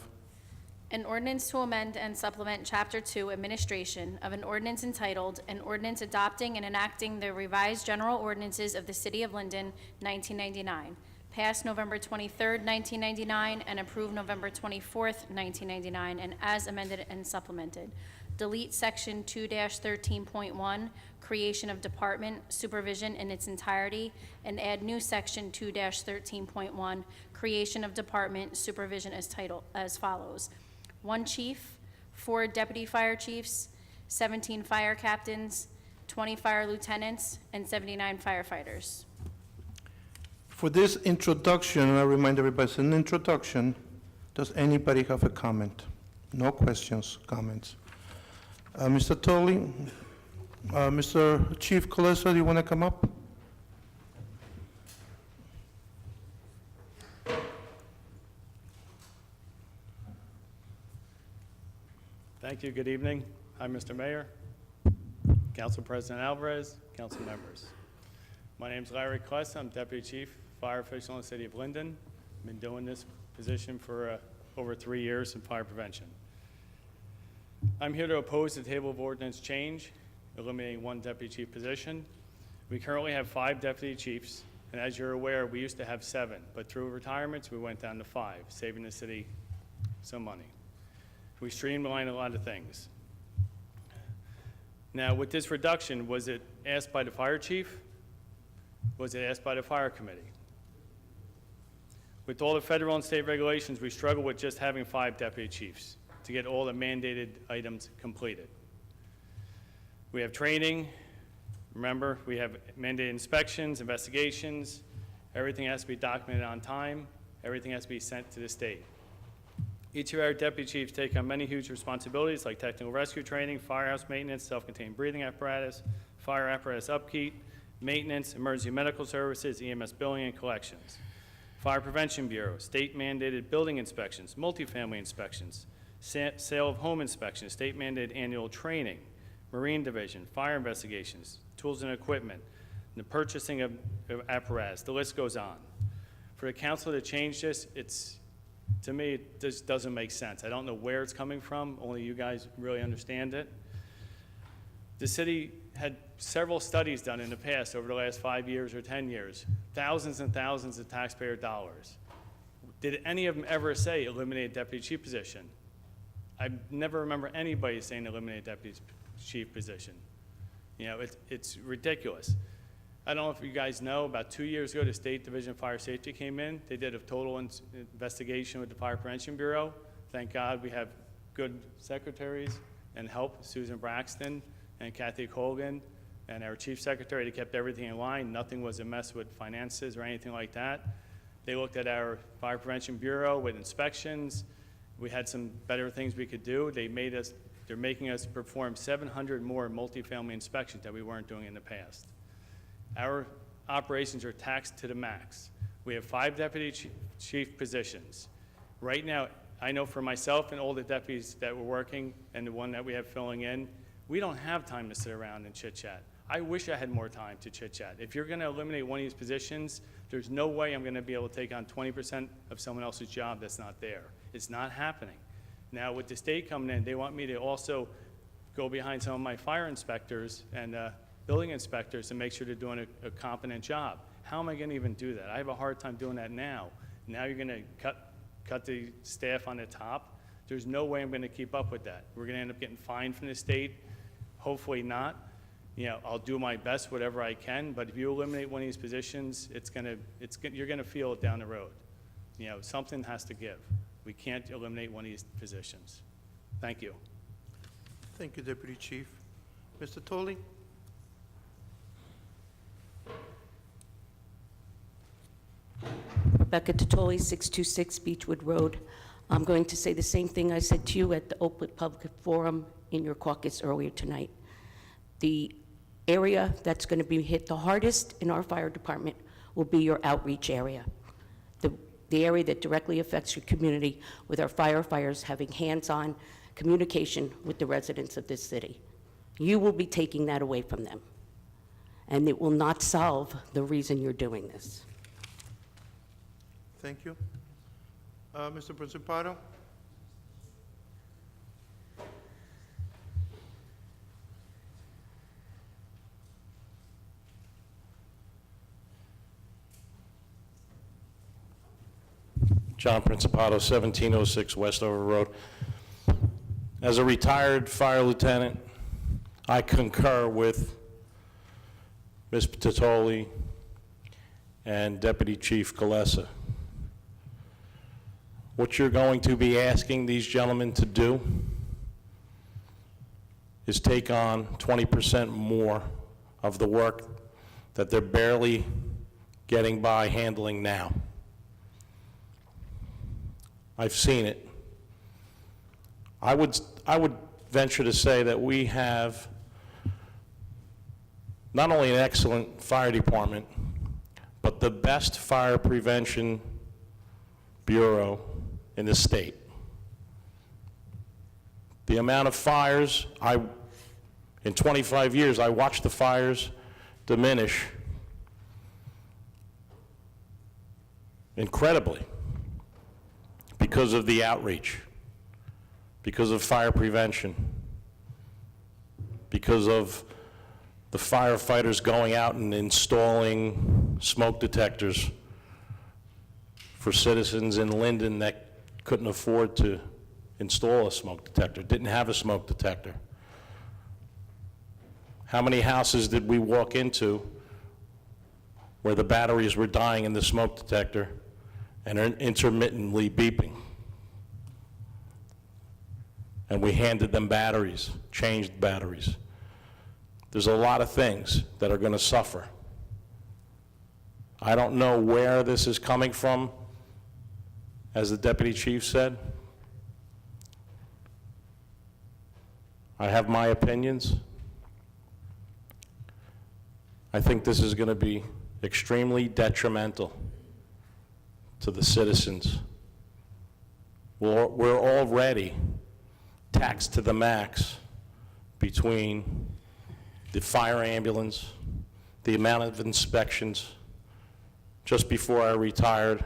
An ordinance to amend and supplement Chapter 2 Administration of an ordinance entitled, An Ordinance Adopting and Enacting the Revised General Ordinances of the City of Linden, 1999, passed November 23rd, 1999, and approved November 24th, 1999, and as amended and supplemented. Delete Section 2-13.1, Creation of Department Supervision in its entirety, and add new Section 2-13.1, Creation of Department Supervision as follows: 1 chief, 4 deputy fire chiefs, 17 fire captains, 20 fire lieutenants, and 79 firefighters. For this introduction, I remind everybody, it's an introduction. Does anybody have a comment? No questions, comments. Mr. Tully, Mr. Chief Colesso, do you want to come up? Thank you. Good evening. Hi, Mr. Mayor, Council President Alvarez, council members. My name is Larry Kless. I'm Deputy Chief Fire Official in the City of Linden. I've been doing this position for over 3 years in fire prevention. I'm here to oppose the table of ordinance change, eliminating 1 deputy chief position. We currently have 5 deputy chiefs, and as you're aware, we used to have 7, but through retirements, we went down to 5, saving the city some money. We streamlined a lot of things. Now, with this reduction, was it asked by the fire chief? Was it asked by the fire committee? With all the federal and state regulations, we struggle with just having 5 deputy chiefs to get all the mandated items completed. We have training. Remember, we have mandated inspections, investigations. Everything has to be documented on time. Everything has to be sent to the state. Each of our deputy chiefs take on many huge responsibilities like technical rescue training, firehouse maintenance, self-contained breathing apparatus, fire apparatus upkeep, maintenance, emergency medical services, EMS billing and collections. Fire Prevention Bureau, state mandated building inspections, multifamily inspections, sale of home inspections, state mandated annual training, Marine Division, fire investigations, tools and equipment, the purchasing of apparatus, the list goes on. For the council to change this, to me, it just doesn't make sense. I don't know where it's coming from, only you guys really understand it. The city had several studies done in the past over the last 5 years or 10 years, thousands and thousands of taxpayer dollars. Did any of them ever say eliminate deputy chief position? I never remember anybody saying eliminate deputy chief position. You know, it's ridiculous. I don't know if you guys know, about 2 years ago, the State Division of Fire Safety came in. They did a total investigation with the Fire Prevention Bureau. Thank God we have good secretaries and help, Susan Braxton and Kathy Colgan, and our chief secretary. They kept everything in line. Nothing was a mess with finances or anything like that. They looked at our Fire Prevention Bureau with inspections. We had some better things we could do. They're making us perform 700 more multifamily inspections that we weren't doing in the past. Our operations are taxed to the max. We have 5 deputy chief positions. Right now, I know for myself and all the deputies that were working and the one that we have filling in, we don't have time to sit around and chit-chat. I wish I had more time to chit-chat. If you're gonna eliminate one of these positions, there's no way I'm gonna be able to take on 20% of someone else's job that's not there. It's not happening. Now, with the state coming in, they want me to also go behind some of my fire inspectors and building inspectors to make sure they're doing a competent job. How am I gonna even do that? I have a hard time doing that now. Now you're gonna cut the staff on the top. There's no way I'm gonna keep up with that. We're gonna end up getting fined from the state. Hopefully not. You know, I'll do my best, whatever I can, but if you eliminate one of these positions, you're gonna feel it down the road. You know, something has to give. We can't eliminate one of these positions. Thank you. Thank you, Deputy Chief. Mr. Tolley? Rebecca Tottoli, 626 Beechwood Road. I'm going to say the same thing I said to you at the Oakwood Public Forum in your caucus earlier tonight. The area that's going to be hit the hardest in our fire department will be your outreach area. The the area that directly affects your community, with our firefighters having hands-on communication with the residents of this city. You will be taking that away from them, and it will not solve the reason you're doing this. Thank you. Mr. Principato? John Principato, 1706 Westover Road. As a retired fire lieutenant, I concur with Ms. Tatoli and Deputy Chief Galessa. What you're going to be asking these gentlemen to do is take on 20% more of the work that they're barely getting by handling now. I've seen it. I would venture to say that we have not only an excellent fire department, but the best fire prevention bureau in the state. The amount of fires, in 25 years, I watched the fires diminish incredibly because of the outreach, because of fire prevention, because of the firefighters going out and installing smoke detectors for citizens in Linden that couldn't afford to install a smoke detector, didn't have a smoke detector. How many houses did we walk into where the batteries were dying in the smoke detector and are intermittently beeping? And we handed them batteries, changed batteries. There's a lot of things that are going to suffer. I don't know where this is coming from, as the deputy chief said. I have my opinions. I think this is going to be extremely detrimental to the citizens. We're already taxed to the max between the fire ambulance, the amount of inspections. Just before I retired,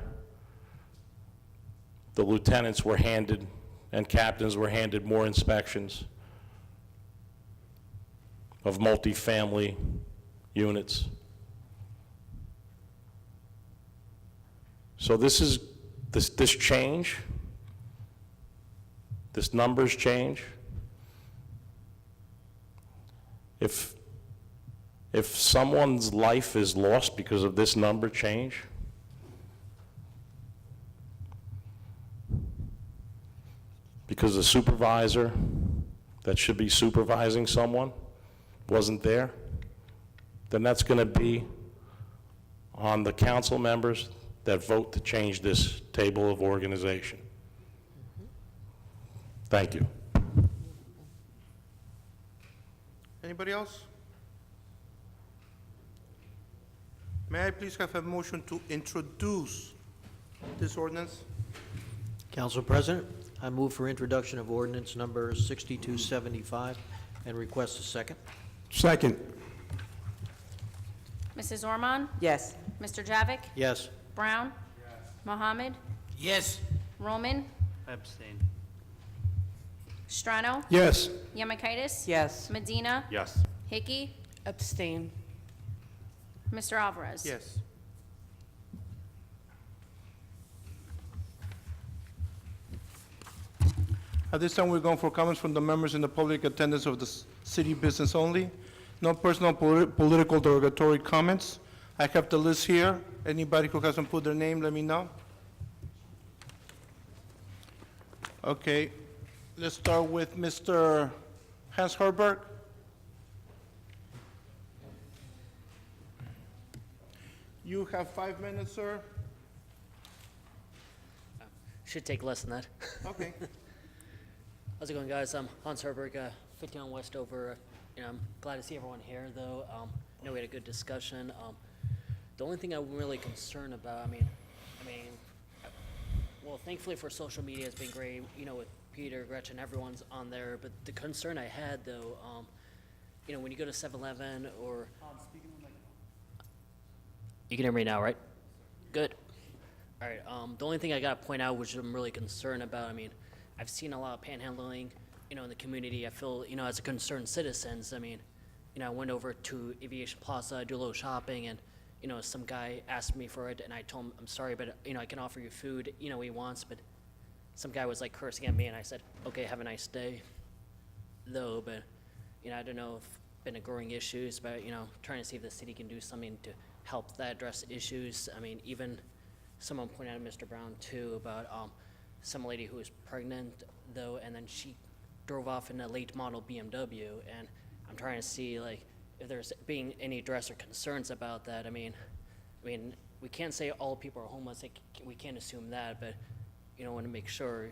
the lieutenants were handed and captains were handed more inspections of multifamily units. So this change, this numbers change. If someone's life is lost because of this number change, because the supervisor that should be supervising someone wasn't there, then that's going to be on the council members that vote to change this table of organization. Thank you. Anybody else? May I please have a motion to introduce this ordinance? Council President, I move for introduction of ordinance number 6275 and request a second. Second. Mrs. Ormond? Yes. Mr. Javik? Yes. Brown? Mohammed? Yes. Roman? Abstain. Strano? Yes. Yemekaitis? Yes. Medina? Yes. Hickey? Abstain. Mr. Alvarez? Yes. At this time, we're going for comments from the members in the public attendance of the city business only. No personal political derogatory comments. I have the list here. Anybody who hasn't put their name, let me know. Okay, let's start with Mr. Hans Herberg. You have 5 minutes, sir. Should take less than that. Okay. How's it going, guys? I'm Hans Herberg, 51 Westover. I'm glad to see everyone here, though. I know we had a good discussion. The only thing I'm really concerned about, Well, thankfully for social media, it's been great, you know, with Peter, Gretchen, everyone's on there. But the concern I had, though, you know, when you go to 7-Eleven or... You can hear me now, right? Good. All right, the only thing I got to point out, which I'm really concerned about, I mean, I've seen a lot of panhandling, you know, in the community. I feel, you know, as a concerned citizens, I mean, you know, I went over to Aviation Plaza, do a little shopping, and, you know, some guy asked me for it, and I told him, I'm sorry, but, you know, I can offer you food, you know, he wants, but some guy was, like, cursing at me, and I said, okay, have a nice day, though, but, you know, I don't know if been a growing issues, but, you know, trying to see if the city can do something to help that address issues. I mean, even someone pointed out, Mr. Brown, too, about some lady who was pregnant, though, and then she drove off in a late model BMW, and I'm trying to see, like, if there's being any address or concerns about that. I mean, we can't say all people are homeless. Like, we can't assume that, but, you know, want to make sure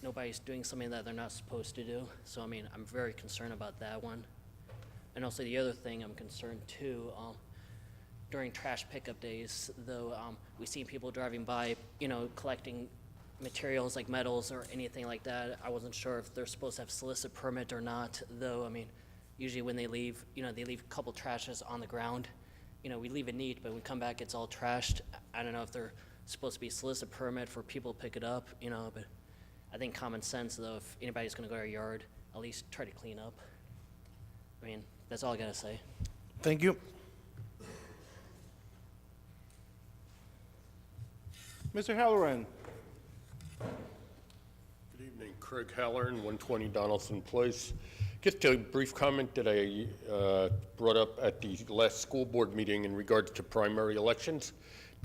nobody's doing something that they're not supposed to do. So, I mean, I'm very concerned about that one. And also the other thing I'm concerned, too, during trash pickup days, though, we see people driving by, you know, collecting materials like metals or anything like that. I wasn't sure if they're supposed to have solicit permit or not, though. I mean, usually when they leave, you know, they leave a couple trashes on the ground. You know, we leave it neat, but when we come back, it's all trashed. I don't know if they're supposed to be solicit permit for people to pick it up, you know, but I think common sense, though, if anybody's gonna go to our yard, at least try to clean up. I mean, that's all I gotta say. Thank you. Mr. Halloran. Good evening, Craig Halloran, 120 Donaldson Place. Just a brief comment that I brought up at the last school board meeting in regards to primary elections.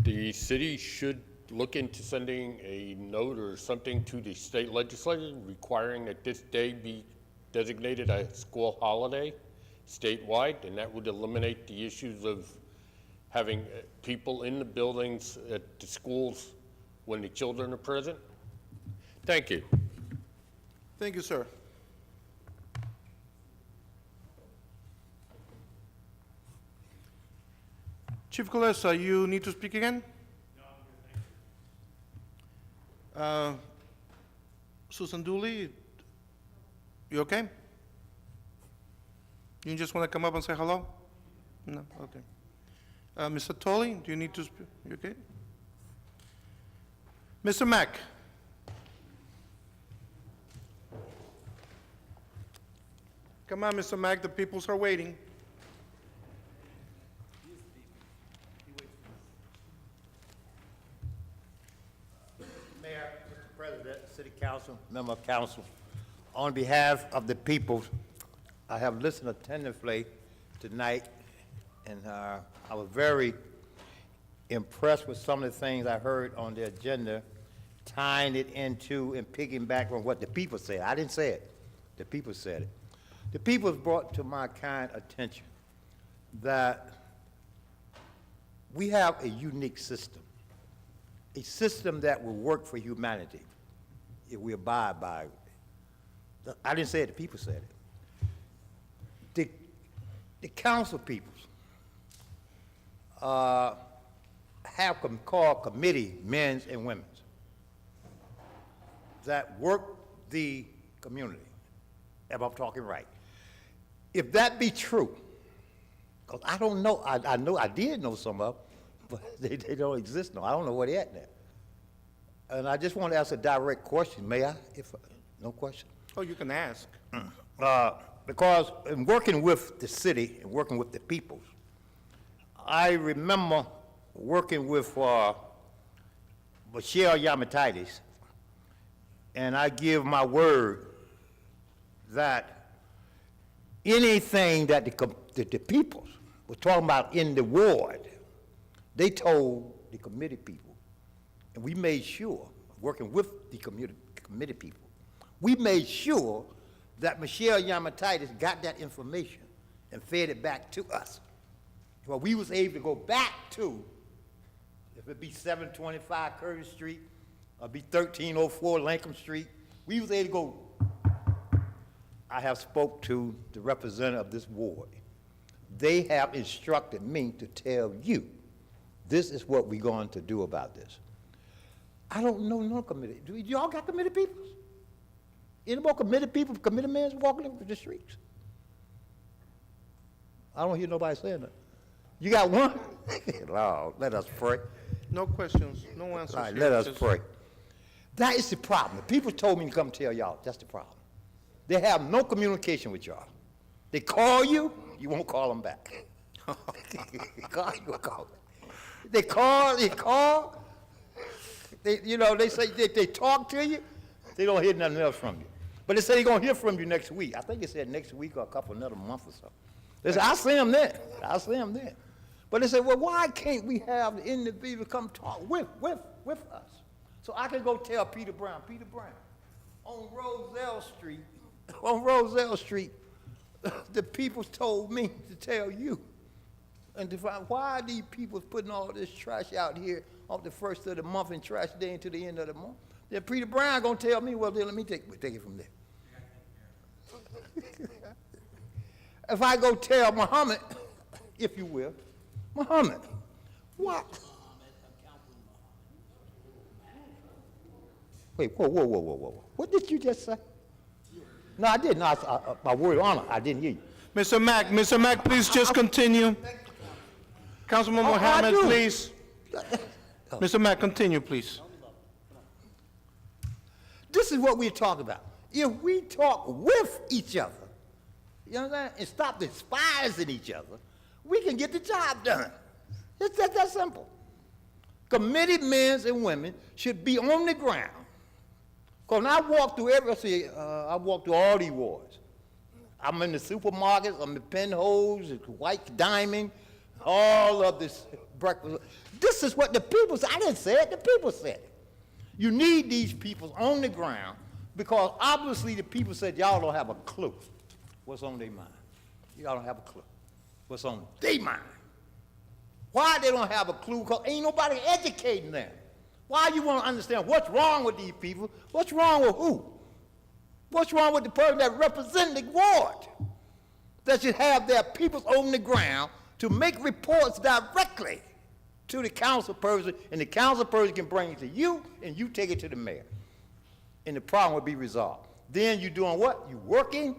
The city should look into sending a note or something to the state legislature requiring that this day be designated a school holiday statewide, and that would eliminate the issues of having people in the buildings at the schools when the children are present. Thank you. Thank you, sir. Chief Colessa, you need to speak again? No, I'm good, thank you. Susan Dooley, you okay? You just want to come up and say hello? No, okay. Mr. Tolley, do you need to speak? You okay? Mr. Mack? Come on, Mr. Mack, the peoples are waiting. Mayor, Mr. President, City Council, Member of Council, on behalf of the people, I have listened attentively tonight, and I was very impressed with some of the things I heard on the agenda, tying it into and picking back on what the people said. I didn't say it. The people said it. The people have brought to my kind attention that we have a unique system, a system that will work for humanity if we abide by it. I didn't say it, the people said it. The council peoples have called committee, men and women, that work the community, if I'm talking right. If that be true, because I don't know, I know I did know some of them, but they don't exist now. I don't know where they're at now. And I just want to ask a direct question, may I? No question? Oh, you can ask. Because in working with the city and working with the peoples, I remember working with Michelle Yamatitis, and I give my word that anything that the peoples were talking about in the ward, they told the committee people, and we made sure, working with the committee people, we made sure that Michelle Yamatitis got that information and fed it back to us. Well, we was able to go back to, if it be 725 Curtis Street, or be 1304 Lankham Street, we was able to go. I have spoke to the representative of this ward. They have instructed me to tell you, this is what we're going to do about this. I don't know no committee. Do y'all got committee people? Any more committee people, committee men walking in the streets? I don't hear nobody saying that. You got one? Lord, let us pray. No questions, no answers. All right, here. let us Just- pray. That is the problem. The people told me to come tell y'all, that's the problem. They have no communication with y'all. They call you, you won't call them back. They call. They say they talk to you, they don't hear nothing else from you. But they say they're gonna hear from you next week. I think they said next week or a couple, another month or so. They said, I'll see them then. But they said, well, why can't we have the individual come talk with us? So I can go tell Peter Brown, on Roselle Street, the people told me to tell you. And to find why are these people putting all this trash out here on the first of the month and trash day until the end of the month? Then Peter Brown gonna tell me, well, then let me take it from there. If I go tell Muhammad, if you will, Muhammad, what? Wait, whoa. What did you just say? No, I didn't. My word of honor, I didn't hear you. Mr. Mack, please just continue. Councilman Mohammed, please. Mr. Mack, continue, please. This is what we're talking about. If we talk with each other, you understand, and stop despising each other, we can get the job done. It's just that simple. Committed men and women should be on the ground. Because when I walk through I walk through all these wards. I'm in the supermarkets, I'm in Penholds, White Diamond, all of this breakfast. This is what the people said. I didn't say it, the people said it. You need these people on the ground because obviously the people said y'all don't have a clue what's on their mind. Y'all don't have a clue what's on their mind. Why they don't have a clue? Because ain't nobody educating them. Why you want to understand what's wrong with these people? What's wrong with who? What's wrong with the person that represents the ward? That should have their people on the ground to make reports directly to the council person, and the council person can bring it to you, and you take it to the mayor. And the problem will be resolved. Then you're doing what? You're working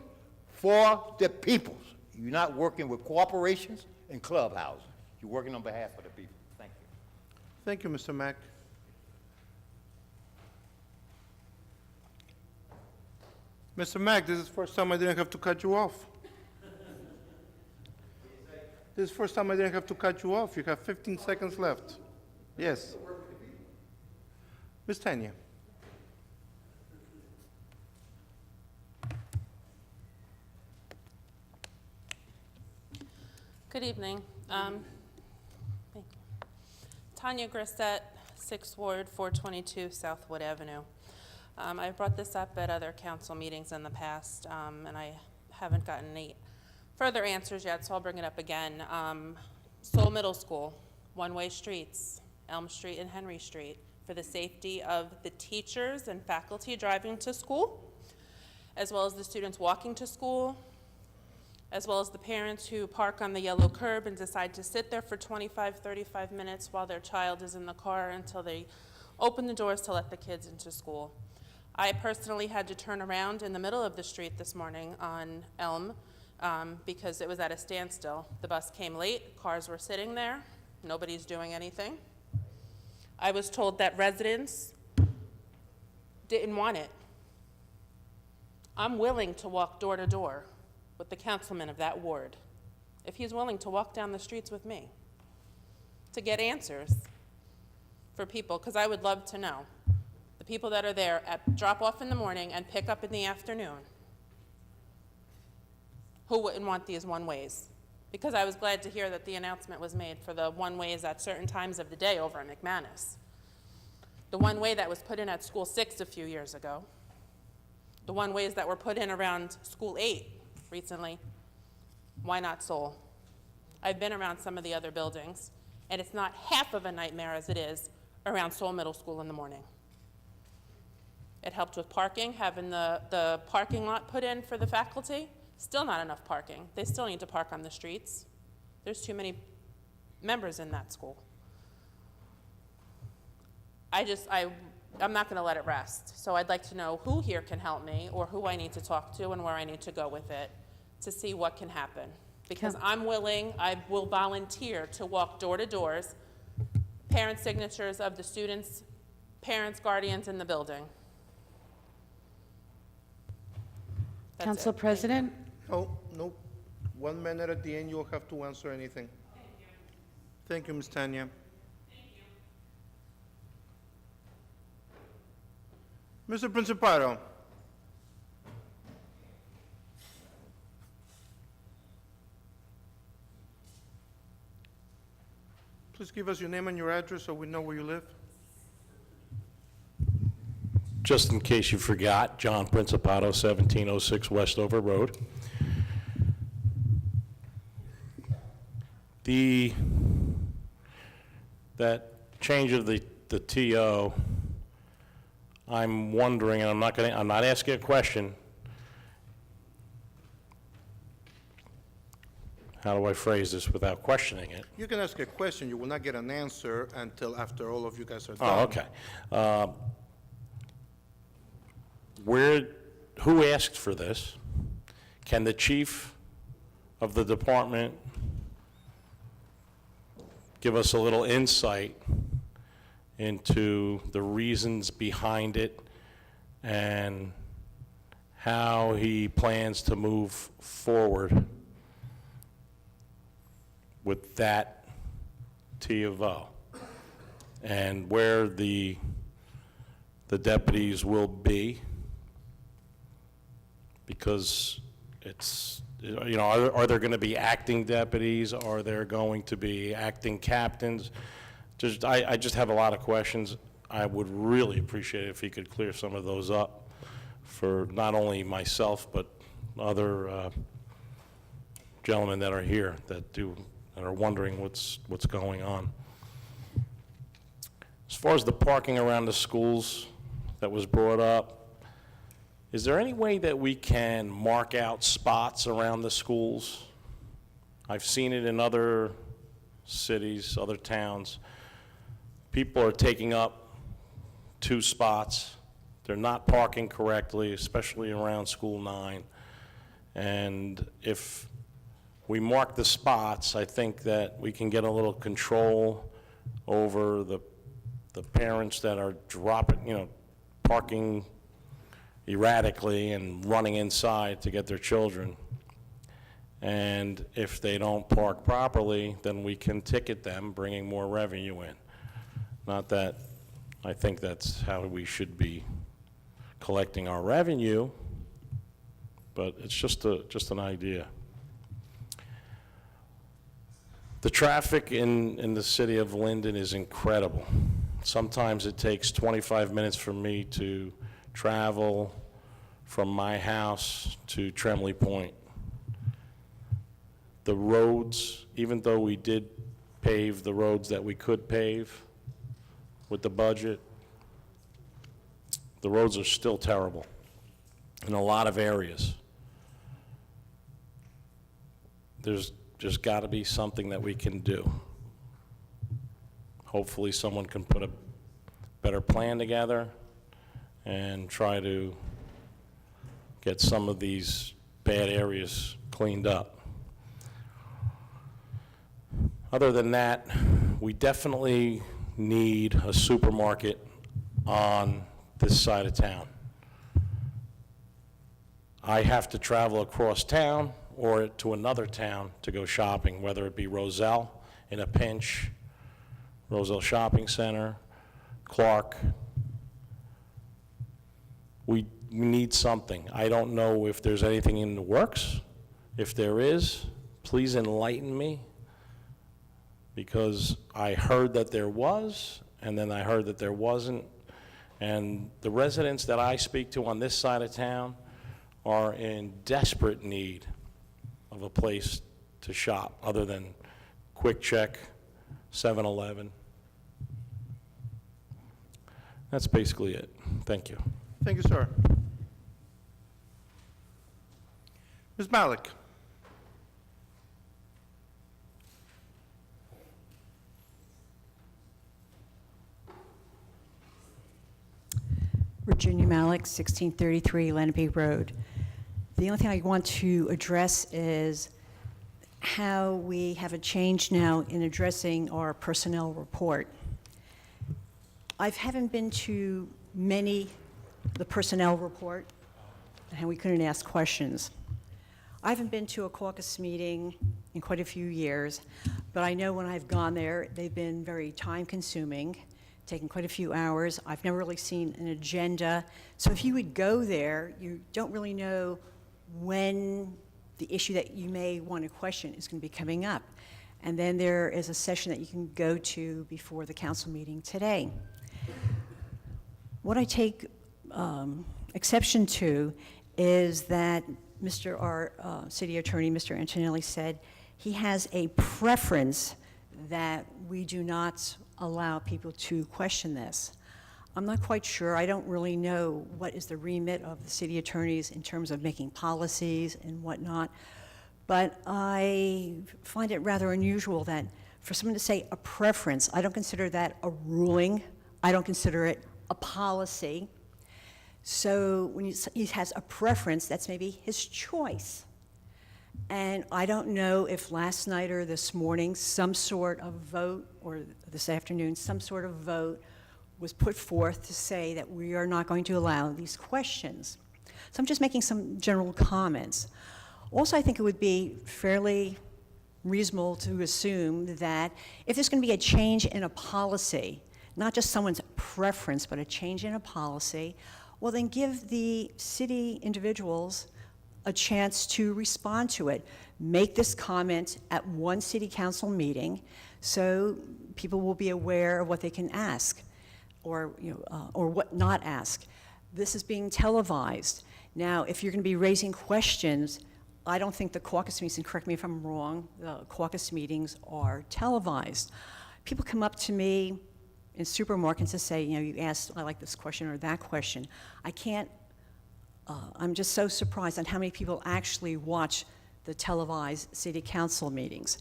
for the people. You're not working with corporations and clubhouses. You're working on behalf of the people. Thank you. Thank you, Mr. Mack. Mr. Mack, this is the first time I didn't have to cut you off. This is the first time I didn't have to cut you off. You have 15 seconds left. Yes. Ms. Tanya. Good evening. Thank you. Tanya Grissett, 6th Ward, 422 Southwood Avenue. I've brought this up at other council meetings in the past, and I haven't gotten any further answers yet, so I'll bring it up again. Seoul Middle School, one-way streets, Elm Street and Henry Street, for the safety of the teachers and faculty driving to school, as well as the students walking to school, as well as the parents who park on the yellow curb and decide to sit there for 25, 35 minutes while their child is in the car until they open the doors to let the kids into school. I personally had to turn around in the middle of the street this morning on Elm because it was at a standstill. The bus came late, cars were sitting there, nobody's doing anything. I was told that residents didn't want it. I'm willing to walk door to door with the councilman of that ward, if he's willing to walk down the streets with me to get answers for people, because I would love to know. The people that are there at drop-off in the morning and pick up in the afternoon, who wouldn't want these one-ways? Because I was glad to hear that the announcement was made for the one-ways at certain times of the day over in McManus. The one-way that was put in at School 6 a few years ago. The one-ways that were put in around School 8 recently. Why not Seoul? I've been around some of the other buildings, and it's not half of a nightmare as it is around Seoul Middle School in the morning. It helped with parking, having the parking lot put in for the faculty. Still not enough parking. They still need to park on the streets. There's too many members in that school. I I'm not going to let it rest. So I'd like to know who here can help me, or who I need to talk to and where I need to go with it to see what can happen. Because I will volunteer to walk door to doors, parent signatures of the students, parents, guardians in the building. That's Council it. President? Oh, no. 1 minute at the end, you'll have to answer anything. Thank you, Ms. Tanya. Mr. Principato. Please give us your name and your address so we know where you live. Just in case you forgot, John Principato, 1706 Westover Road. That change of the TO, I'm wondering, and I'm not asking a question. How do I phrase this without questioning it? You can ask a question. You will not get an answer until after all of you guys are done. Oh, okay. Who asked for this? Can the chief of the department give us a little insight into the reasons behind it and how he plans to move forward with that T of O, and where the deputies will be, because it's, you know, are there going to be acting deputies? Are there going to be acting captains? I just have a lot of questions. I would really appreciate it if he could clear some of those up for not only myself, but other gentlemen that are here that are wondering what's going on. As far as the parking around the schools that was brought up, is there any way that we can mark out spots around the schools? I've seen it in other cities, other towns. People are taking up 2 spots. They're not parking correctly, especially around School 9. And if we mark the spots, I think that we can get a little control over the parents that are parking erratically and running inside to get their children. And if they don't park properly, then we can ticket them, bringing more revenue in. Not that I think that's how we should be collecting our revenue, but it's just an idea. The traffic in the city of Linden is incredible. Sometimes it takes 25 minutes for me to travel from my house to Tremley Point. The roads, even though we did pave the roads that we could pave with the budget, the roads are still terrible in a lot of areas. There's just got to be something that we can do. Hopefully someone can put a better plan together and try to get some of these bad areas cleaned up. Other than that, we definitely need a supermarket on this side of town. I have to travel across town or to another town to go shopping, whether it be Roselle in a pinch, Roselle Shopping Center, Clark. We need something. I don't know if there's anything in the works. If there is, please enlighten me, because I heard that there was, and then I heard that there wasn't. And the residents that I speak to on this side of town are in desperate need of a place to shop other than Quick Check, 7-Eleven. That's basically it. Thank you. Thank you, sir. Ms. Malik. Virginia Malik, 1633 Lenape Road. The only thing I want to address is how we have a change now in addressing our personnel report. I haven't been to the personnel report, and we couldn't ask questions. I haven't been to a caucus meeting in quite a few years, but I know when I've gone there, they've been very time-consuming, taking quite a few hours. I've never really seen an agenda. So if you would go there, you don't really know when the issue that you may want to question is going to be coming up. And then there is a session that you can go to before the council meeting today. What I take exception to is that our city attorney, Mr. Antonelli, said he has a preference that we do not allow people to question this. I'm not quite sure. I don't really know what is the remit of the city attorneys in terms of making policies and whatnot, but I find it rather unusual that for someone to say a preference, I don't consider that a ruling. I don't consider it a policy. So when he has a preference, that's maybe his choice. And I don't know if last night or this morning, some sort of vote, or this afternoon, some sort of vote was put forth to say that we are not going to allow these questions. So I'm just making some general comments. Also, I think it would be fairly reasonable to assume that if there's going to be a change in a policy, not just someone's preference, but a change in a policy, well, then give the city individuals a chance to respond to it. Make this comment at one city council meeting so people will be aware of what they can ask or what not ask. This is being televised. Now, if you're going to be raising questions, I don't think the caucus meetings, and correct me if I'm wrong, the caucus meetings are televised. People come up to me in supermarkets to say, you asked, I like this question or that question. I'm just so surprised on how many people actually watch the televised city council meetings.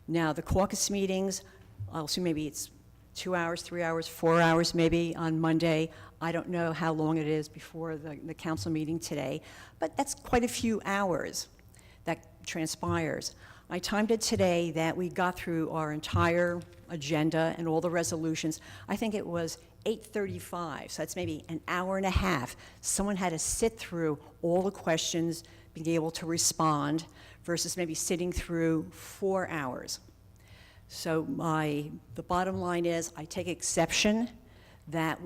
Now, the caucus meetings, I'll assume maybe it's 2 hours, 3 hours, 4 hours maybe on Monday. I don't know how long it is before the council meeting today, but that's quite a few hours that transpires. I timed it today that we got through our entire agenda and all the resolutions. I think it was 8:35, so that's maybe an hour and a half. Someone had to sit through all the questions, being able to respond, versus maybe sitting through 4 hours. So the bottom line is, I take exception that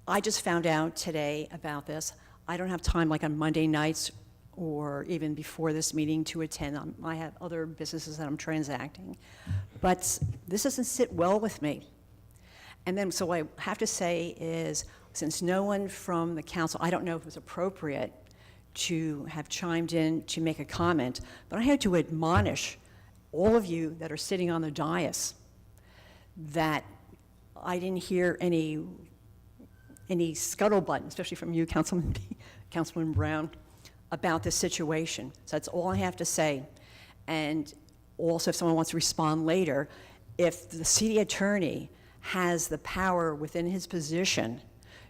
I just found out today about this. I don't have time, like on Monday nights or even before this meeting, to attend. I have other businesses that I'm transacting. But this doesn't sit well with me. And then, so what I have to say is, since no one from the council, I don't know if it was appropriate to have chimed in to make a comment, but I had to admonish all of you that are sitting on the dais that I didn't hear any scuttlebutt, especially from you, Councilman Brown, about this situation. So that's all I have to say. And also, if someone wants to respond later, if the city attorney has the power within his position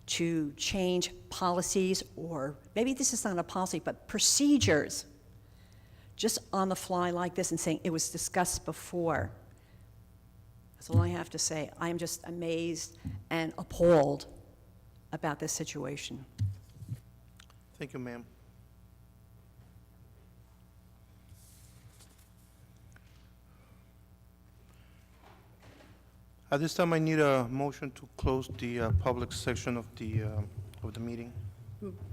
to change policies, or maybe this is not a policy, but procedures, just on the fly like this and saying it was discussed before. That's all I have to say. I am just amazed and appalled about this situation. Thank you, ma'am. At this time, I need a motion to close the public section of the meeting.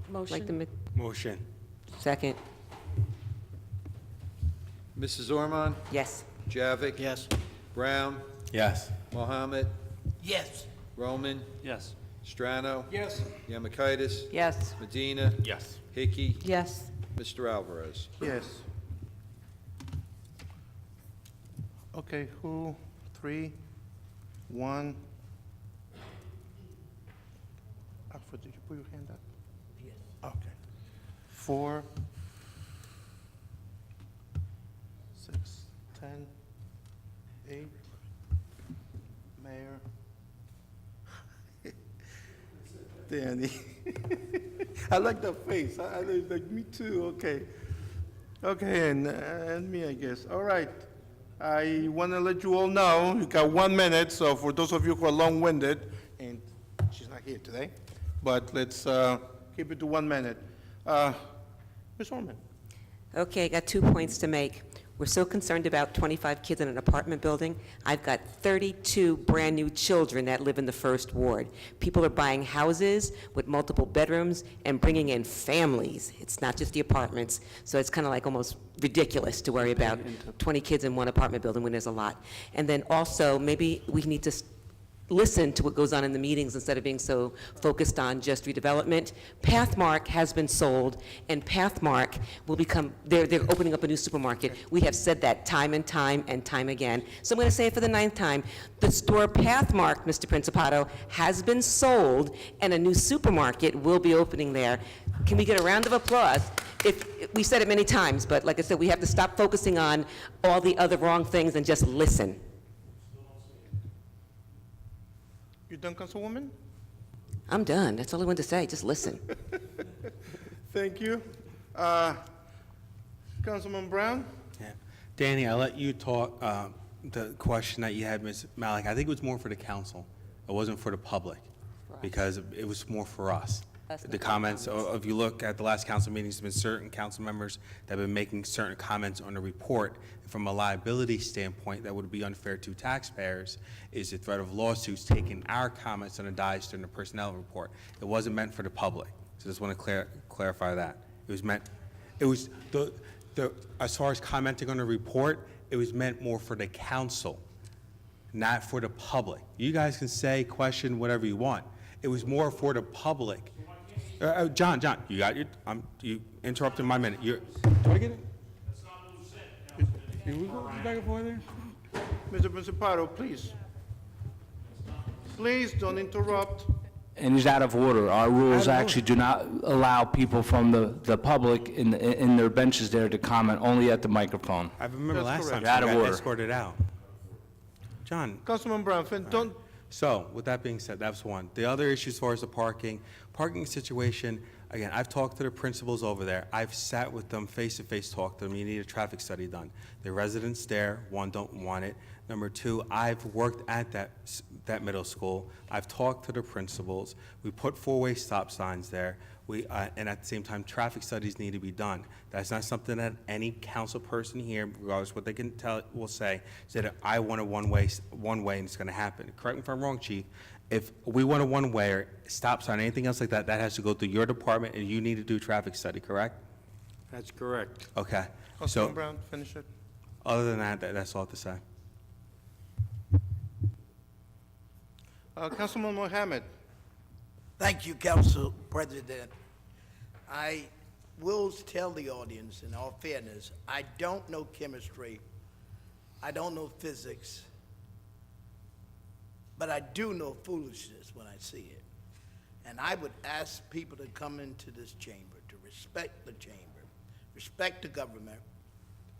Motion. Motion. Second. Mrs. Ormond? Yes. Javik? Yes. Brown? Yes. Mohammed? Yes. Roman? Yes. Strano? Yes. Yamakaitis? Yes. Medina? Yes. Hickey? Yes. Mr. Alvarez? Yes. Okay, who? 3, 1. Alfred, did you put your hand up? Yes. Okay. 4, 6, 10, 8. Mayor. Danny. I like the face. I like me too. Okay. Okay, and me, I guess. All right. I want to let you all know, you got 1 minute, so for those of you who are long-winded, and she's not here today, but let's keep it to 1 minute. Ms. Orman. Okay, I got 2 points to make. We're so concerned about 25 kids in an apartment building. I've got 32 brand-new children that live in the first ward. People are buying houses with multiple bedrooms and bringing in families. It's not just the apartments, so it's kind of like almost ridiculous to worry about 20 kids in one apartment building when there's a lot. And then also, maybe we need to listen to what goes on in the meetings instead of being so focused on just redevelopment. Pathmark has been sold, and Pathmark will become, they're opening up a new supermarket. We have said that time and time and time again. So I'm going to say it for the 9th time. The store Pathmark, Mr. Principato, has been sold, and a new supermarket will be opening there. Can we get a round of applause? We said it many times, but like I said, we have to stop focusing on all the other wrong things and just listen. You done, Councilwoman? I'm done. That's all I wanted to say. Just listen. Thank you. Councilman Brown? Yeah. Danny, I'll let you talk, the question that you had, Ms. Malik, I think it was more for the council. It wasn't for the public, because it was more for us. The comments, if you look at the last council meetings, there's been certain council members that have been making certain comments on the report. From a liability standpoint, that would be unfair to taxpayers, is the threat of lawsuits taking our comments on the dice during the personnel report. It wasn't meant for the public. So just want to clarify that. It was meant, it was, as far as commenting on the report, it was meant more for the council, not for the public. You guys can say, question, whatever you want. It was more for the public. John, you got your, you interrupted my minute. Do I get it? Can we go back and forth there? Mr. Principato, please. Please don't interrupt. And he's out of order. Our rules actually do not allow people from the public in their benches there to comment, only at the microphone. I remember last time You're out you of got order. escorted out. John. Councilman Brown, don't. So, with that being said, that's one. The other issue as far as the parking situation, again, I've talked to the principals over there. I've sat with them face-to-face, talked to them. You need a traffic study done. The residents there, one, don't want it. Number two, I've worked at that middle school. I've talked to the principals. We put four-way stop signs there. And at the same time, traffic studies need to be done. That's not something that any council person here, regardless of what they can tell, will say that I want a one-way and it's gonna happen. Correct me if I'm wrong, Chief. If we want a one-way or stop sign, anything else like that, that has to go through your department and you need to do a traffic study, correct? That's correct. Okay. Councilman So, Brown, finish it. other than that, that's all I have to say. Councilman Mohammed. Thank you, Council President. I will tell the audience, in all fairness, I don't know chemistry, I don't know physics, but I do know foolishness when I see it. And I would ask people to come into this chamber, to respect the chamber, respect the government,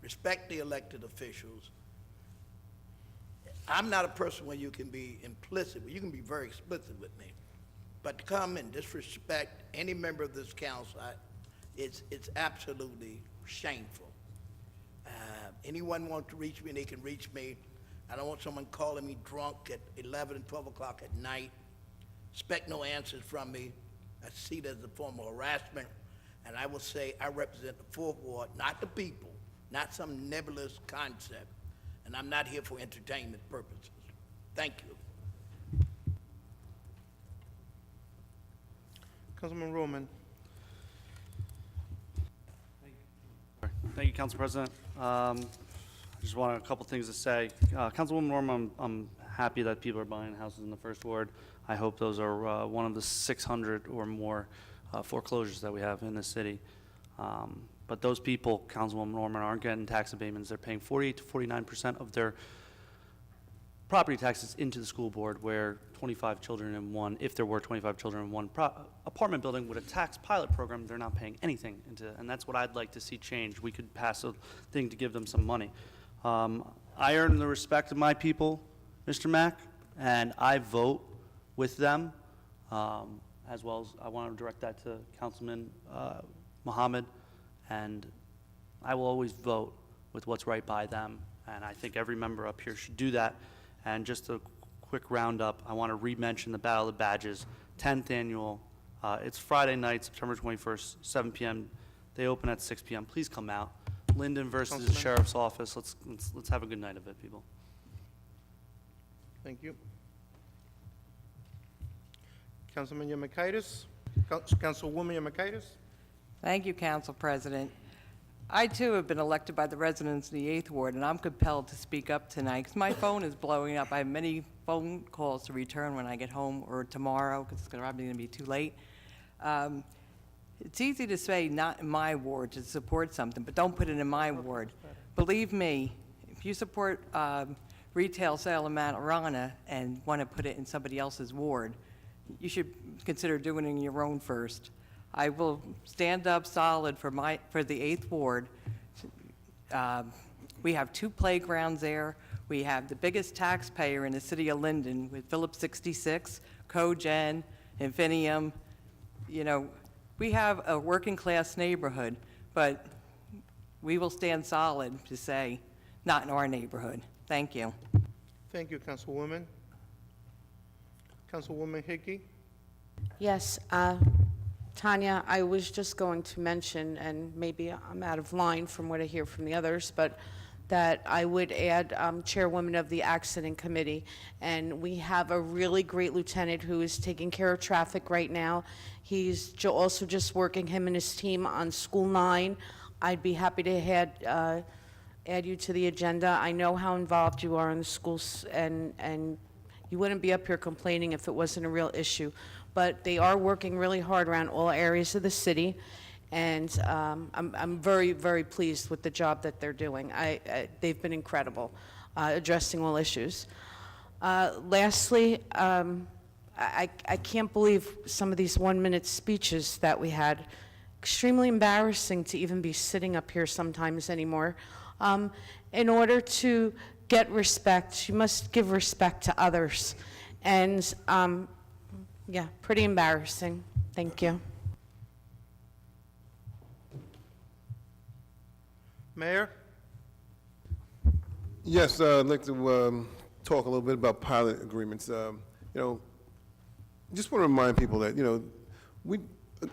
respect the elected officials. I'm not a person where you can be implicit, but you can be very explicit with me. But to come and disrespect any member of this council, it's absolutely shameful. Anyone wants to reach me, they can reach me. I don't want someone calling me drunk at 11 and 12 o'clock at night. Expect no answers from me. I see it as a form of harassment. And I will say I represent the Fourth Ward, not the people, not some nebulous concept. And I'm not here for entertainment purposes. Thank you. Councilman Roman. Thank you, Council President. I just want a couple things to say. Councilwoman Norman, I'm happy that people are buying houses in the First Ward. I hope those are one of the 600 or more foreclosures that we have in the city. But those people, Councilwoman Norman, aren't getting tax abatements. They're paying 48 to 49% of their property taxes into the school board, where 25 children in one, if there were 25 children in one apartment building with a tax pilot program, they're not paying anything into, and that's what I'd like to see change. We could pass a thing to give them some money. I earn the respect of my people, Mr. Mack, and I vote with them. as well as I want to direct that to Councilman Mohammed, and I will always vote with what's right by them, and I think every member up here should do that. And just a quick roundup, I want to re-mention the Battle of the Badges, 10th annual. It's Friday night, September 21st, 7 p.m. They open at 6 p.m. Please come out. Linden versus the Councilman. Sheriff's Office. Let's have a good night of it, people. Thank you. Councilman Yamakaitis? Councilwoman Yamakaitis? Thank you, Council President. I, too, have been elected by the residents in the 8th Ward, and I'm compelled to speak up tonight because my phone is blowing up. I have many phone calls to return when I get home or tomorrow because it's probably going to be too late. It's easy to say not in my ward to support something, but don't put it in my ward. Believe me, if you support retail sale in marijuana and want to put it in somebody else's ward, you should consider doing it in your own first. I will stand up solid for the 8th Ward. We have 2 playgrounds there. We have the biggest taxpayer in the city of Linden with Phillips 66, Cogen, Infinium. You know, we have a working class neighborhood, but we will stand solid to say, not in our neighborhood. Thank you. Thank you, Councilwoman. Councilwoman Hickey? Yes, Tanya, I was just going to mention, and maybe I'm out of line from what I hear from the others, but that I would add chairwoman of the accident committee, and we have a really great lieutenant who is taking care of traffic right now. He's also just working, him and his team, on School 9. I'd be happy to add you to the agenda. I know how involved you are in the schools, and you wouldn't be up here complaining if it wasn't a real issue. But they are working really hard around all areas of the city, and I'm very, very pleased with the job that they're doing. They've been incredible, addressing all issues. Lastly, I can't believe some of these one-minute speeches that we had. Extremely embarrassing to even be sitting up here sometimes anymore. In order to get respect, you must give respect to others. And yeah, pretty embarrassing. Thank you. Mayor? Yes, I'd like to talk a little bit about pilot agreements. Just want to remind people that,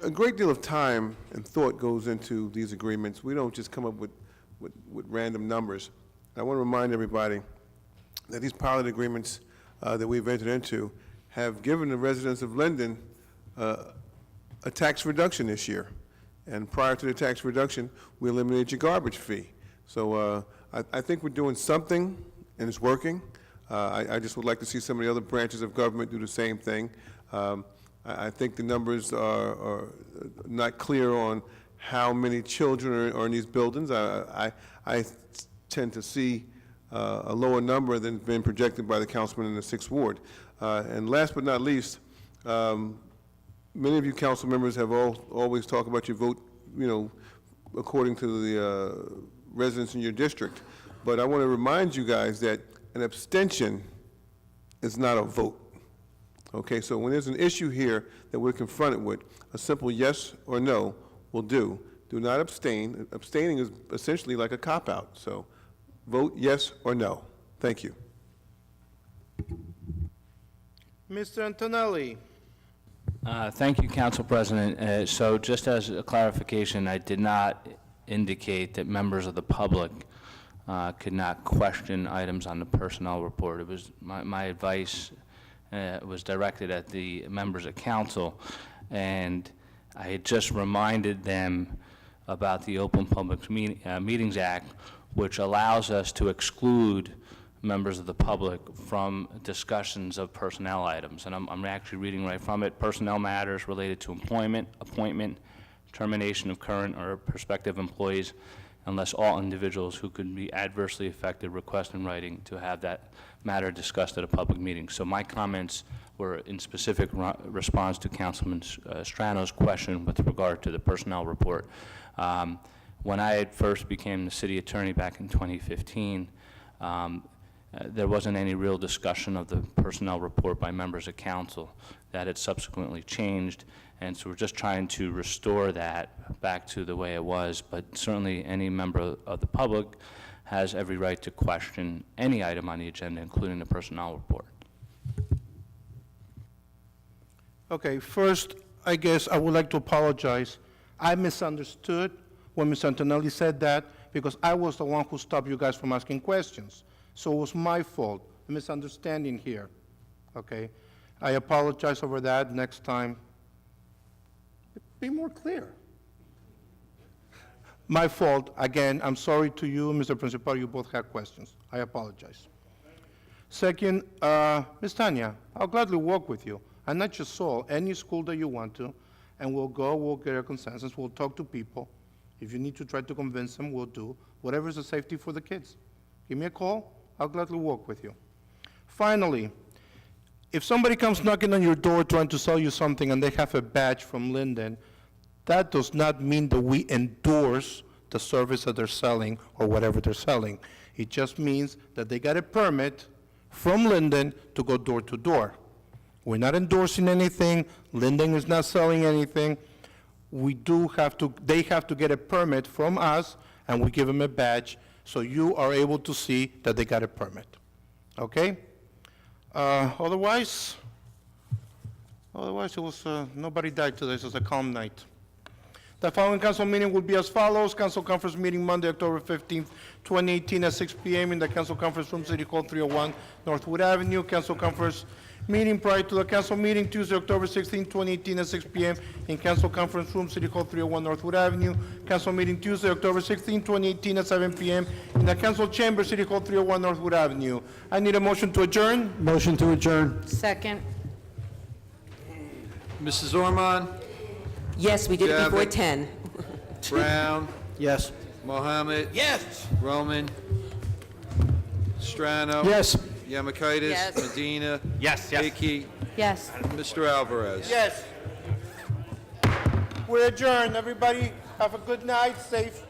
a great deal of time and thought goes into these agreements. We don't just come up with random numbers. I want to remind everybody that these pilot agreements that we've entered into have given the residents of Linden a tax reduction this year. And prior to the tax reduction, we eliminated your garbage fee. So I think we're doing something, and it's working. I just would like to see some of the other branches of government do the same thing. I think the numbers are not clear on how many children are in these buildings. I tend to see a lower number than has been projected by the councilman in the 6th Ward. And last but not least, many of you council members have always talked about your vote, according to the residents in your district. But I want to remind you guys that an abstention is not a vote. Okay, so when there's an issue here that we're confronted with, a simple yes or no will do. Do not abstain. Abstaining is essentially like a cop-out. So vote yes or no. Thank you. Mr. Antonelli? Thank you, Council President. So just as a clarification, I did not indicate that members of the public could not question items on the personnel report. It was my advice was directed at the members of council, and I had just reminded them about the Open Public Meetings Act, which allows us to exclude members of the public from discussions of personnel items. And I'm actually reading right from it. Personnel matters related to employment, appointment, termination of current or prospective employees, unless all individuals who could be adversely affected request in writing to have that matter discussed at a public meeting. So my comments were in specific response to Councilman Strano's question with regard to the personnel report. When I had first became the city attorney back in 2015, there wasn't any real discussion of the personnel report by members of council. That had subsequently changed, and so we're just trying to restore that back to the way it was, but certainly any member of the public has every right to question any item on the agenda, including the personnel report. Okay, first, I guess I would like to apologize. I misunderstood when Ms. Antonelli said that, because I was the one who stopped you guys from asking questions. So it was my fault, a misunderstanding here, okay? I apologize over that. Next time, be more clear. My fault. Again, I'm sorry to you, Mr. Principal, you both had questions. I apologize. Second, Ms. Tanya, I'll gladly work with you. And not just Saul, any school that you want to, and we'll go, we'll get a consensus, we'll talk to people. If you need to try to convince them, we'll do. Whatever is the safety for the kids. Give me a call, I'll gladly work with you. Finally, if somebody comes knocking on your door trying to sell you something and they have a badge from Linden, that does not mean that we endorse the service that they're selling or whatever they're selling. It just means that they got a permit from Linden to go door to door. We're not endorsing anything. Linden is not selling anything. We do have to, they have to get a permit from us, and we give them a badge, so you are able to see that they got a permit. Okay? Otherwise, it was, nobody died today, so it's a calm night. The following council meeting will be as follows. Council conference meeting Monday, October 15th, 2018 at 6 p.m. in the council conference room, City Hall 301 Northwood Avenue. Council conference meeting prior to the council meeting, Tuesday, October 16th, 2018 at 6 p.m. in council conference room, City Hall 301 Northwood Avenue. Council meeting Tuesday, October 16th, 2018 at 7 p.m. in the council chamber, City Hall 301 Northwood Avenue. I need a motion to adjourn. Motion to adjourn. Second. Mrs. Ormond? Yes, we did it before Javik. 10. Brown? Yes. Mohammed? Yes. Roman? Strano? Yes. Yamakaitis? Yes. Medina? Yes. Hickey? Yes. Mr. Alvarez? Yes. We're adjourned. Everybody have a good night, safe.